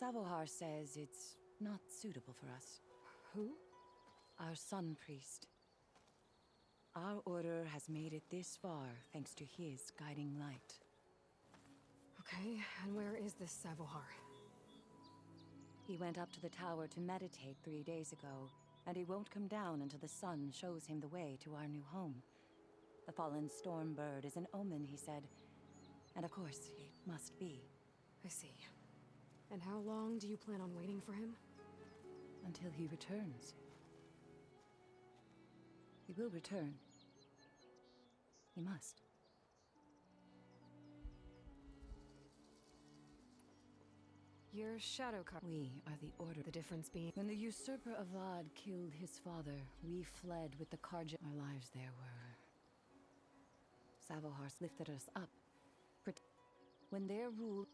Savohar says it's not suitable for us. Who? Our Sun Priest. Our order has made it this far thanks to his guiding light. Okay, and where is this Savohar? He went up to the tower to meditate 3 days ago, and he won't come down until the sun shows him the way to our new home. The fallen storm bird is an omen, he said. And of course, it must be. I see. And how long do you plan on waiting for him? Until he returns. He will return. He must. You're Shadowcut. We are the Order. The difference being... When the usurper Avad killed his father, we fled with the Karja. Our lives there were... Savohar lifted us up. When their rule...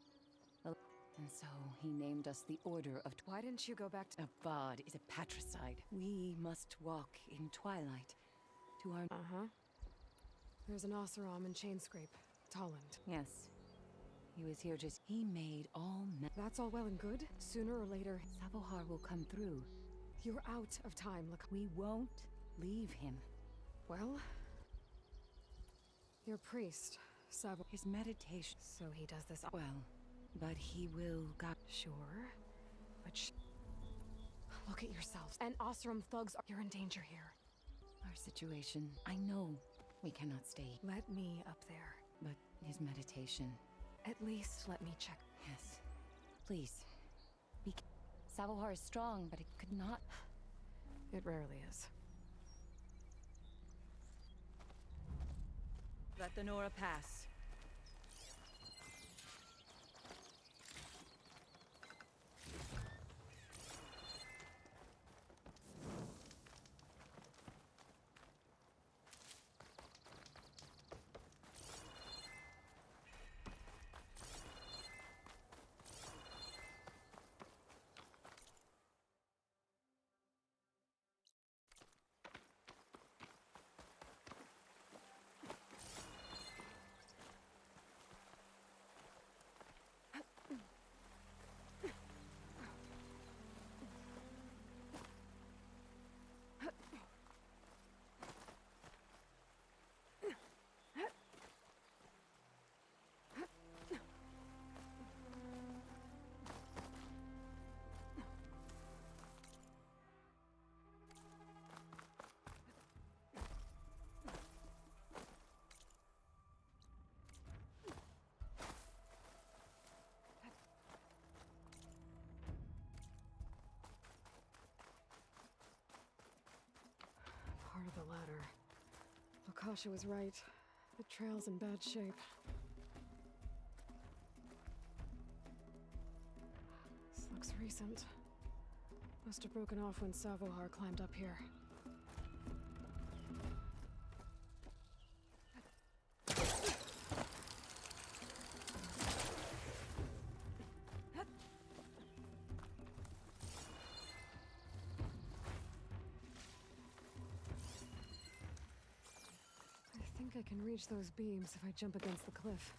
And so he named us the Order of... Why didn't you go back to... Avad is a patricide. We must walk in twilight to our... Uh-huh. There's an Oseram in Chainscrape. Tolland. Yes. He was here just... He made all... That's all well and good. Sooner or later... Savohar will come through. You're out of time, look. We won't leave him. Well... Your priest, Savohar... His meditation... So he does this... Well, but he will... Sure. But look at yourselves. And Oseram thugs are... You're in danger here. Our situation... I know we cannot stay. Let me up there. But his meditation... At least let me check. Yes. Please. Savohar is strong, but it could not. It rarely is. Let the Nora pass. Part of the ladder. Lakasha was right. The trail's in bad shape. This looks recent. Must have broken off when Savohar climbed up here. I think I can reach those beams if I jump against the cliff.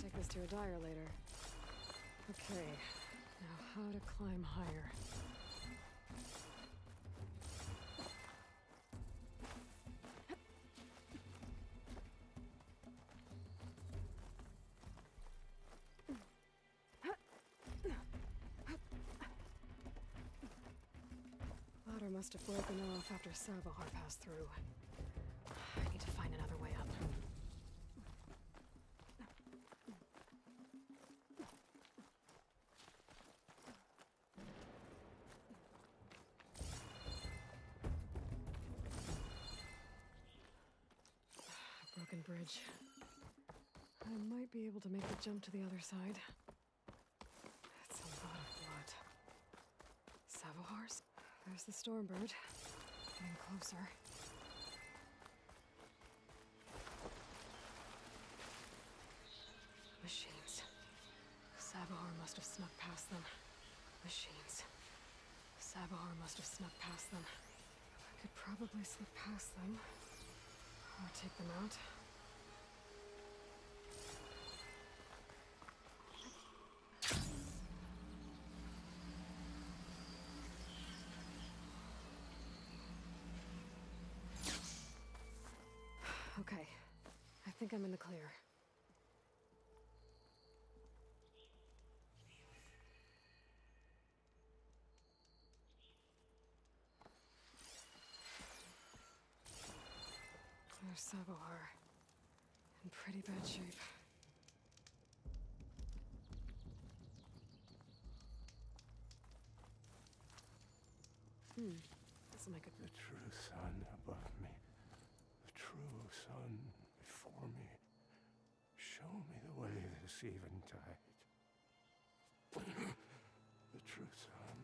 Take this to a dyer later. Okay, now how to climb higher. Ladder must have broken off after Savohar passed through. I need to find another way up. Broken bridge. I might be able to make the jump to the other side. That's a lot of blood. Savohars? There's the Stormbird. Getting closer. Machines. Savohar must have snuck past them. Machines. Savohar must have snuck past them. I could probably slip past them. Or take them out. Okay. I think I'm in the clear. There's Savohar. In pretty bad shape. This'll make it. The true sun above me. The true sun before me. Show me the way this eventide. The true sun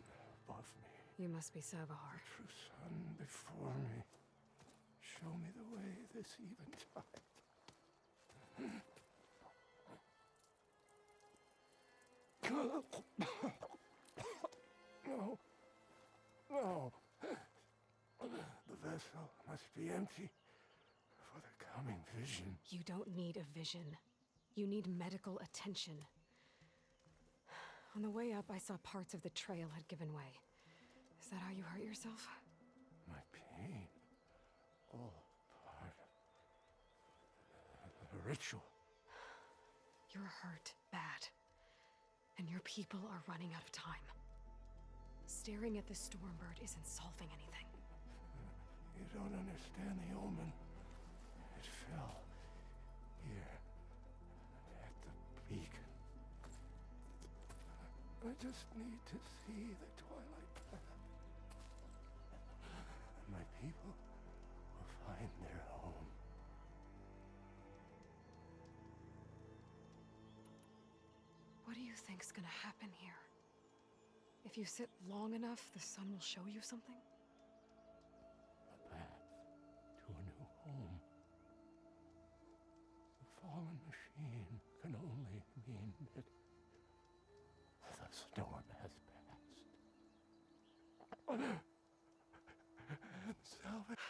above me. You must be Savohar. The true sun before me. Show me the way this eventide. No. No. The vessel must be empty for the coming vision. You don't need a vision. You need medical attention. On the way up, I saw parts of the trail had given way. Is that how you hurt yourself? My ritual. You're hurt bad, and your people are running out of time. Staring at the Stormbird isn't solving anything. You don't understand the omen. It fell here at the beacon. I just need to see the twilight path. And my people will find their home. What do you think's gonna happen here? If you sit long enough, the sun will show you something? A path to a new home. The fallen machine can only mean that the storm has passed. And salvage.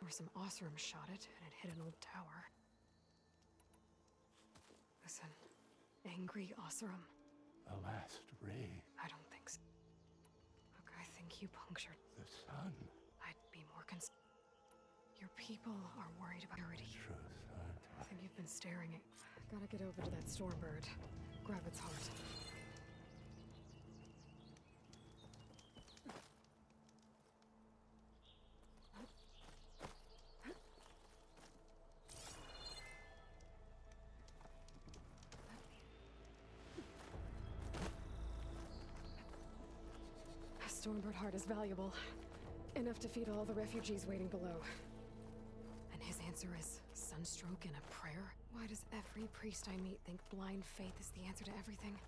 Or some Oseram shot it, and it hit an old tower. Listen, angry Oseram. The last ray. I don't think so. Look, I think you punctured the sun. I'd be more concerned. Your people are worried about purity. I think you've been staring at... Gotta get over to that Stormbird. Grab its heart. Stormbird heart is valuable. Enough to feed all the refugees waiting below. And his answer is sunstroke and a prayer? Why does every priest I meet think blind faith is the answer to everything?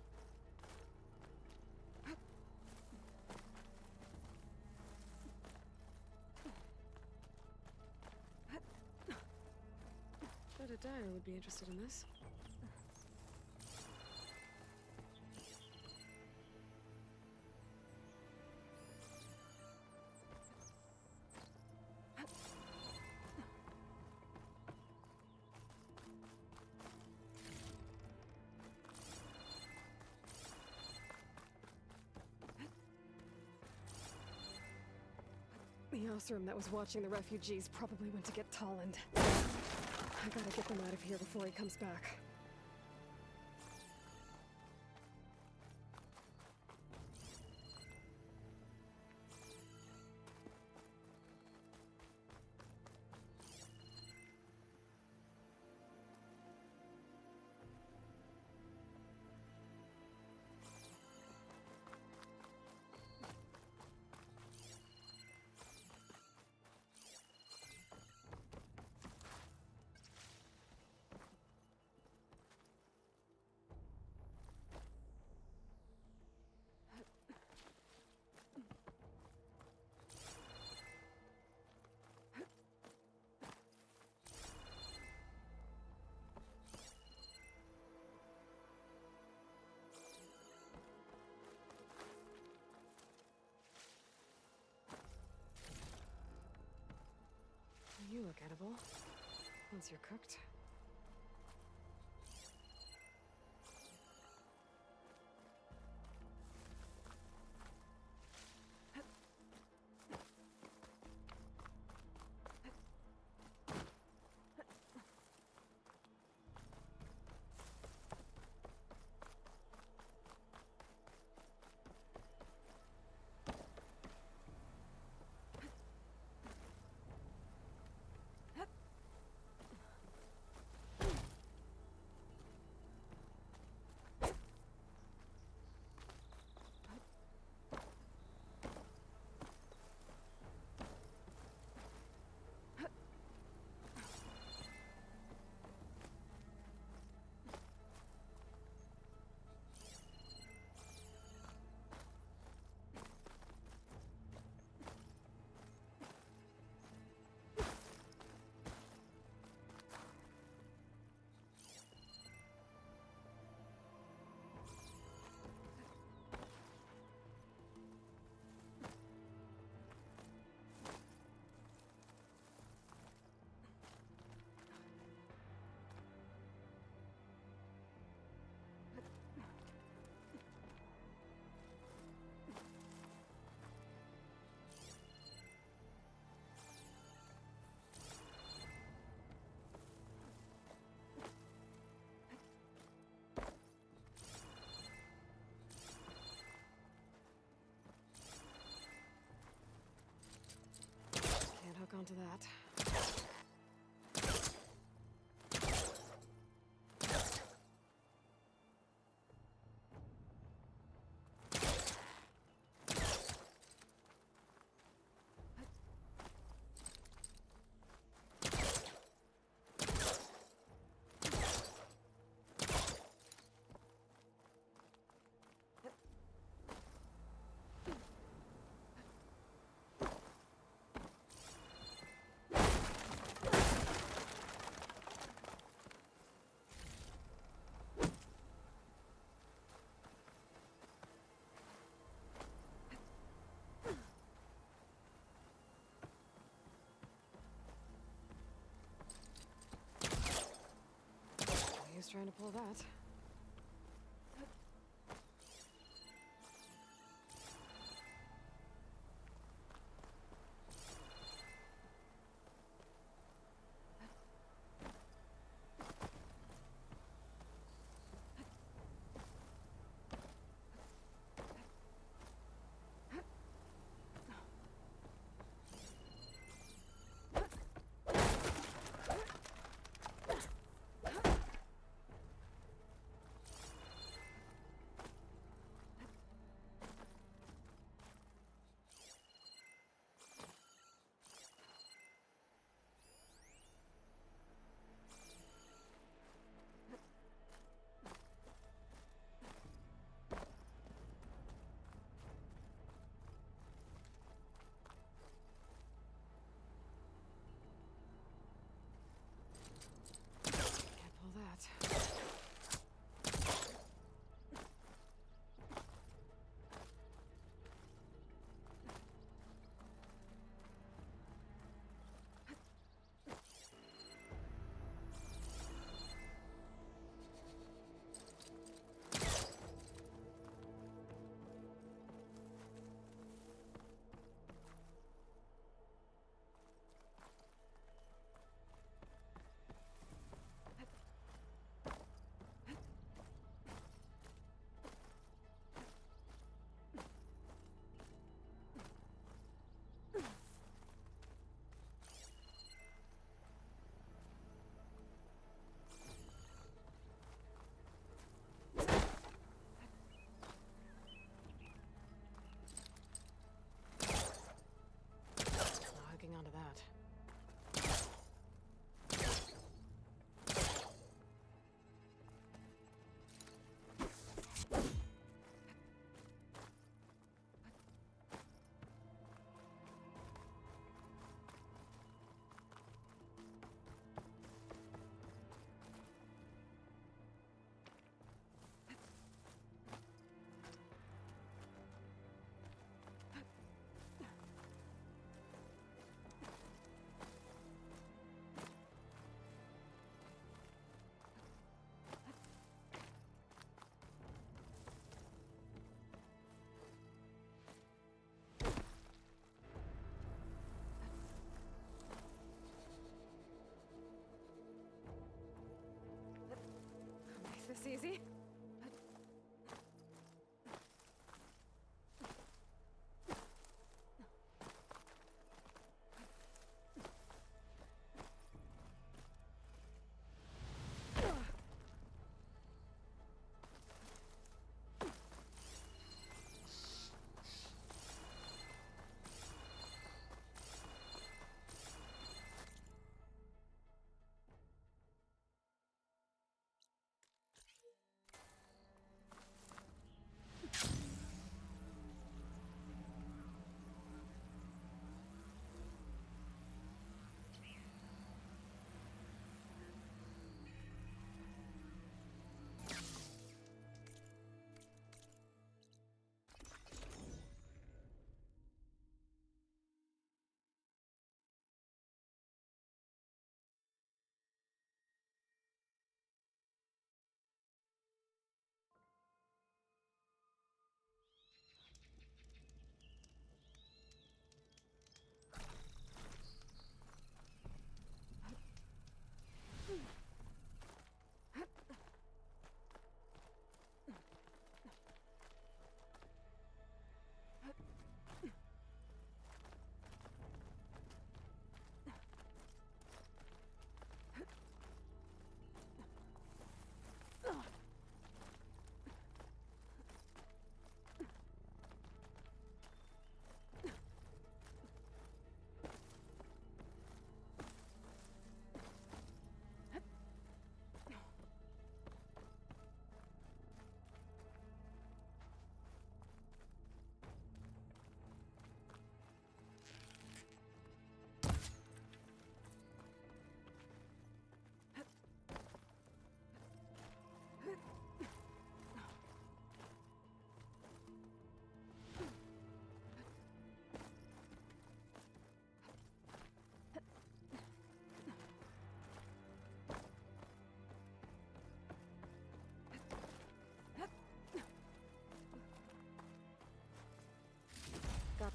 Bet a dyer would be interested in this. The Oseram that was watching the refugees probably went to get Tolland. I gotta get them out of here before he comes back. You look edible. Once you're cooked. trying to pull that.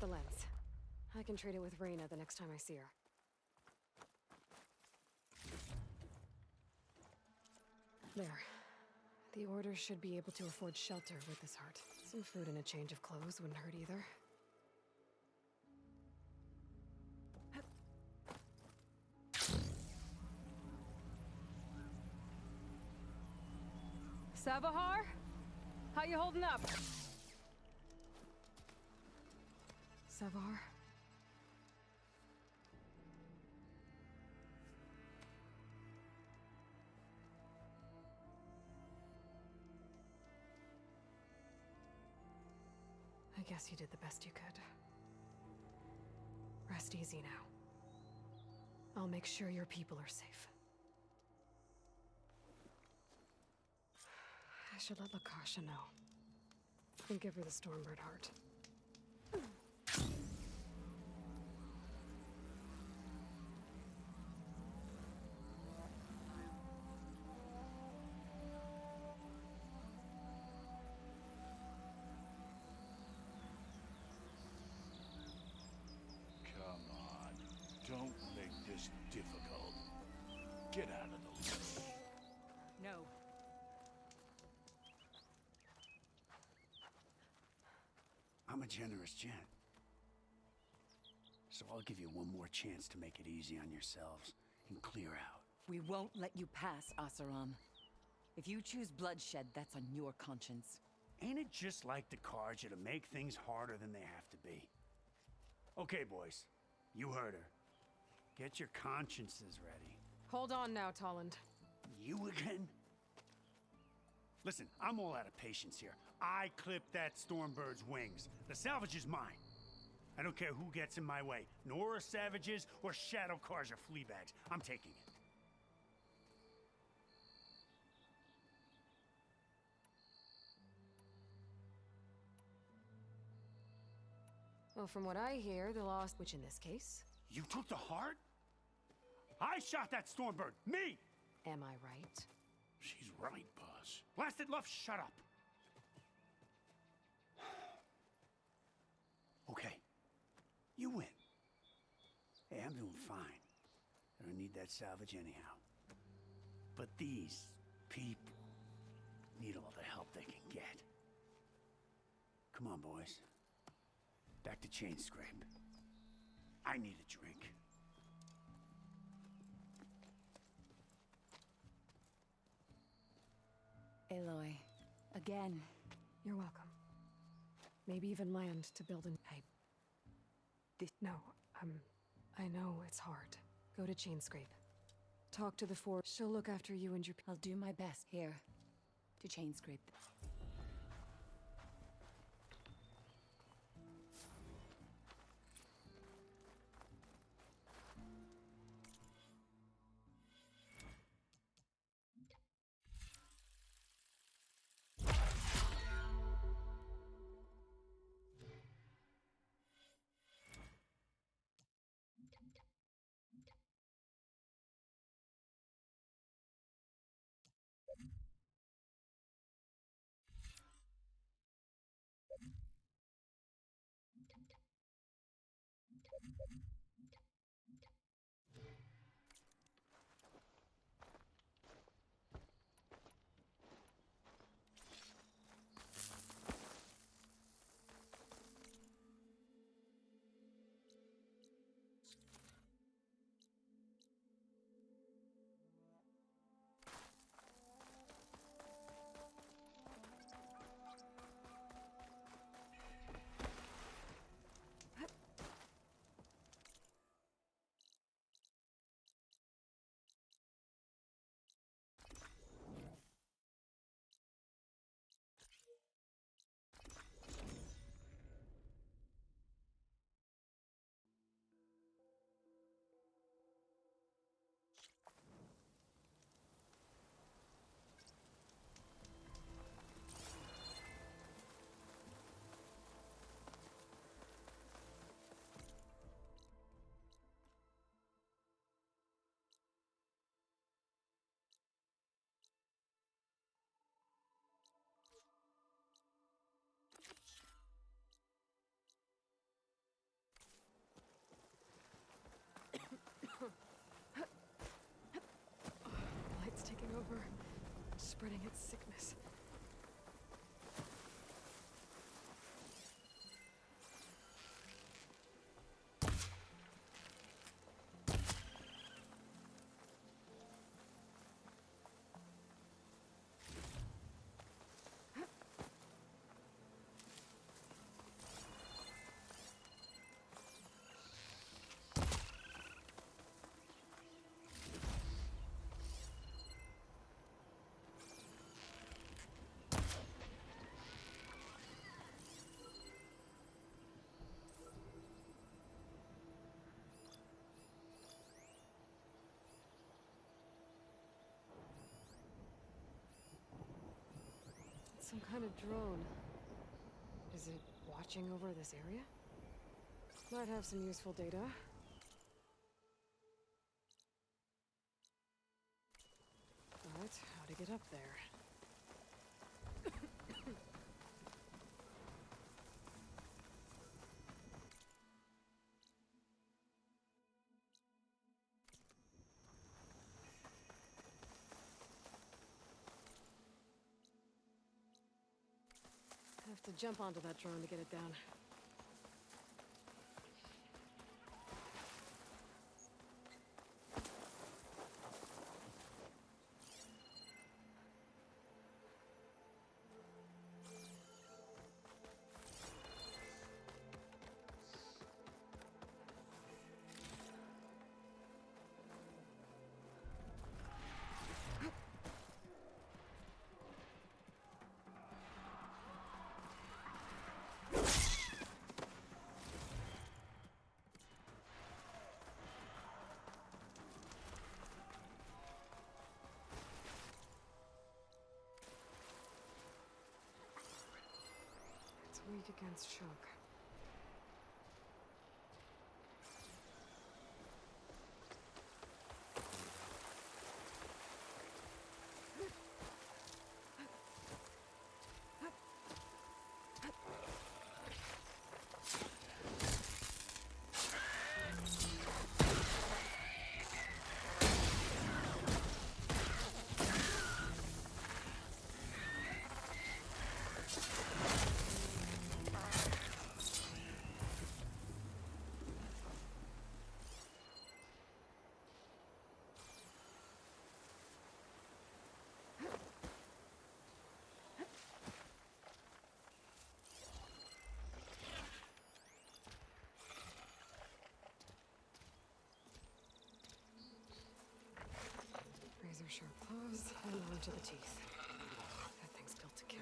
the lens. I can trade it with Reyna the next time I see her. There. The Order should be able to afford shelter with this heart. Some food and a change of clothes wouldn't hurt either. Savahar? How you holding up? Savar? I guess you did the best you could. Rest easy now. I'll make sure your people are safe. I should let Lakasha know. And give her the Stormbird heart. Come on. Don't make this difficult. Get out of the way. No. I'm a generous gent. So I'll give you one more chance to make it easy on yourselves and clear out. We won't let you pass, Asaram. If you choose bloodshed, that's on your conscience. Ain't it just like the Karja to make things harder than they have to be? Okay, boys. You heard her. Get your consciences ready. Hold on now, Tolland. You again? Listen, I'm all out of patience here. I clipped that Stormbird's wings. The salvage is mine. I don't care who gets in my way. Nora savages or Shadow Karja fleabags. I'm taking it. Well, from what I hear, the lost, which in this case... You took the heart? I shot that Stormbird! Me! Am I right? She's right, boss. Blasted Luff, shut up! Okay. You win. Hey, I'm doing fine. I don't need that salvage anyhow. But these people need all the help they can get. Come on, boys. Back to Chainscrape. I need a drink. Aloy, again. You're welcome. Maybe even land to build an... No, I know it's hard. Go to Chainscrape. Talk to the Forge. She'll look after you and your... I'll do my best. Here. To Chainscrape. spreading its sickness. Some kind of drone. Is it watching over this area? Might have some useful data. But how to get up there? Have to jump onto that drone to get it down. Weak against shock. Razor-sharp claws and onto the teeth. That thing's built to kill.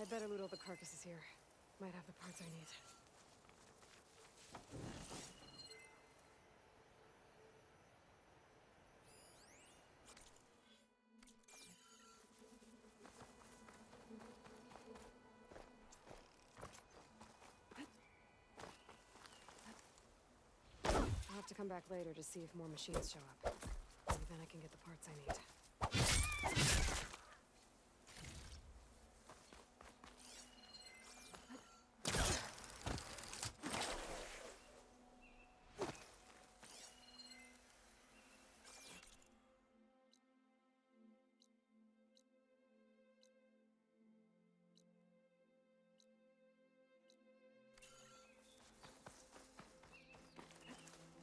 I'd better loot all the carcasses here. Might have the parts I need. I'll have to come back later to see if more machines show up. Maybe then I can get the parts I need.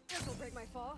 This'll break my fall.